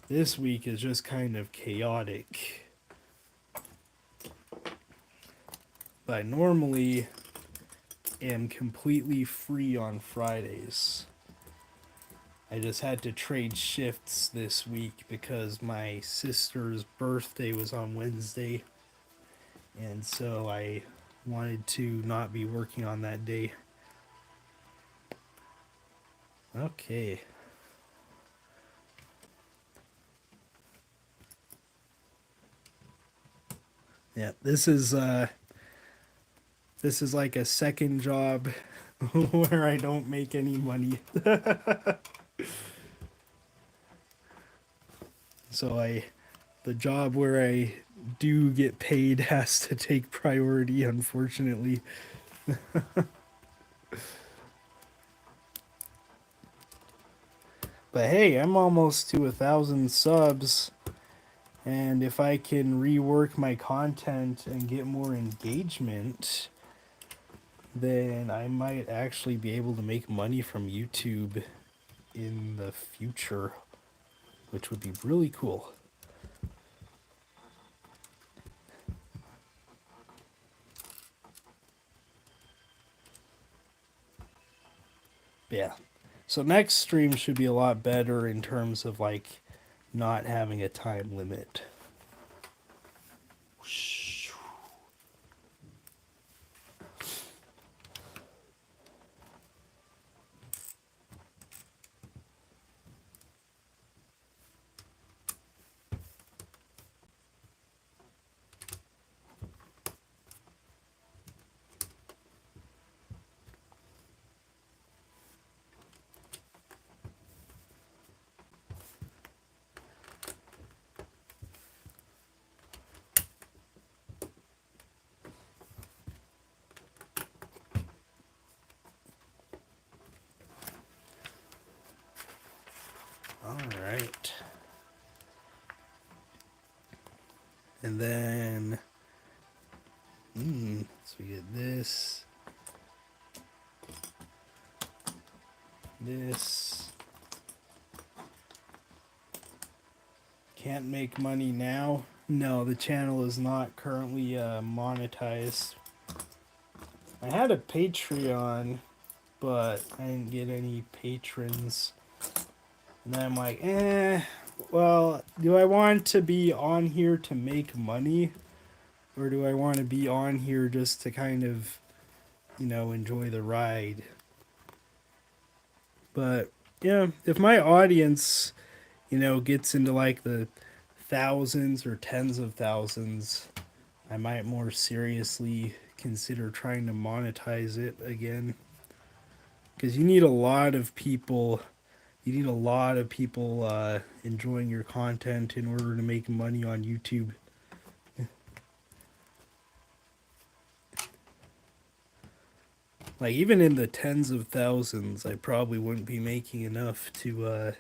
This week is just kind of chaotic. But I normally am completely free on Fridays. I just had to trade shifts this week because my sister's birthday was on Wednesday. And so I wanted to not be working on that day. Okay. Yeah, this is like a second job where I don't make any money. So the job where I do get paid has to take priority, unfortunately. But hey, I'm almost to 1,000 subs, and if I can rework my content and get more engagement, then I might actually be able to make money from YouTube in the future, which would be really cool. Yeah. So next stream should be a lot better in terms of like not having a time limit. All right. And then, so we get this, this. Can't make money now. No, the channel is not currently monetized. I had a Patreon, but I didn't get any patrons. And then I'm like, well, do I want to be on here to make money? Or do I want to be on here just to kind of, enjoy the ride? But, yeah, if my audience, gets into like the thousands or tens of thousands, I might more seriously consider trying to monetize it again. Because you need a lot of people enjoying your content in order to make money on YouTube. Like even in the tens of thousands, I probably wouldn't be making enough to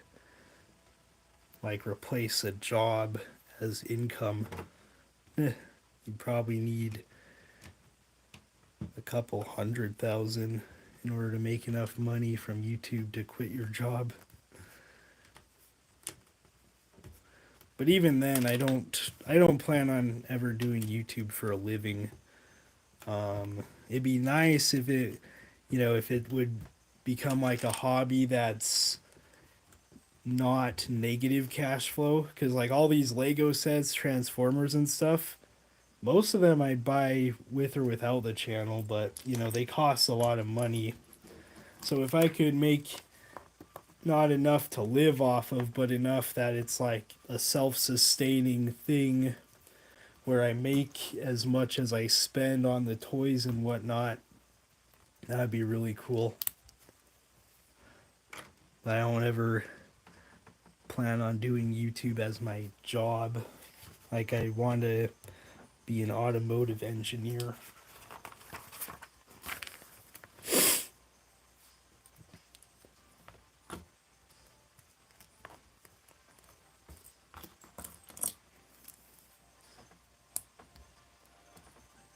like replace a job as income. You'd probably need a couple 100,000 in order to make enough money from YouTube to quit your job. But even then, I don't plan on ever doing YouTube for a living. It'd be nice if it would become like a hobby that's not negative cash flow. Because like all these Lego sets, Transformers and stuff, most of them I'd buy with or without the channel, but they cost a lot of money. So if I could make not enough to live off of, but enough that it's like a self-sustaining thing where I make as much as I spend on the toys and whatnot, that'd be really cool. But I don't ever plan on doing YouTube as my job. Like I want to be an automotive engineer.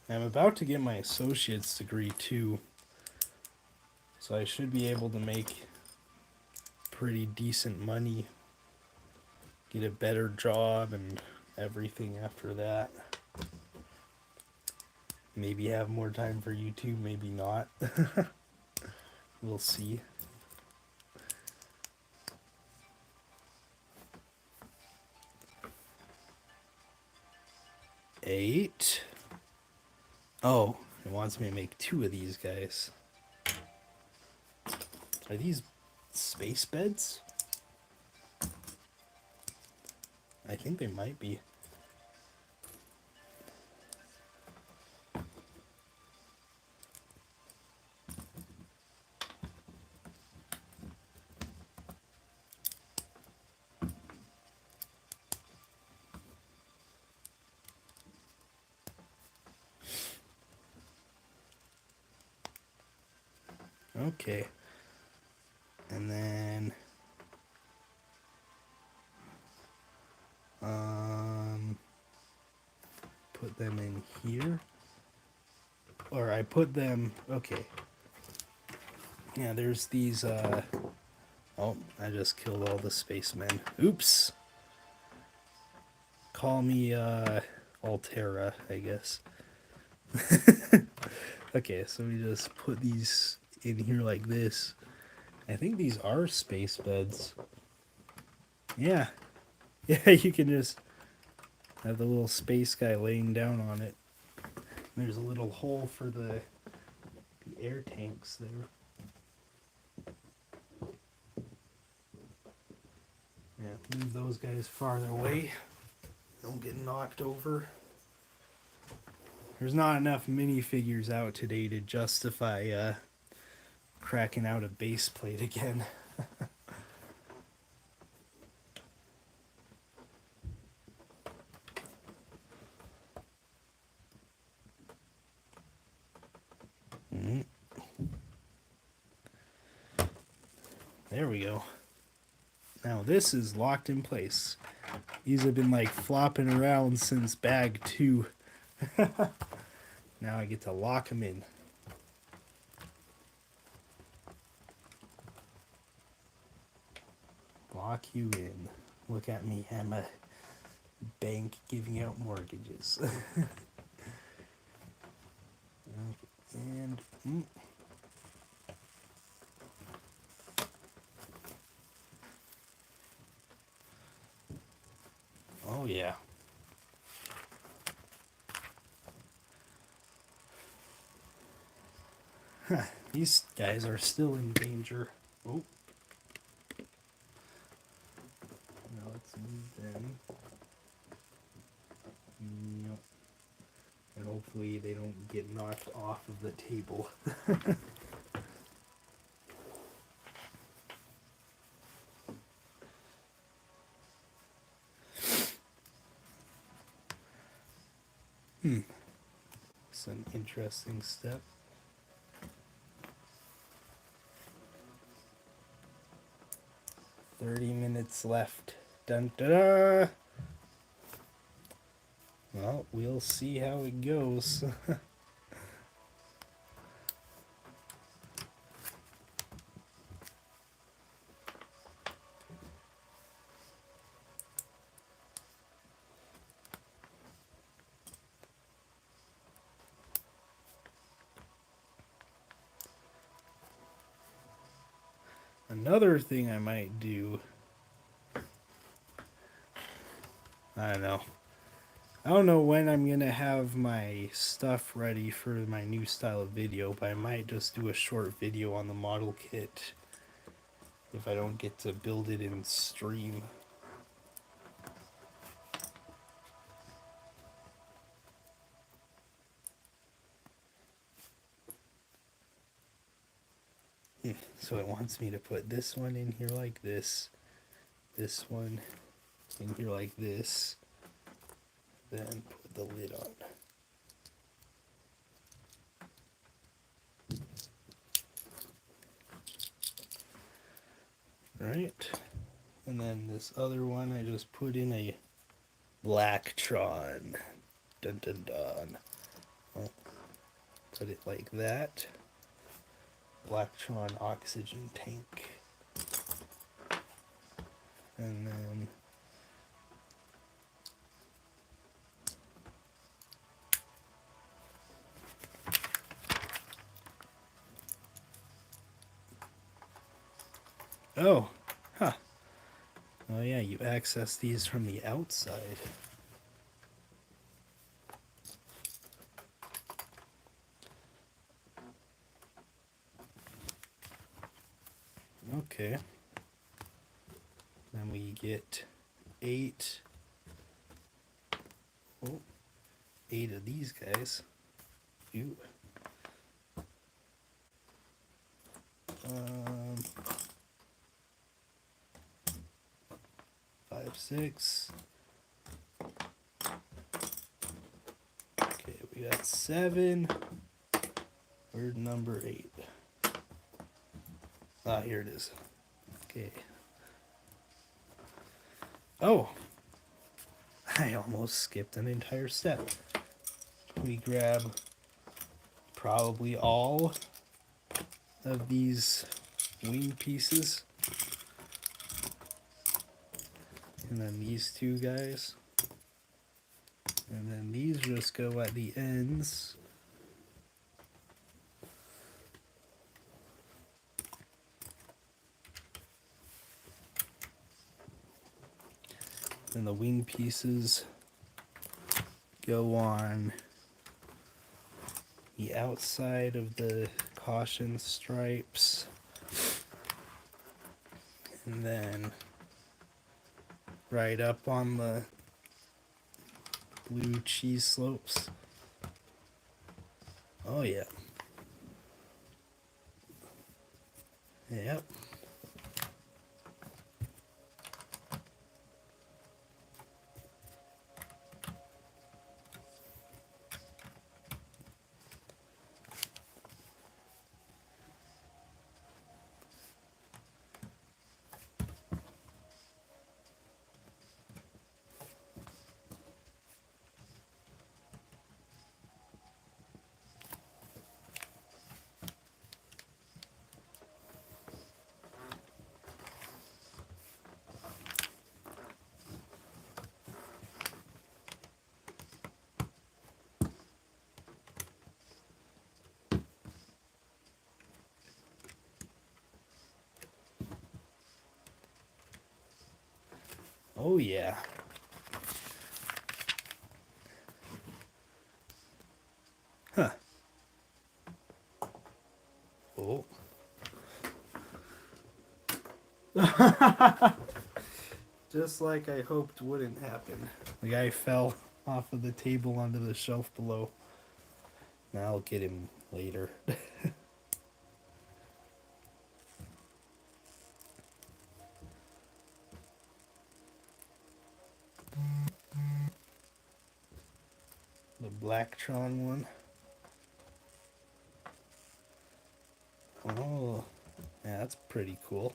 I'm about to get my associate's degree too, so I should be able to make pretty decent money, get a better job and everything after that. maybe have more time for YouTube, maybe not. We'll see. Eight. Oh, it wants me to make 2 of these guys. Are these space beds? I think they might be. Okay. And then put them in here. Or I put them, okay. Yeah, there's these oh, I just killed all the spacemen. Oops. Call me Altera, I guess. Okay, so we just put these in here like this. I think these are space beds. Yeah. Yeah, you can just have the little space guy laying down on it. There's a little hole for the air tanks there. Yeah, move those guys farther away. Don't get knocked over. There's not enough minifigures out today to justify cracking out a base plate again. There we go. Now this is locked in place. These have been like flopping around since bag 2. Now I get to lock them in. Lock you in. Look at me, I'm a bank giving out mortgages. And oh yeah. Huh, these guys are still in danger. Oh. Now let's move them. Yep. And hopefully they don't get knocked off of the table. Some interesting stuff. $30 left. Dun da da! Well, we'll see how it goes. Another thing I might do, I don't know when I'm gonna have my stuff ready for my new style of video, but I might just do a short video on the model kit if I don't get to build it in stream. So it wants me to put this one in here like this one in here like this, then put the lid on. Right, and then this other one I just put in a Blacktron. Dun dun dun. Oh, put it like that. Blacktron oxygen tank. And then Oh, huh. Oh yeah, you access these from the outside. Okay. Then we get 8. Oh, 8 of these guys. Ew. Um, 5, 6. Okay, we got 7. Where's number 8? Ah, here it is. Okay. Oh, I almost skipped an entire step. We grab probably all of these wing pieces. And then these 2 guys. And then these just go at the ends. And the wing pieces go on the outside of the caution stripes. And then right up on the blue cheese slopes. Oh yeah. Yep. Oh yeah. Huh. Oh. Just like I hoped wouldn't happen. The guy fell off of the table onto the shelf below. Now I'll get him later. The Blacktron one. Oh, yeah, that's pretty cool.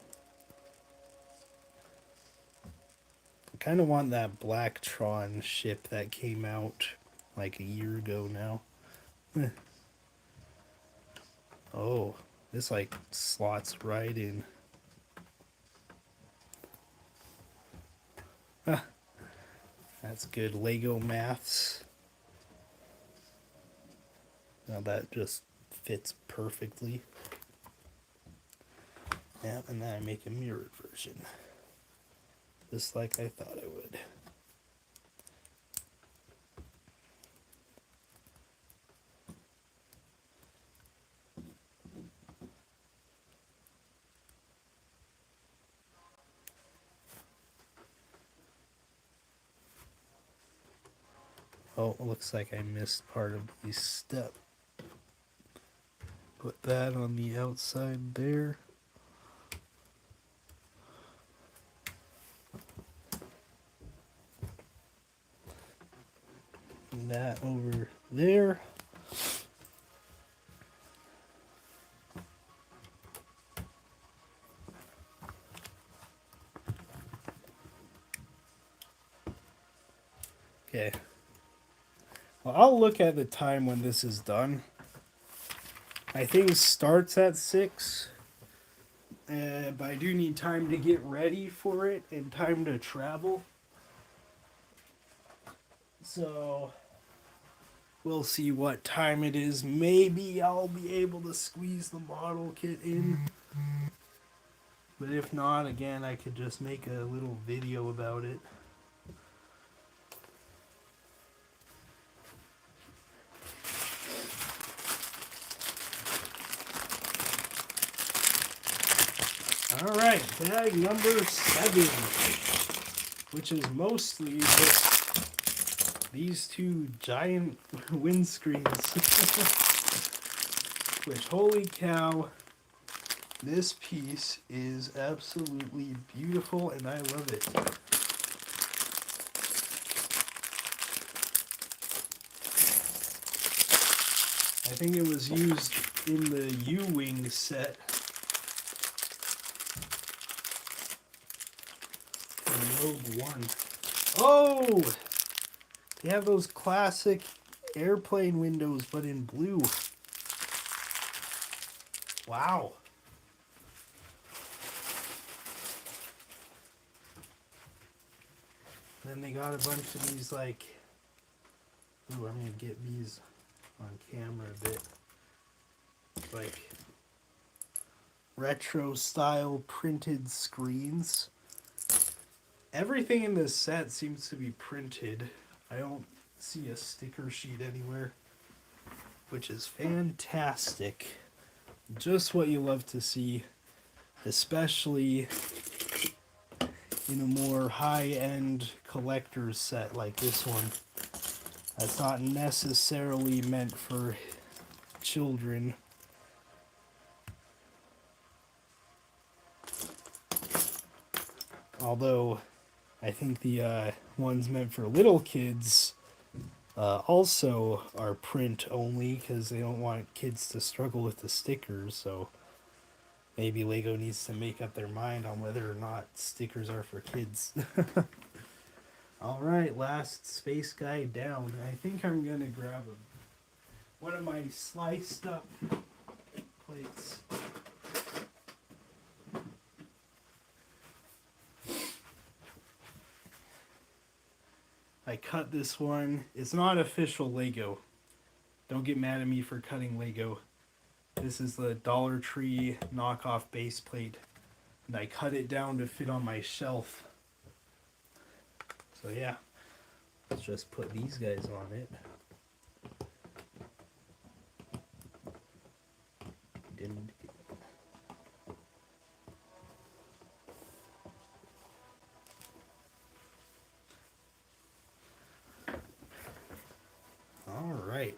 I kind of want that Blacktron ship that came out like a year ago now. Oh, this like slots right in. That's good Lego maths. Now that just fits perfectly. Yeah, and then I make a mirrored version. Just like I thought I would. Oh, it looks like I missed part of the step. Put that on the outside there. And that over there. Okay. Well, I'll look at the time when this is done. I think it starts at 6. But I do need time to get ready for it and time to travel. So we'll see what time it is. Maybe I'll be able to squeeze the model kit in. But if not, again, I could just make a little video about it. Alright, bag number 7, which is mostly just these two giant windscreens. Which, holy cow, this piece is absolutely beautiful and I love it. I think it was used in the U-Wing set. Rogue One. Oh! They have those classic airplane windows, but in blue. Wow. Then they got a bunch of these, like... Ooh, I'm gonna get these on camera a bit. Like... retro style printed screens. Everything in this set seems to be printed. I don't see a sticker sheet anywhere, which is fantastic. Just what you love to see, especially in a more high-end collector's set like this one. That's not necessarily meant for children. Although I think the ones meant for little kids also are print only because they don't want kids to struggle with the stickers. So maybe Lego needs to make up their mind on whether or not stickers are for kids. Alright, last space guy down. I think I'm going to grab one of my sliced up plates. I cut this one. It's not official Lego. Don't get mad at me for cutting Lego. This is the Dollar Tree knockoff base plate. And I cut it down to fit on my shelf. So yeah, let's just put these guys on it. Didn't. All right.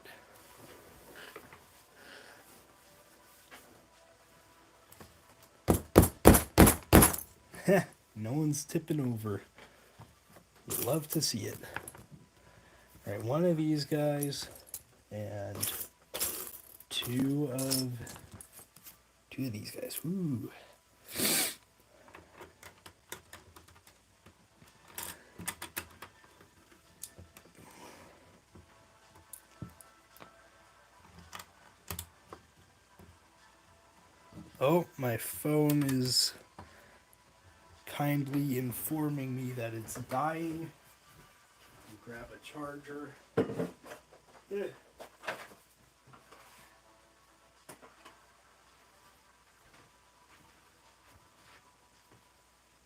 No one's tipping over. You'd love to see it. All right, one of these guys and two of these guys. Ooh. Oh, my phone is kindly informing me that it's dying. Grab a charger. Yeah.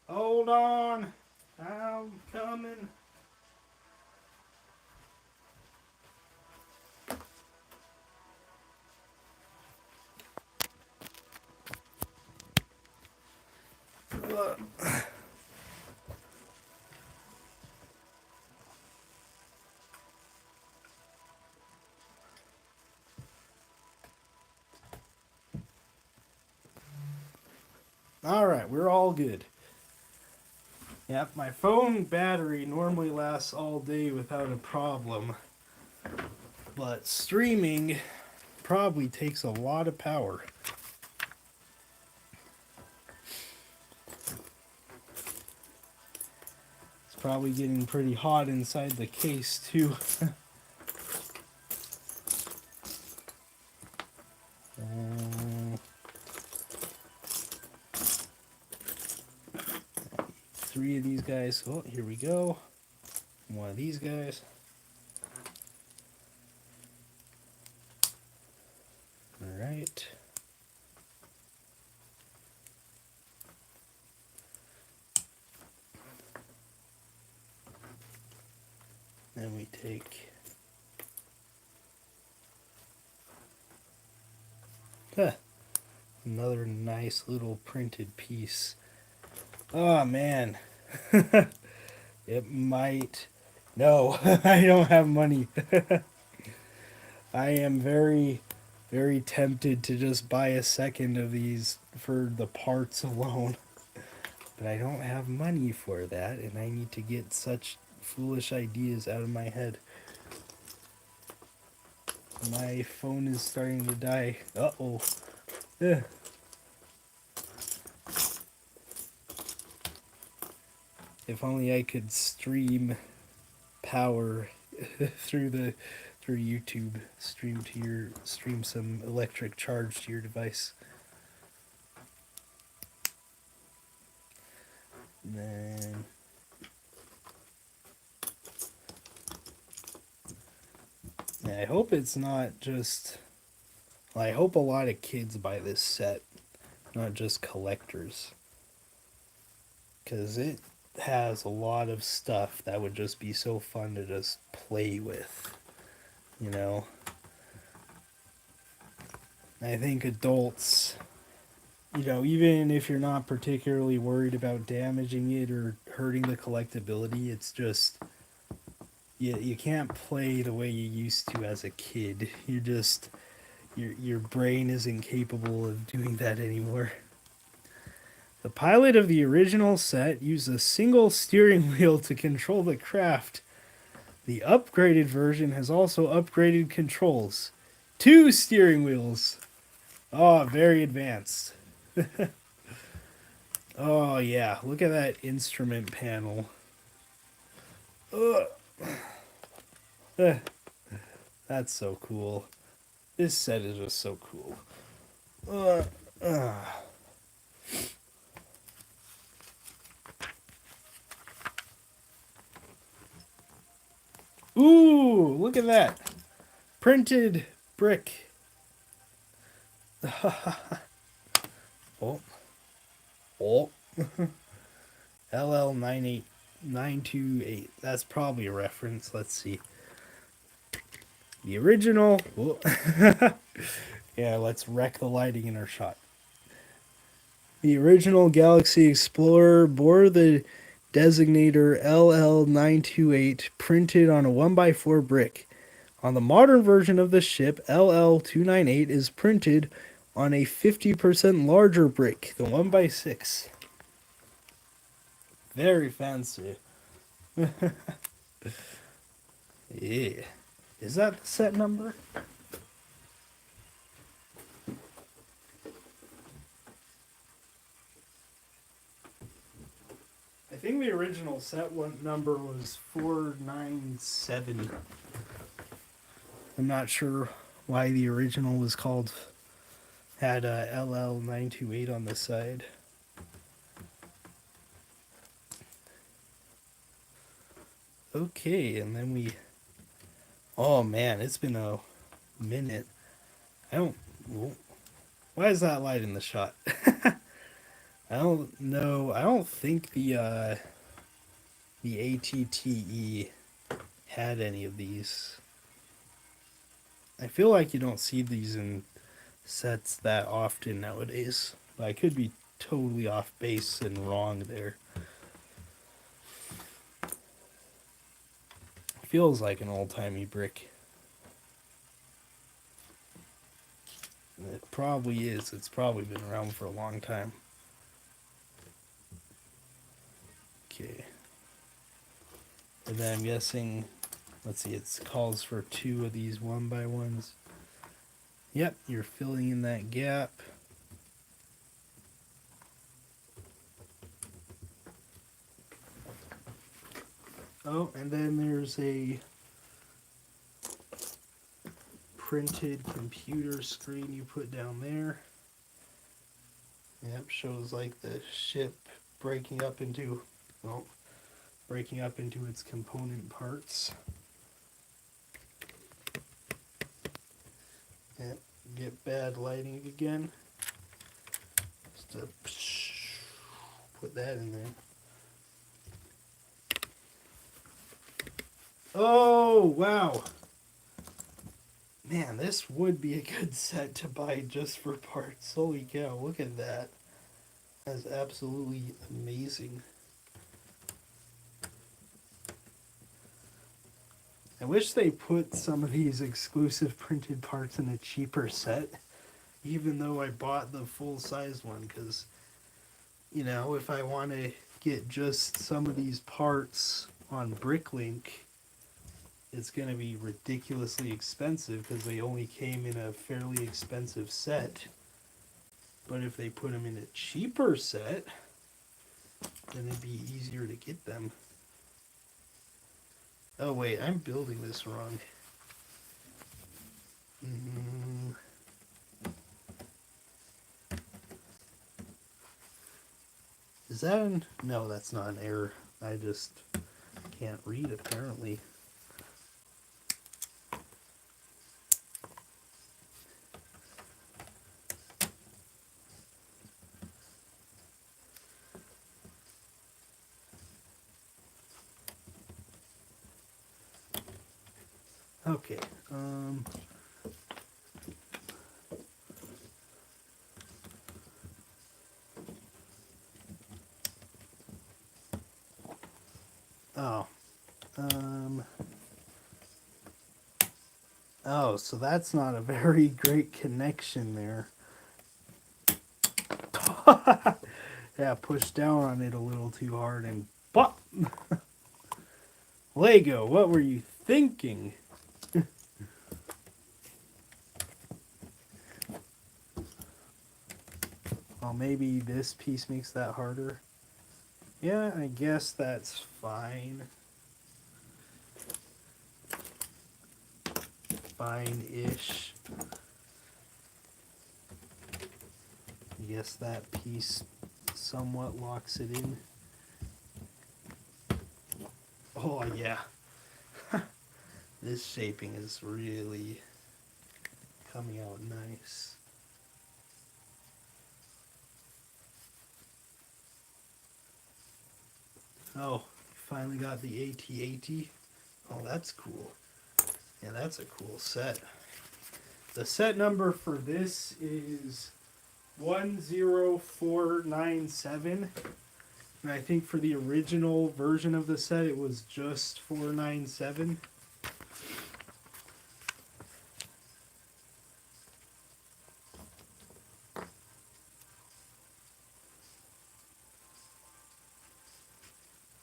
Hold on. I'm coming. Alright, we're all good. Yep, my phone battery normally lasts all day without a problem. But streaming probably takes a lot of power. It's probably getting pretty hot inside the case too. Three of these guys. Oh, here we go. One of these guys. All right. we take... Another nice little printed piece. Oh, man. It might... No, I don't have money. I am very, very tempted to just buy a second of these for the parts alone. But I don't have money for that, and I need to get such foolish ideas out of my head. My phone is starting to die. Uh-oh. Ugh. If only I could stream power through YouTube. Stream some electric charge to your device. And then yeah, I hope it's not just... Well, I hope a lot of kids buy this set, not just collectors. Because it has a lot of stuff that would just be so fun to just play with, you know. I think adults, you know, even if you're not particularly worried about damaging it or hurting the collectability, it's just, you can't play the way you used to as a kid. You just, your brain isn't capable of doing that anymore. The pilot of the original set used a single steering wheel to control the craft. The upgraded version has also upgraded controls. 2 steering wheels. Oh, very advanced. Oh, yeah. Look at that instrument panel. That's so cool. This set is just so cool. Ooh, look at that. Printed brick. Oh. LL98928. That's probably a reference. Let's see. The original. Oh. Yeah, let's wreck the lighting in our shot. The original Galaxy Explorer bore the designator LL928 printed on a 1x4 brick. On the modern version of the ship, LL298 is printed on a 50% larger brick, the 1x6. Very fancy. Yeah. Is that the set number? I think the original set number was 497. I'm not sure why the original was had a LL928 on the side. Okay, and then oh man, it's been a minute. Why is that light in the shot? I don't know. I don't think the ATTE had any of these. I feel like you don't see these in sets that often nowadays. But I could be totally off base and wrong there. Feels like an old-timey brick. It probably is. It's probably been around for a long time. Okay. And then I'm guessing, let's see, it calls for 2 of these 1x1s. Yep, you're filling in that gap. Oh, and then there's a printed computer screen you put down there. Yep, shows like the ship breaking up into its component parts. Yep, get bad lighting again. Just put that in there. Oh, wow. Man, this would be a good set to buy just for parts. Holy cow, look at that. That's absolutely amazing. I wish they put some of these exclusive printed parts in a cheaper set, even though I bought the full-size one, because, you know, if I want to get just some of these parts on Bricklink, it's going to be ridiculously expensive because they only came in a fairly expensive set. But if they put them in a cheaper set, then it'd be easier to get them. Oh wait, I'm building this wrong. Is that an... No, that's not an error. I just can't read apparently. Okay. Oh. Oh, so that's not a very great connection there. Yeah, push down on it a little too hard and pop. Lego, what were you thinking? Well, maybe this piece makes that harder. Yeah, I guess that's fine. Fine-ish. I guess that piece somewhat locks it in. Oh, yeah. This shaping is really coming out nice. Oh, finally got the AT-AT. Oh, that's cool. Yeah, that's a cool set. The set number for this is 10497. And I think for the original version of the set, it was just 497.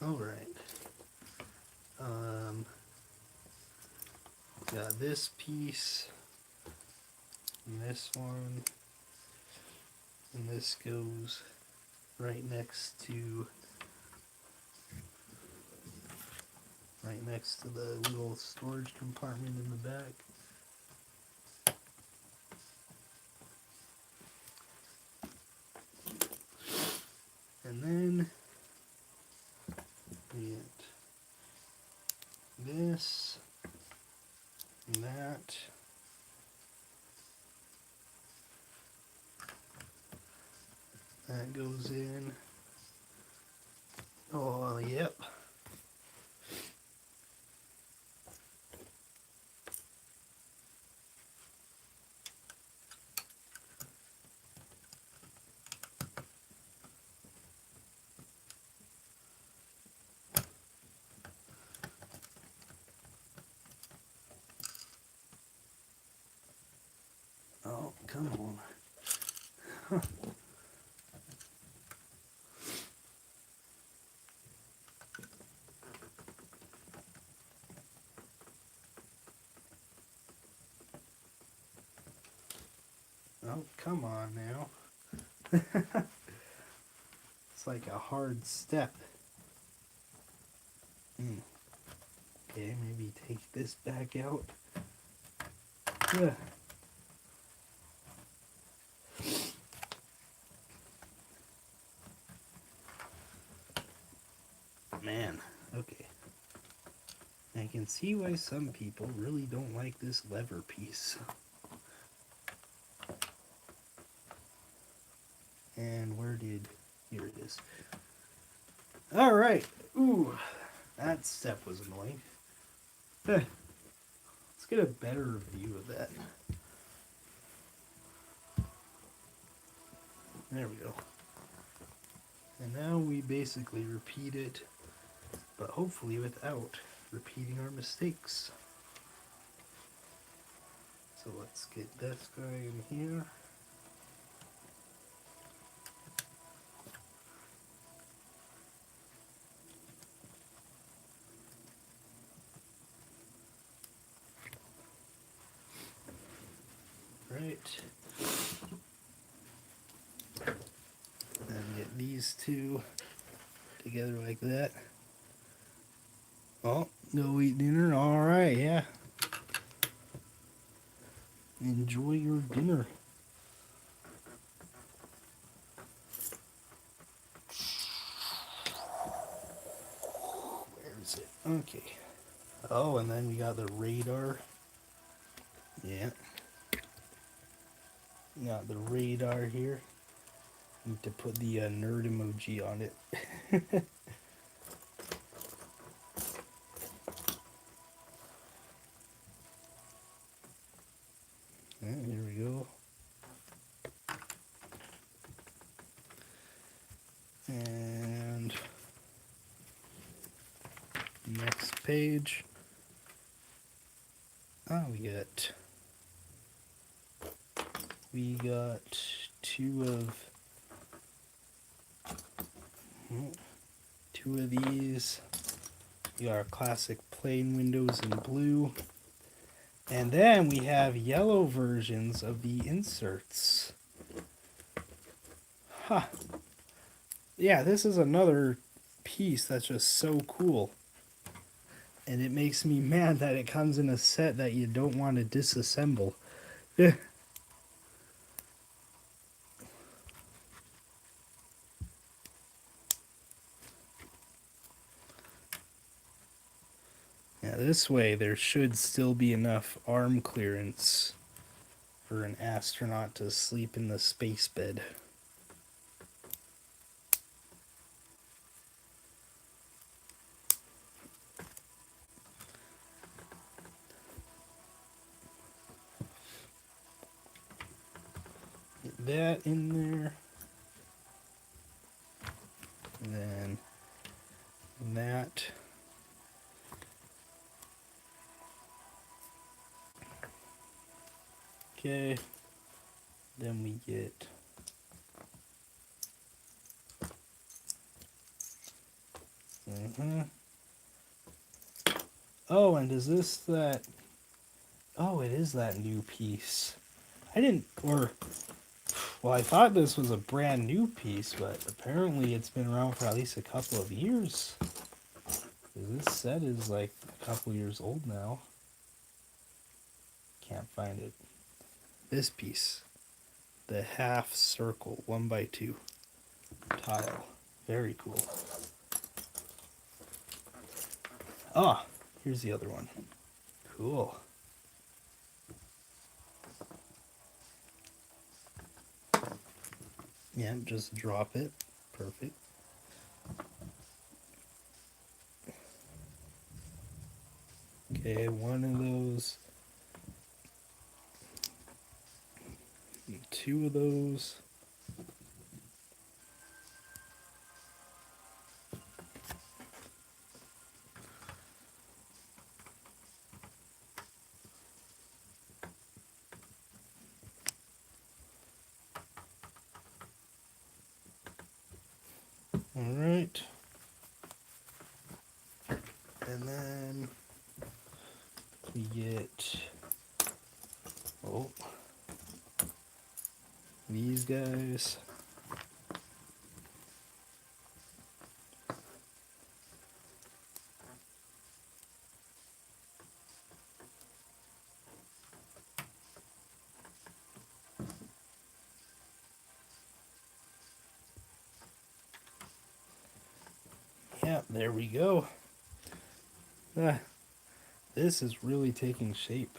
All right. Got this piece, and this one, and this goes right next to the little storage compartment in the back. And then we get this and that. That goes in. Oh, yep. Oh, come on. Oh, come on now. It's like a hard step. Okay, maybe take this back out. Yeah. Man, okay. I can see why some people really don't like this lever piece. And here it is. Alright. Ooh, that step was annoying. Let's get a better view of that. There we go. And now we basically repeat it, but hopefully without repeating our mistakes. So let's get this guy in here. Right. And get these two together like that. Oh, go eat dinner. All right, yeah. Enjoy your dinner. Where is it? Okay. Oh, and then we got the radar. Yeah. We got the radar here. Need to put the nerd emoji on it. Yeah, here we go. And next page. Oh, we got two of these. We got our classic plain windows in blue. And then we have yellow versions of the inserts. Huh. Yeah, this is another piece that's just so cool. And it makes me mad that it comes in a set that you don't want to disassemble. Yeah, this way there should still be enough arm clearance for an astronaut to sleep in the space bed. Get that in there. And then that. Okay. Then we get Oh, and is this that? Oh, it is that new piece. I thought this was a brand new piece, but apparently it's been around for at least a couple of years. This set is like a couple years old now. Can't find it. This piece. The half circle 1x2 tile. Very cool. Ah, here's the other one. Cool. Yeah, just drop it. Perfect. Okay, one of those. Two of those. All right. And then we get, these guys. Yeah, there we go. This is really taking shape.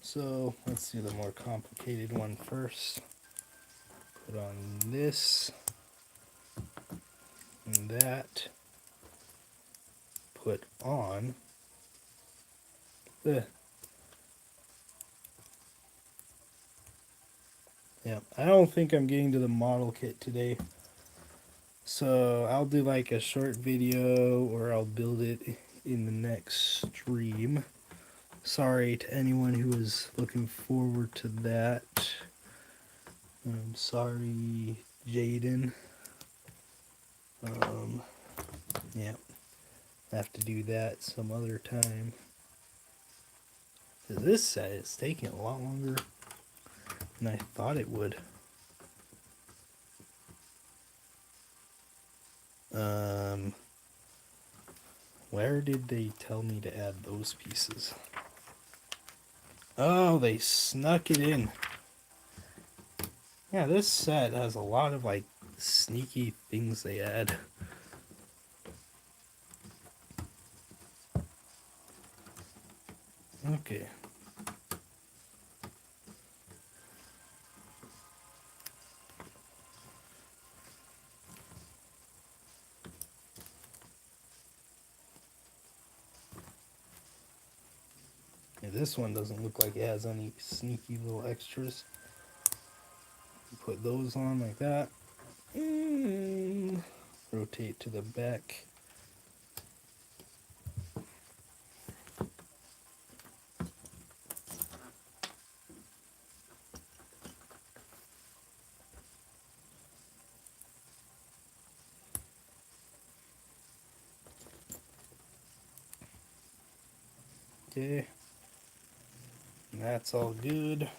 So let's do the more complicated one first. Put on this and that. Put on the. Yeah, I don't think I'm getting to the model kit today. So I'll do like a short video or I'll build it in the next stream. Sorry to anyone who is looking forward to that. I'm sorry, Jaden. Yeah, have to do that some other time. This set is taking a lot longer than I thought it would. Where did they tell me to add those pieces? Oh, they snuck it in. Yeah, this set has a lot of like sneaky things they add. Okay. Yeah, this one doesn't look like it has any sneaky little extras. Put those on like that. Rotate to the back. Okay. And that's all good.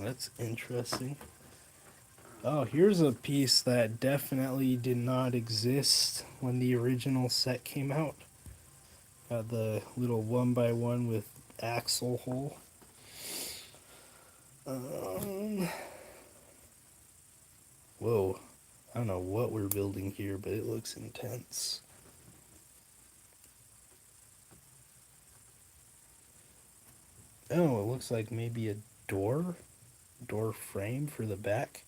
That's interesting. Oh, here's a piece that definitely did not exist when the original set came out. Got the little 1x1 with axle hole. Whoa. I don't know what we're building here, but it looks intense. Oh, it looks like maybe a door frame for the back.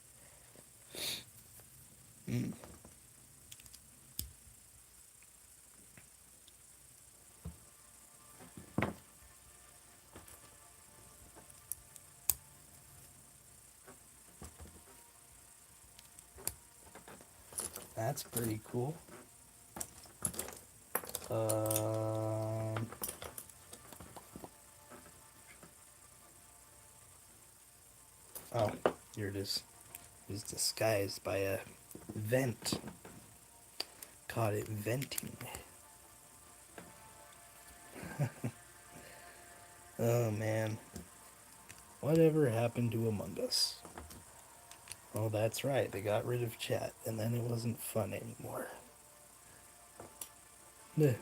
That's pretty cool. Oh, here it is. It's disguised by a vent. Caught it venting. Oh man. Whatever happened to Among Us? Oh, that's right. They got rid of chat, and then it wasn't fun anymore. I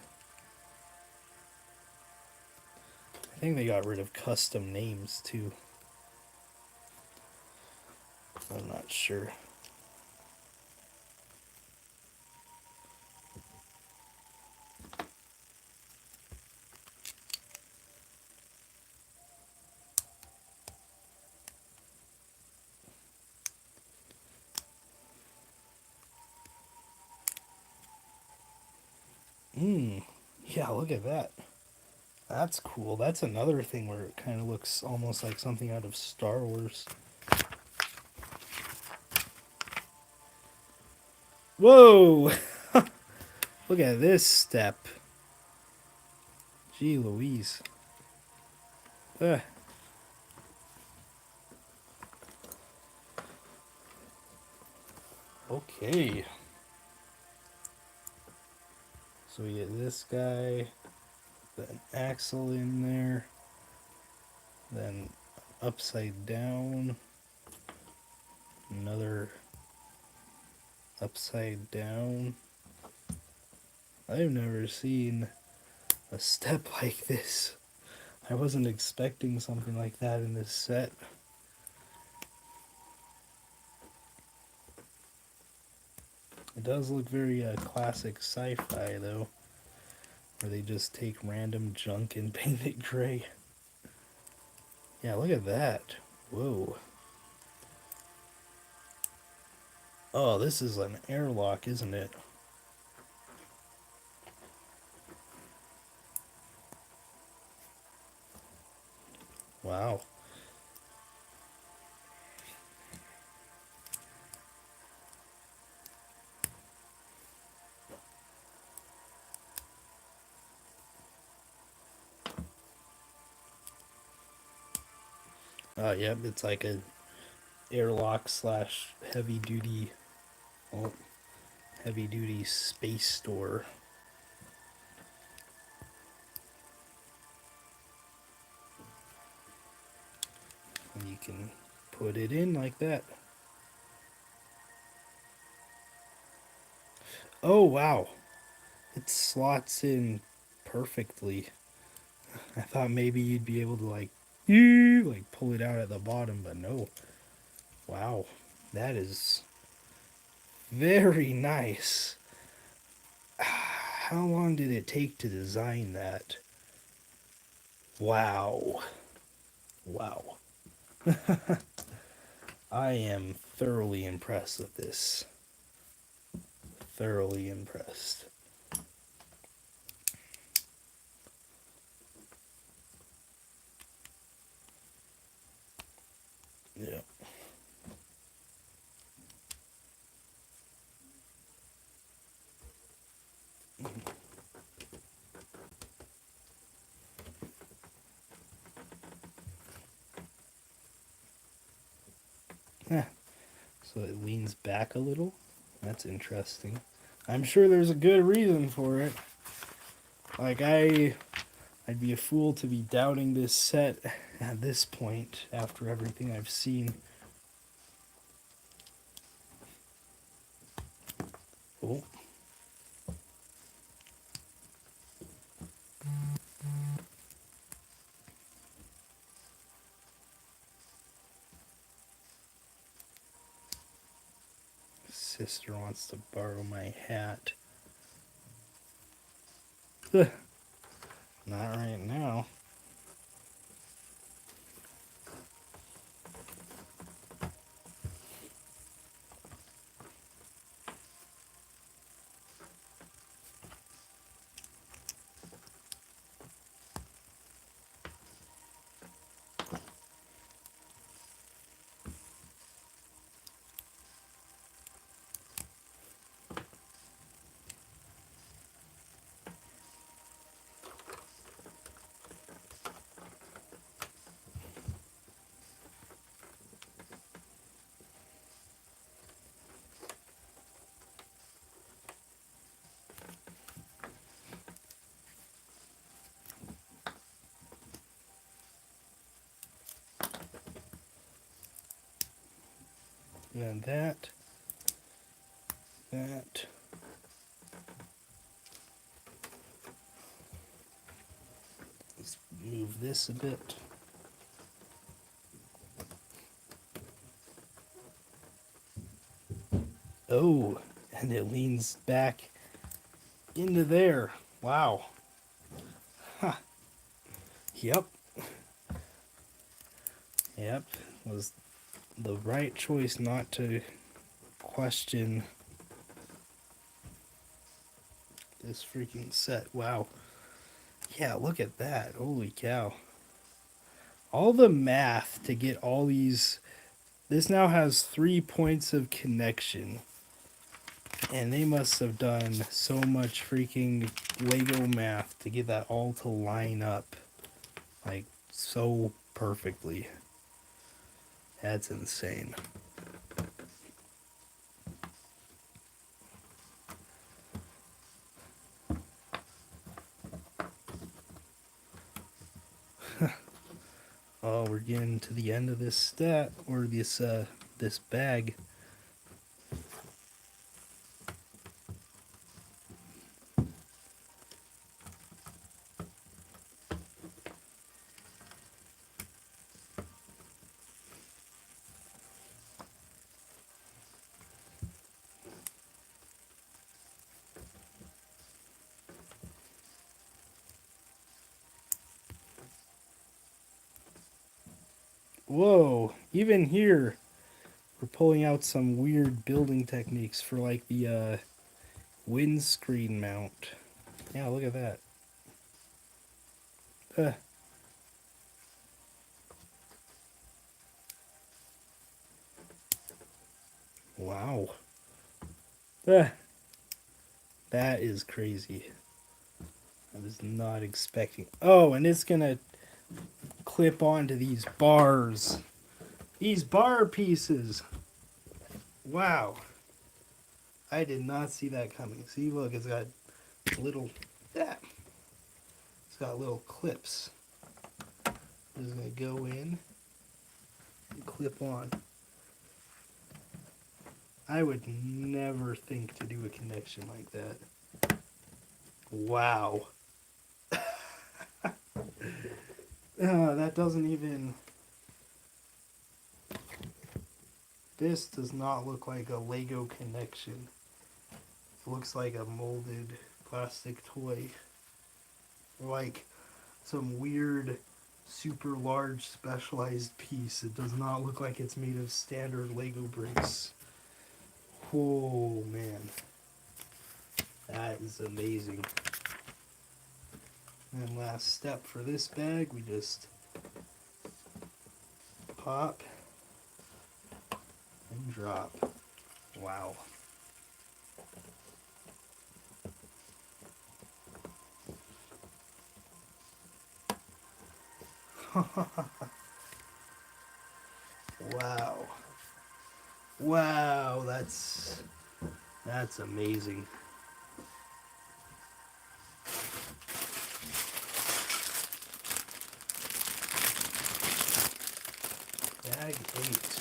think they got rid of custom names too. I'm not sure. Yeah, look at that. That's cool. That's another thing where it kind of looks almost like something out of Star Wars. Whoa! Look at this step. Gee Louise. Okay. So we get this guy, put an axle in there, then upside down, another upside down. I've never seen a step like this. I wasn't expecting something like that in this set. It does look very classic sci-fi though, where they just take random junk and paint it gray. Yeah, look at that. Whoa. Oh, this is an airlock, isn't it? Wow. Yep, it's like a airlock slash heavy duty, well, heavy duty space store. And you can put it in like that. Oh wow, it slots in perfectly. I thought maybe you'd be able to like pull it out at the bottom, but no. Wow, that is very nice. How long did it take to design that? Wow. Wow. I am thoroughly impressed with this. Thoroughly impressed. Yeah. So it leans back a little. That's interesting. I'm sure there's a good reason for it. Like I'd be a fool to be doubting this set at this point after everything I've seen. Oh. Sister wants to borrow my hat. Not right now. And then that. Let's move this a bit. Oh, and it leans back into there. Wow. Huh. Yep. Yep. Was the right choice not to question this freaking set. Wow. Yeah, look at that. Holy cow. All the math to get all these. This now has 3 points of connection. And they must have done so much freaking Lego math to get that all to line up. Like, so perfectly. That's insane. Oh, we're getting to the end of this stat, or this bag. Whoa, even here, we're pulling out some weird building techniques for like the windscreen mount. Yeah, look at that. Uh, wow. Uh, that is crazy. I was not expecting. Oh, and it's gonna clip onto these bars. These bar pieces. Wow. I did not see that coming. See, look, it's got little. Yeah. It's got little clips. It's gonna go in and clip on. I would never think to do a connection like that. Wow. That doesn't even. This does not look like a Lego connection. It looks like a molded plastic toy. Like some weird, super large, specialized piece. It does not look like it's made of standard Lego bricks. Oh, man. That is amazing. And last step for this bag, we just pop and drop. Wow. Wow. Wow, that's amazing. Bag 8.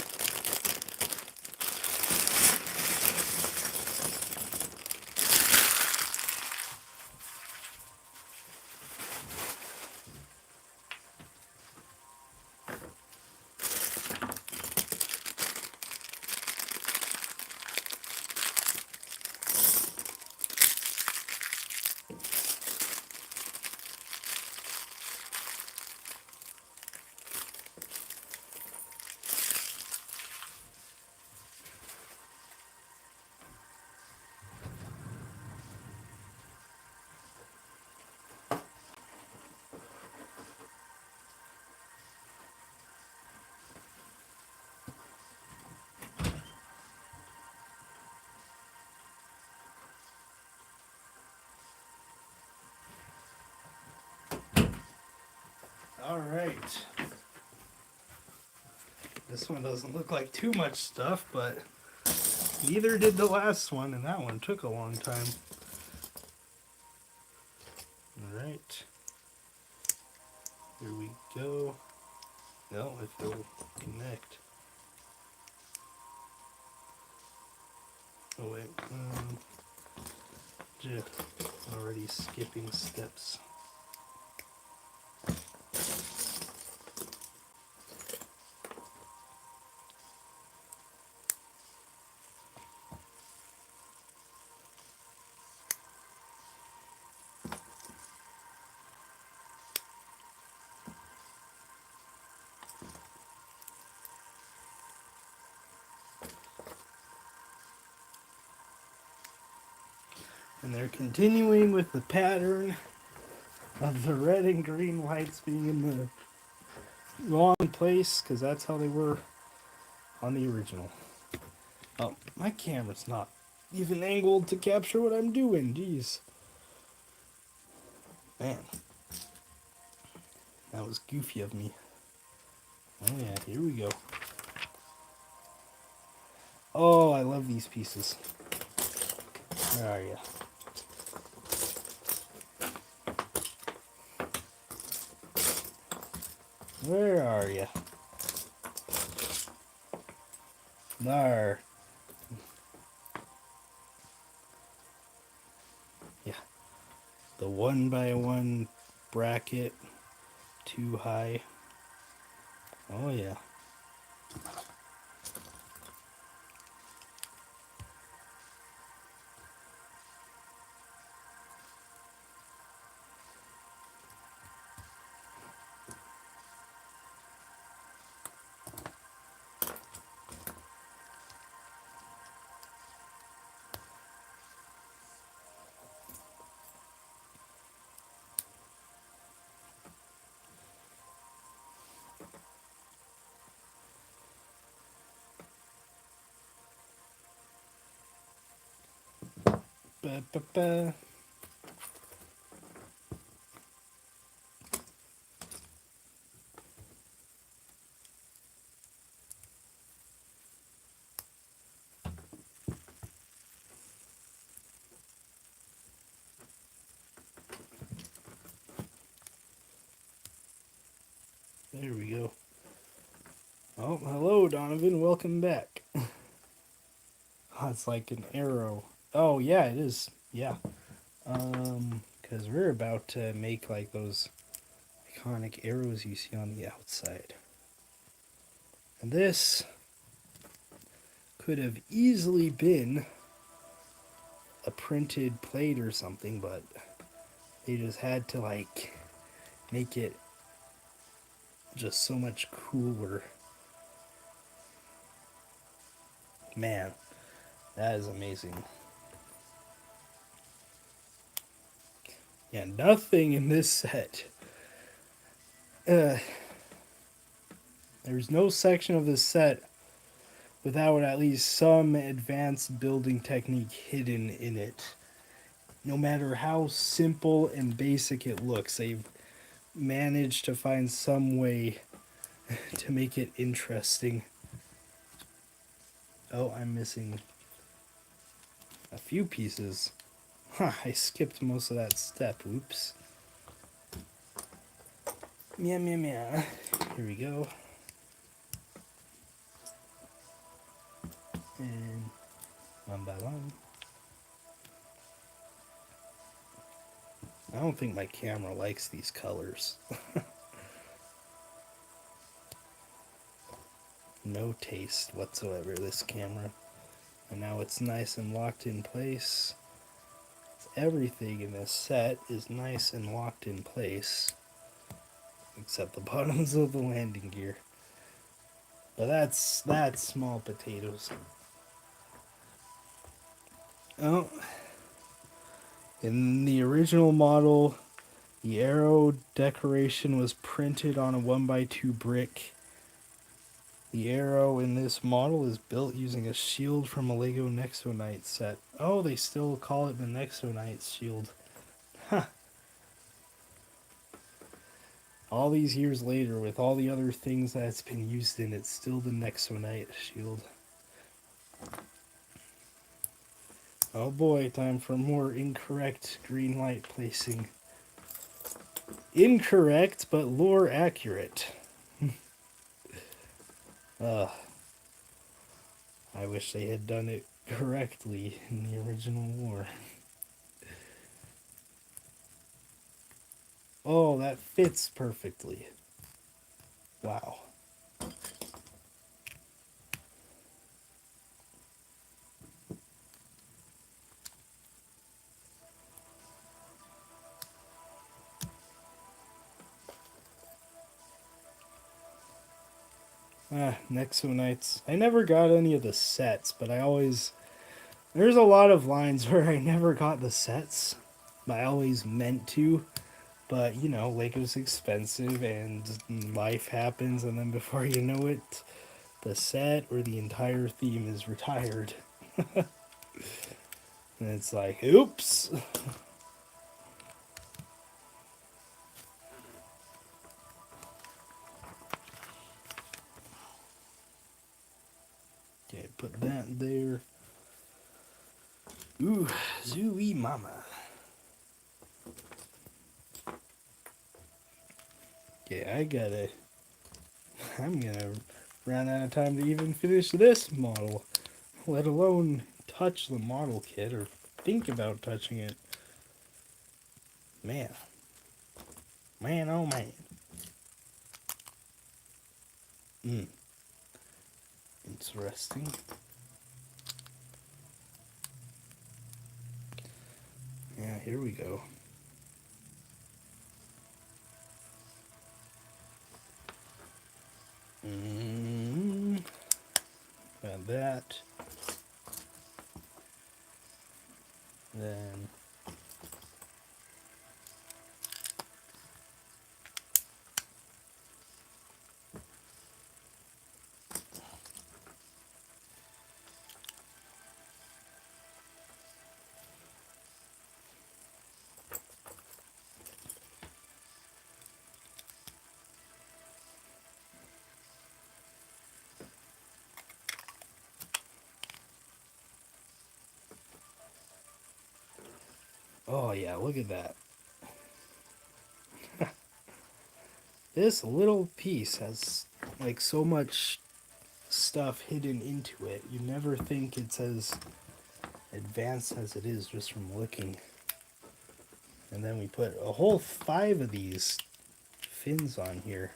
All right. This one doesn't look like too much stuff, but neither did the last one, and that one took a long time. All right. Here we go. No, if it'll connect. Oh wait, just already skipping steps. And they're continuing with the pattern of the red and green lights being in the wrong place, because that's how they were on the original. Oh, my camera's not even angled to capture what I'm doing. Jeez. Man. That was goofy of me. Oh yeah, here we go. Oh, I love these pieces. Where are you? Where are you? There. Yeah. The 1x1 bracket, too high. Oh yeah. Ba, ba, ba. There we go. Oh, hello, Donovan. Welcome back. Oh, it's like an arrow. Oh, yeah, it is. Yeah. Because we're about to make like those iconic arrows you see on the outside. And this could have easily been a printed plate or something, but they just had to like make it just so much cooler. Man, that is amazing. Yeah, nothing in this set. There's no section of this set without at least some advanced building technique hidden in it. No matter how simple and basic it looks, they've managed to find some way to make it interesting. Oh, I'm missing a few pieces. Huh, I skipped most of that step. Oops. Meow, meow, meow. Here we go. And one by one. I don't think my camera likes these colors. No taste whatsoever, this camera. And now it's nice and locked in place. Everything in this set is nice and locked in place. Except the bottoms of the landing gear. But that's small potatoes. Oh, in the original model, the arrow decoration was printed on a 1x2 brick. The arrow in this model is built using a shield from a Lego Nexo Knight set. Oh, they still call it the Nexo Knight shield. Huh. All these years later, with all the other things that's been used in it, still the Nexo Knight shield. Oh boy, time for more incorrect green light placing. Incorrect, but lore accurate. I wish they had done it correctly in the original lore. Oh, that fits perfectly. Wow. Nexo Knights. I never got any of the sets, but there's a lot of lines where I never got the sets. I always meant to, but you know, Lego's expensive and life happens, and then before you know it, the set or the entire theme is retired. And it's like, oops. Okay, put that there. Ooh, zooey mama. Okay, I'm gonna run out of time to even finish this model, let alone touch the model kit or think about touching it. Man. Man, oh man. Interesting. Yeah, here we go. Got that. Then Oh yeah, look at that. This little piece has like so much stuff hidden into it. You never think it's as advanced as it is just from looking. And then we put a whole 5 of these fins on here.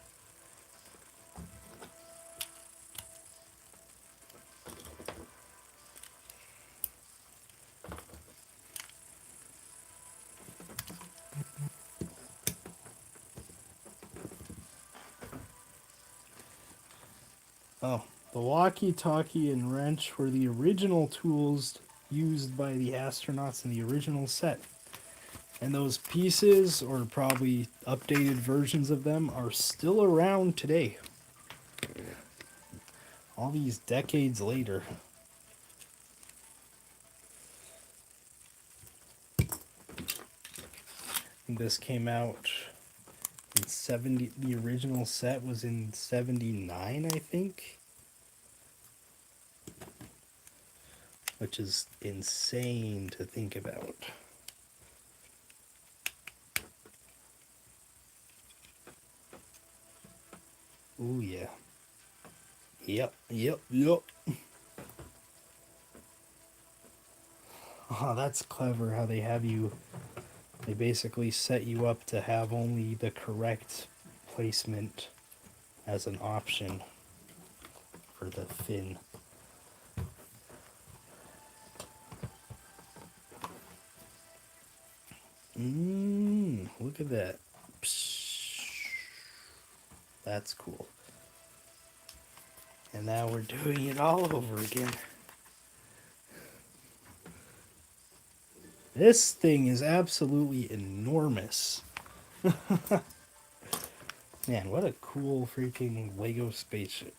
Oh, the walkie-talkie and wrench were the original tools used by the astronauts in the original set. And those pieces, or probably updated versions of them, are still around today. All these decades later. And this came out in 70, the original set was in 79, I think. Which is insane to think about. Ooh, yeah. Yep. Oh, that's clever how they have you. They basically set you up to have only the correct placement as an option for the fin. Look at that. That's cool. And now we're doing it all over again. This thing is absolutely enormous. Man, what a cool freaking Lego spaceship.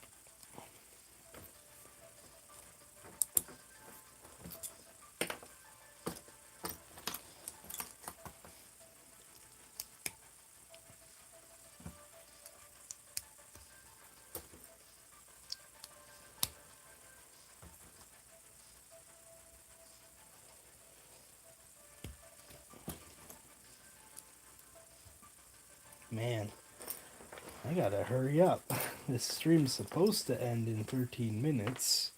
Man, I gotta hurry up. This stream's supposed to end in 13 minutes.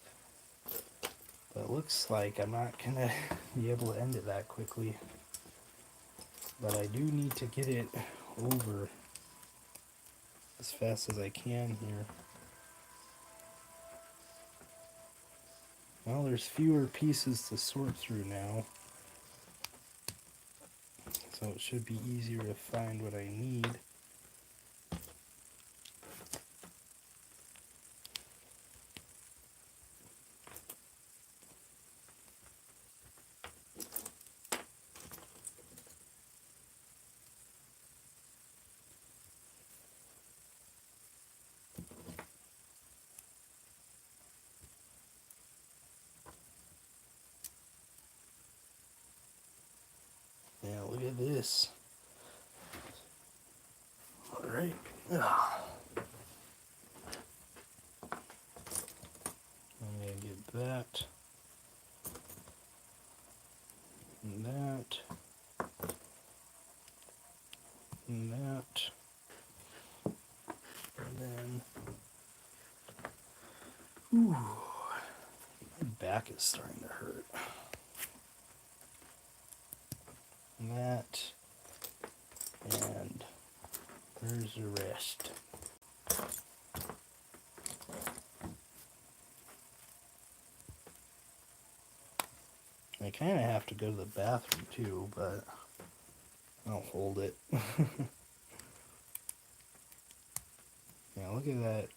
But it looks like I'm not gonna be able to end it that quickly. But I do need to get it over as fast as I can here. Well, there's fewer pieces to sort through now. So it should be easier to find what I need. Yeah, look at this. Alright. I'm gonna get that. And that. And that. And then. Ooh. My back is starting to hurt. And that. And there's the rest. I kind of have to go to the bathroom too, but I'll hold it. Yeah, look at that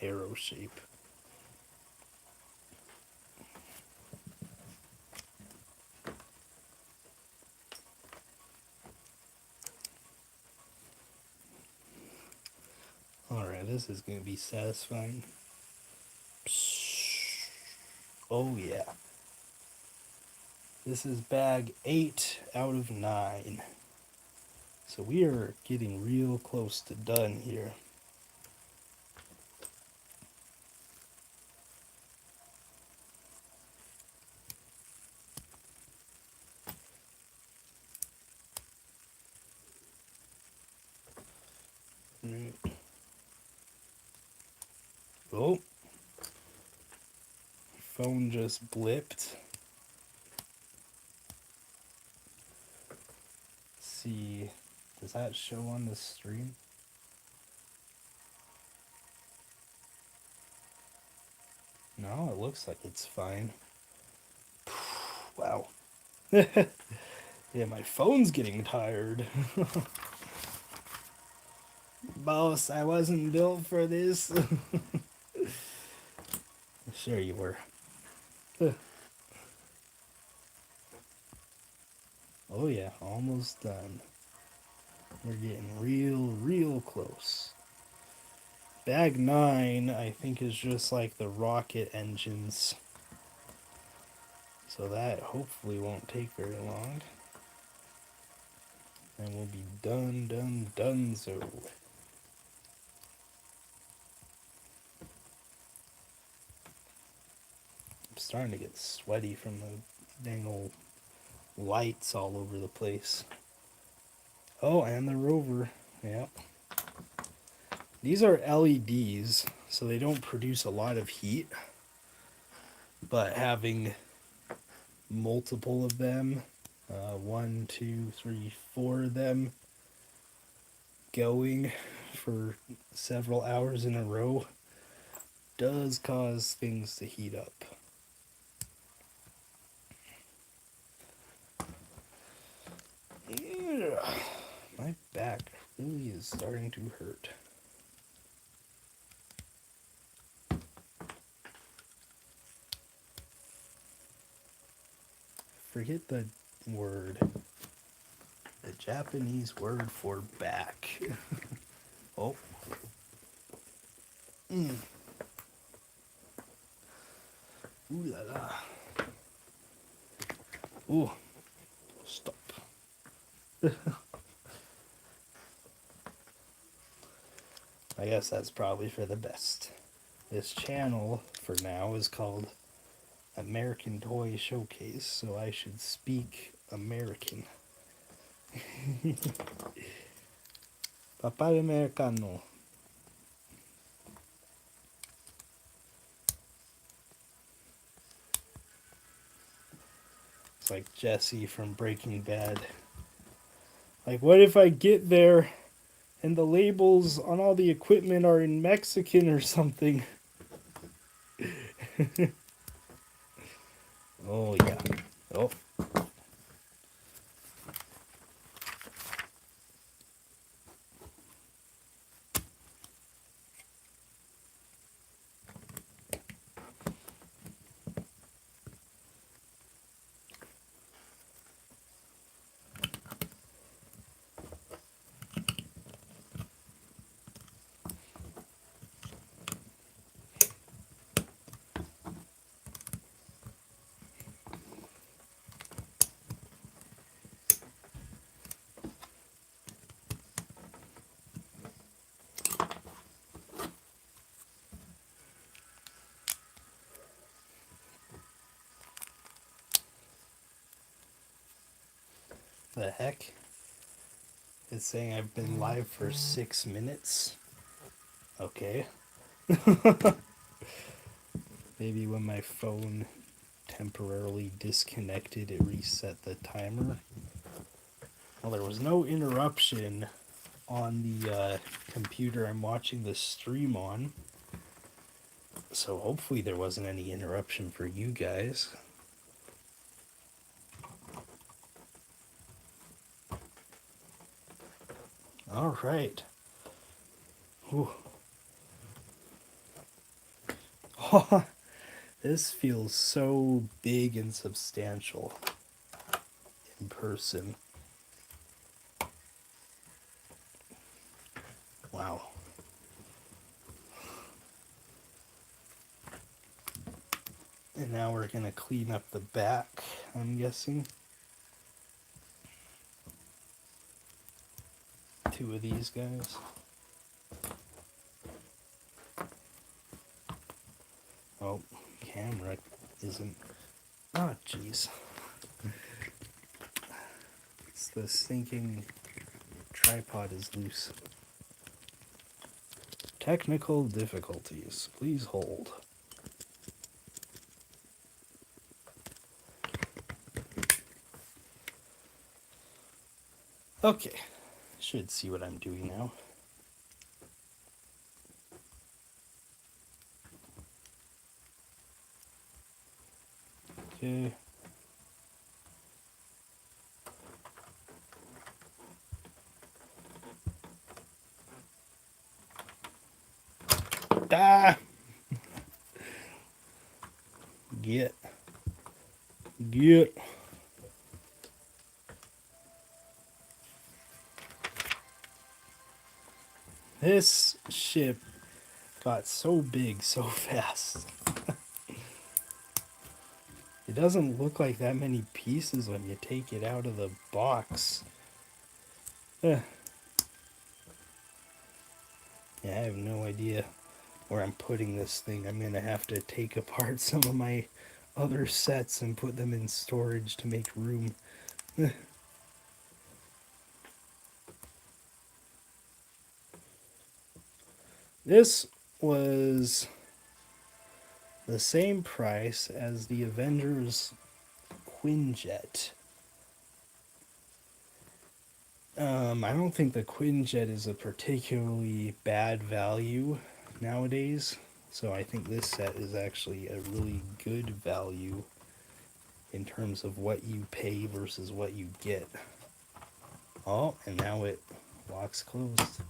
arrow shape. Alright, this is going to be satisfying. Oh yeah. This is bag 8 out of 9. So we are getting real close to done here. Oh. Phone just blipped. Let's see. Does that show on the stream? No, it looks like it's fine. Wow. Yeah, my phone's getting tired. Boss, I wasn't built for this. Sure you were. Oh yeah, almost done. We're getting real close. Bag 9, I think, is just like the rocket engines. So that hopefully won't take very long. And we'll be donezo. I'm starting to get sweaty from the dang old lights all over the place. Oh, and the rover. Yep. These are LEDs, so they don't produce a lot of heat. But having multiple of them, 1, 2, 3, 4 of them going for several hours in a row does cause things to heat up. Yeah. My back really is starting to hurt. Forget the word. The Japanese word for back. Oh. Ooh la la. Ooh. Stop. I guess that's probably for the best. This channel, for now, is called American Toy Showcase, so I should speak American. Papà Americano. It's like Jesse from Breaking Bad. Like, what if I get there and the labels on all the equipment are in Mexican or something? Oh, yeah. Oh. The heck? It's saying I've been live for 6 minutes. Okay. Maybe when my phone temporarily disconnected, it reset the timer. Well, there was no interruption on the computer I'm watching the stream on. So hopefully there wasn't any interruption for you guys. All right. Whew. This feels so big and substantial in person. Wow. And now we're going to clean up the back, I'm guessing. 2 of these guys. Oh, camera isn't. Oh, jeez. It's the stinking tripod is loose. Technical difficulties. Please hold. Okay. Should see what I'm doing now. Okay. Ah! Get. This ship got so big so fast. It doesn't look like that many pieces when you take it out of the box. Yeah, I have no idea where I'm putting this thing. I'm gonna have to take apart some of my other sets and put them in storage to make room. This was the same price as the Avengers Quinjet. I don't think the Quinjet is a particularly bad value nowadays, so I think this set is actually a really good value in terms of what you pay versus what you get. Oh, and now it locks closed.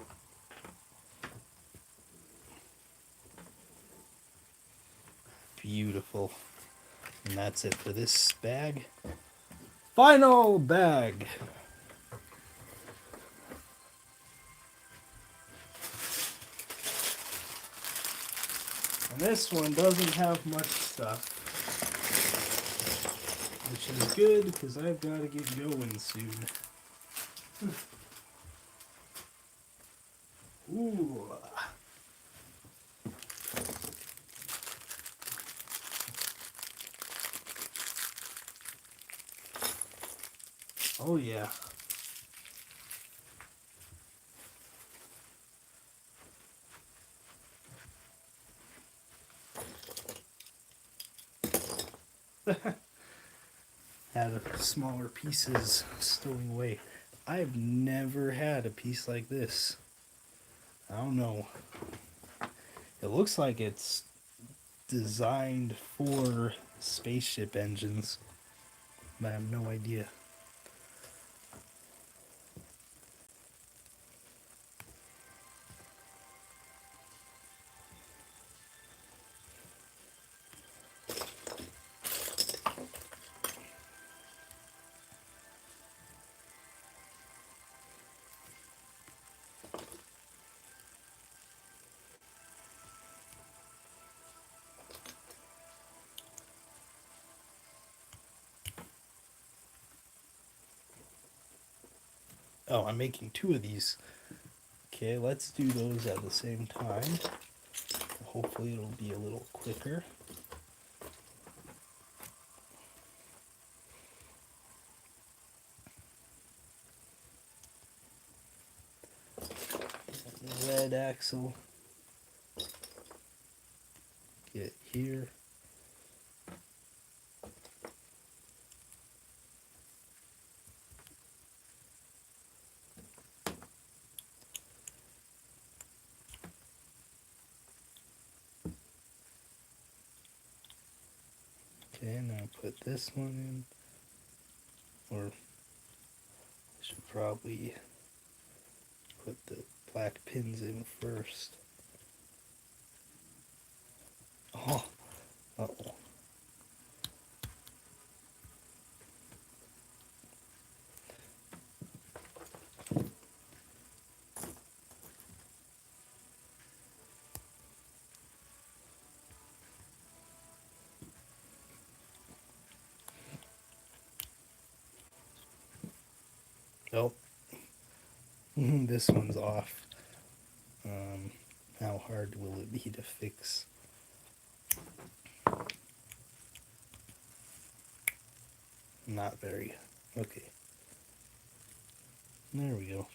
Beautiful. And that's it for this bag. Final bag. And this one doesn't have much stuff, which is good because I've got to get going soon. Ooh. Oh yeah. Had smaller pieces stowing away. I've never had a piece like this. I don't know. It looks like it's designed for spaceship engines, but I have no idea. Oh, I'm making two of these. Okay, let's do those at the same time. Hopefully it'll be a little quicker. Red axle. Get here. Okay, now put this one in. Or I should probably put the black pins in first. Oh, uh-oh. Oh, this one's off. How hard will it be to fix? Not very. Okay. There we go.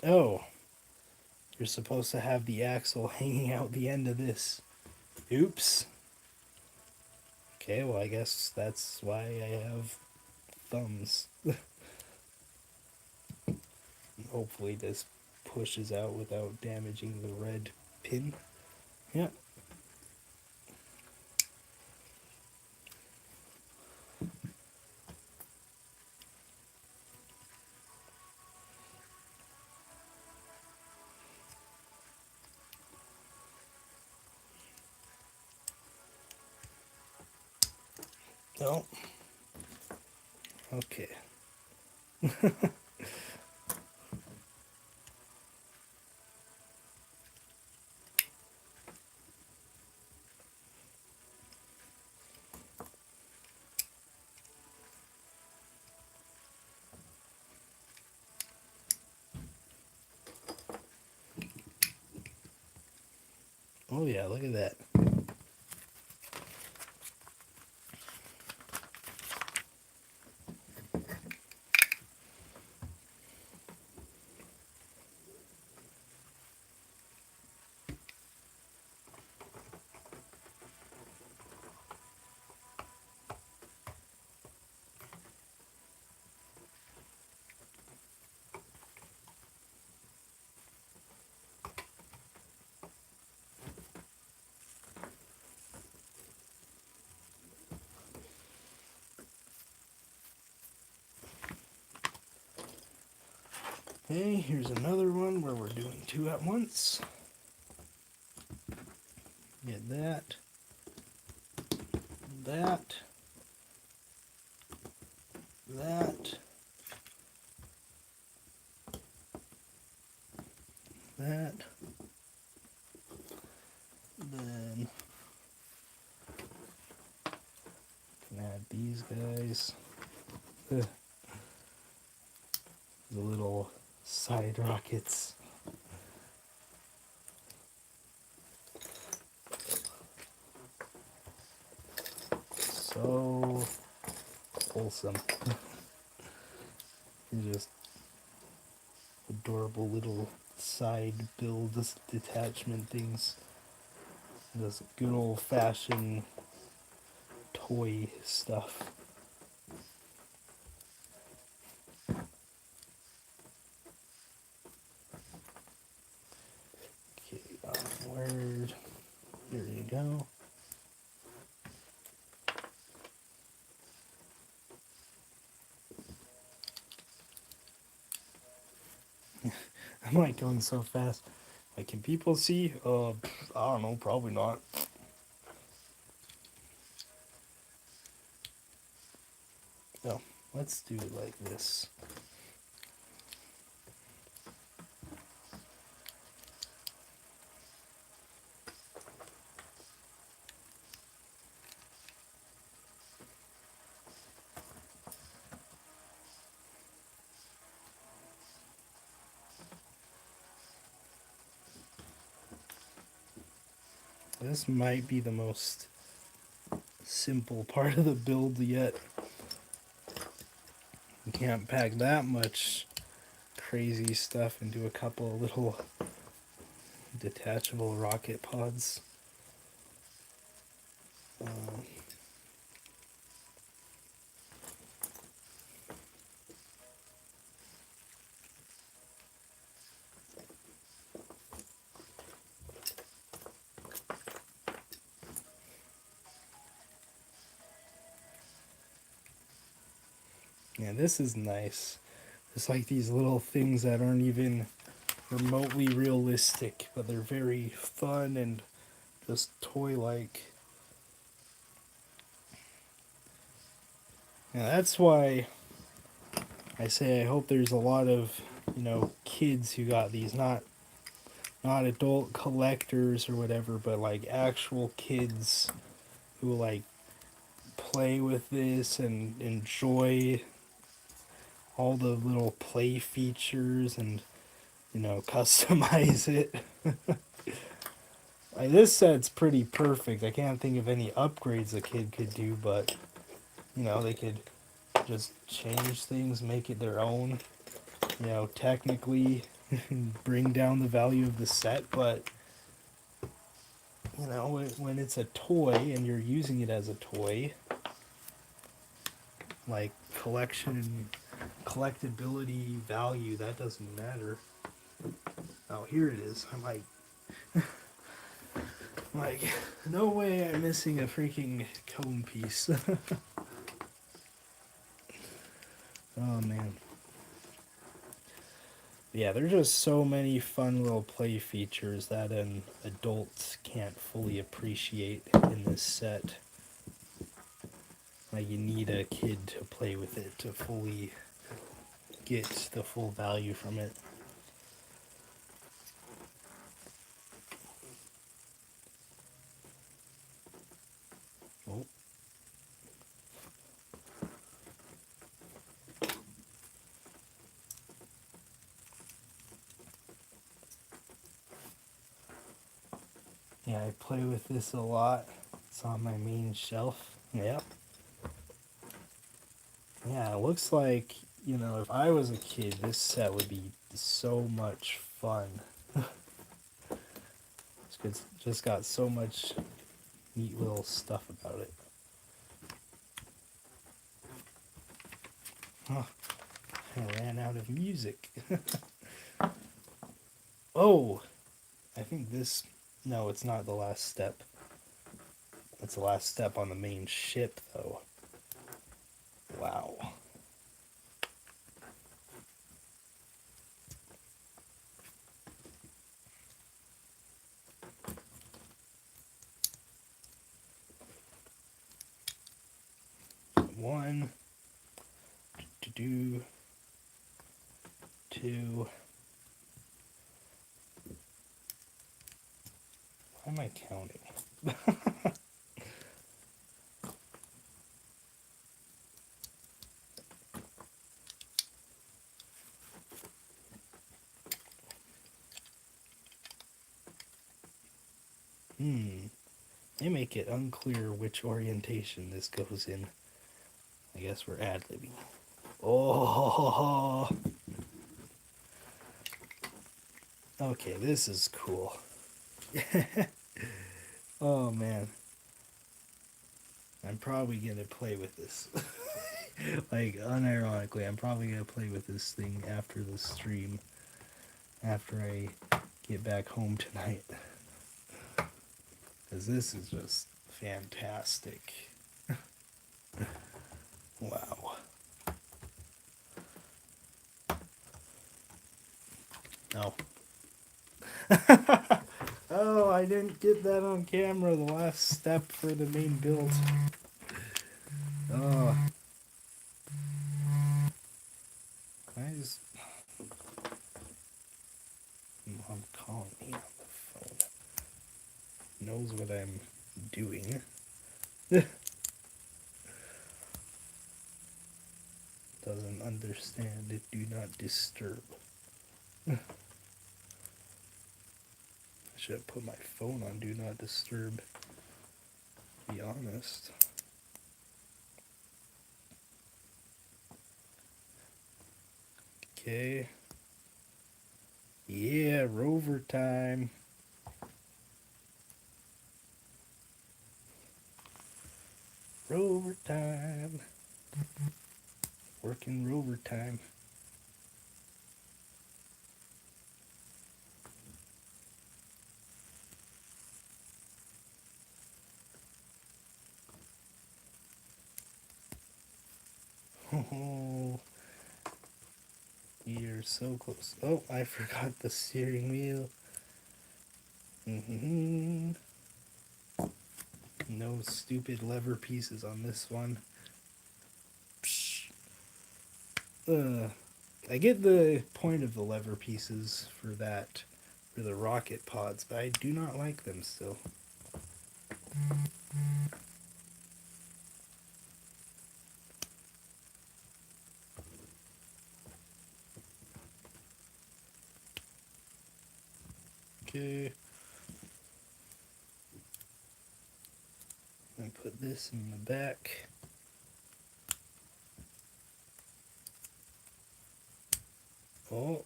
Oh, you're supposed to have the axle hanging out the end of this. Oops. Okay, well, I guess that's why I have thumbs. Hopefully this pushes out without damaging the red pin. Yeah. No. Okay. Oh yeah, look at that. Okay, here's another one where we're doing two at once. Get that. That. That. That. Then can add these guys. The little side rockets. So wholesome. Just adorable little side build detachment things. This good old fashioned toy stuff. Okay, onward. There you go. I'm like going so fast. Like, can people see? I don't know, probably not. No, let's do it like this. This might be the most simple part of the build yet. You can't pack that much crazy stuff into a couple of little detachable rocket pods. Yeah, this is nice. It's like these little things that aren't even remotely realistic, but they're very fun and just toy-like. Yeah, that's why I say I hope there's a lot of, kids who got these, not adult collectors or whatever, but like actual kids who like play with this and enjoy all the little play features and customize it. Like, this set's pretty perfect. I can't think of any upgrades a kid could do, but they could just change things, make it their own. Technically bring down the value of the set, but you know, when it's a toy and you're using it as a toy, like collectability value, that doesn't matter. Oh, here it is. I'm like, no way I'm missing a freaking cone piece. Oh man. Yeah, there's just so many fun little play features that an adult can't fully appreciate in this set. Like, you need a kid to play with it to fully get the full value from it. Oh. Yeah, I play with this a lot. It's on my main shelf. Yep. Yeah, it looks like, you know, if I was a kid, this set would be so much fun. It's just got so much neat little stuff about it. Huh. I ran out of music. Oh! I think this... No, it's not the last step. It's the last step on the main ship, though. Wow. One, two, why am I counting? They make it unclear which orientation this goes in. I guess we're ad-libbing. Oh! Okay, this is cool. Oh man. I'm probably gonna play with this. Like, unironically, I'm probably gonna play with this thing after the stream. After I get back home tonight. Because this is just fantastic. Wow. No. Oh, I didn't get that on camera, the last step for the main build. Oh. I just... Mom calling me on the phone. Knows what I'm doing. Doesn't understand it. Do not disturb. I should have put my phone on do not disturb. To be honest. Okay. Yeah, rover time. Rover time. Working rover time. Oh, you're so close. Oh, I forgot the steering wheel. No stupid lever pieces on this one. I get the point of the lever pieces for that, for the rocket pods, but I do not like them still. Okay. I put this in the back. Oh.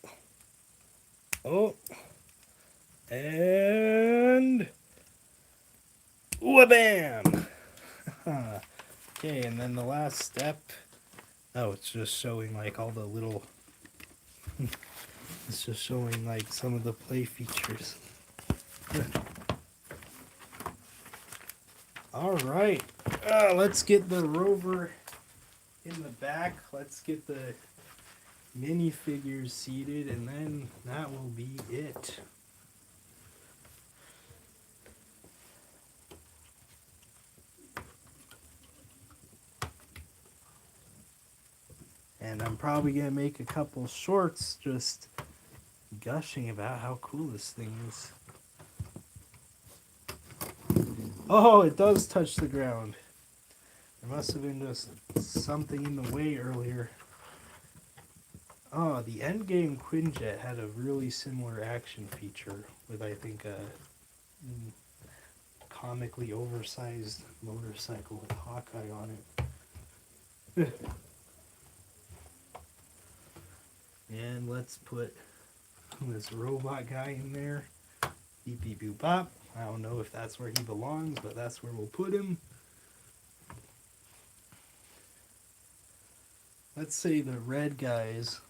Oh, and wha-bam! Okay, and then the last step. Oh, it's just showing like all the little. It's just showing like some of the play features. All right, let's get the rover in the back. Let's get the minifigures seated, and then that will be it. And I'm probably gonna make a couple shorts just gushing about how cool this thing is. Oh, it does touch the ground. There must have been just something in the way earlier. Oh, the Endgame Quinjet had a really similar action feature with, I think, a comically oversized motorcycle with Hawkeye on it. And let's put this robot guy in there. Beep beep boop bop. I don't know if that's where he belongs, but that's where we'll put him. Let's say the red guys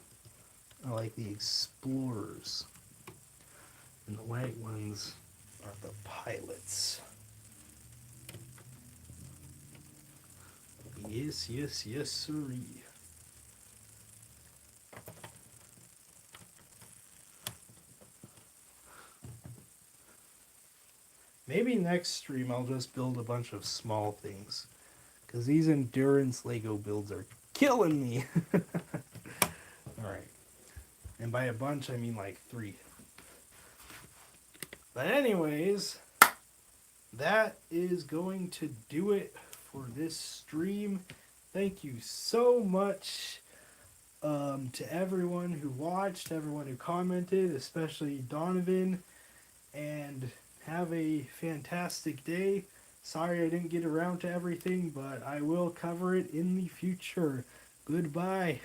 are like the explorers, and the white ones are the pilots. Yes, yes, yes, sirree. Maybe next stream I'll just build a bunch of small things, because these endurance Lego builds are killing me. Alright. And by a bunch, I mean like 3. But anyways, that is going to do it for this stream. Thank you so much to everyone who watched, everyone who commented, especially Donovan. And have a fantastic day. Sorry I didn't get around to everything, but I will cover it in the future. Goodbye.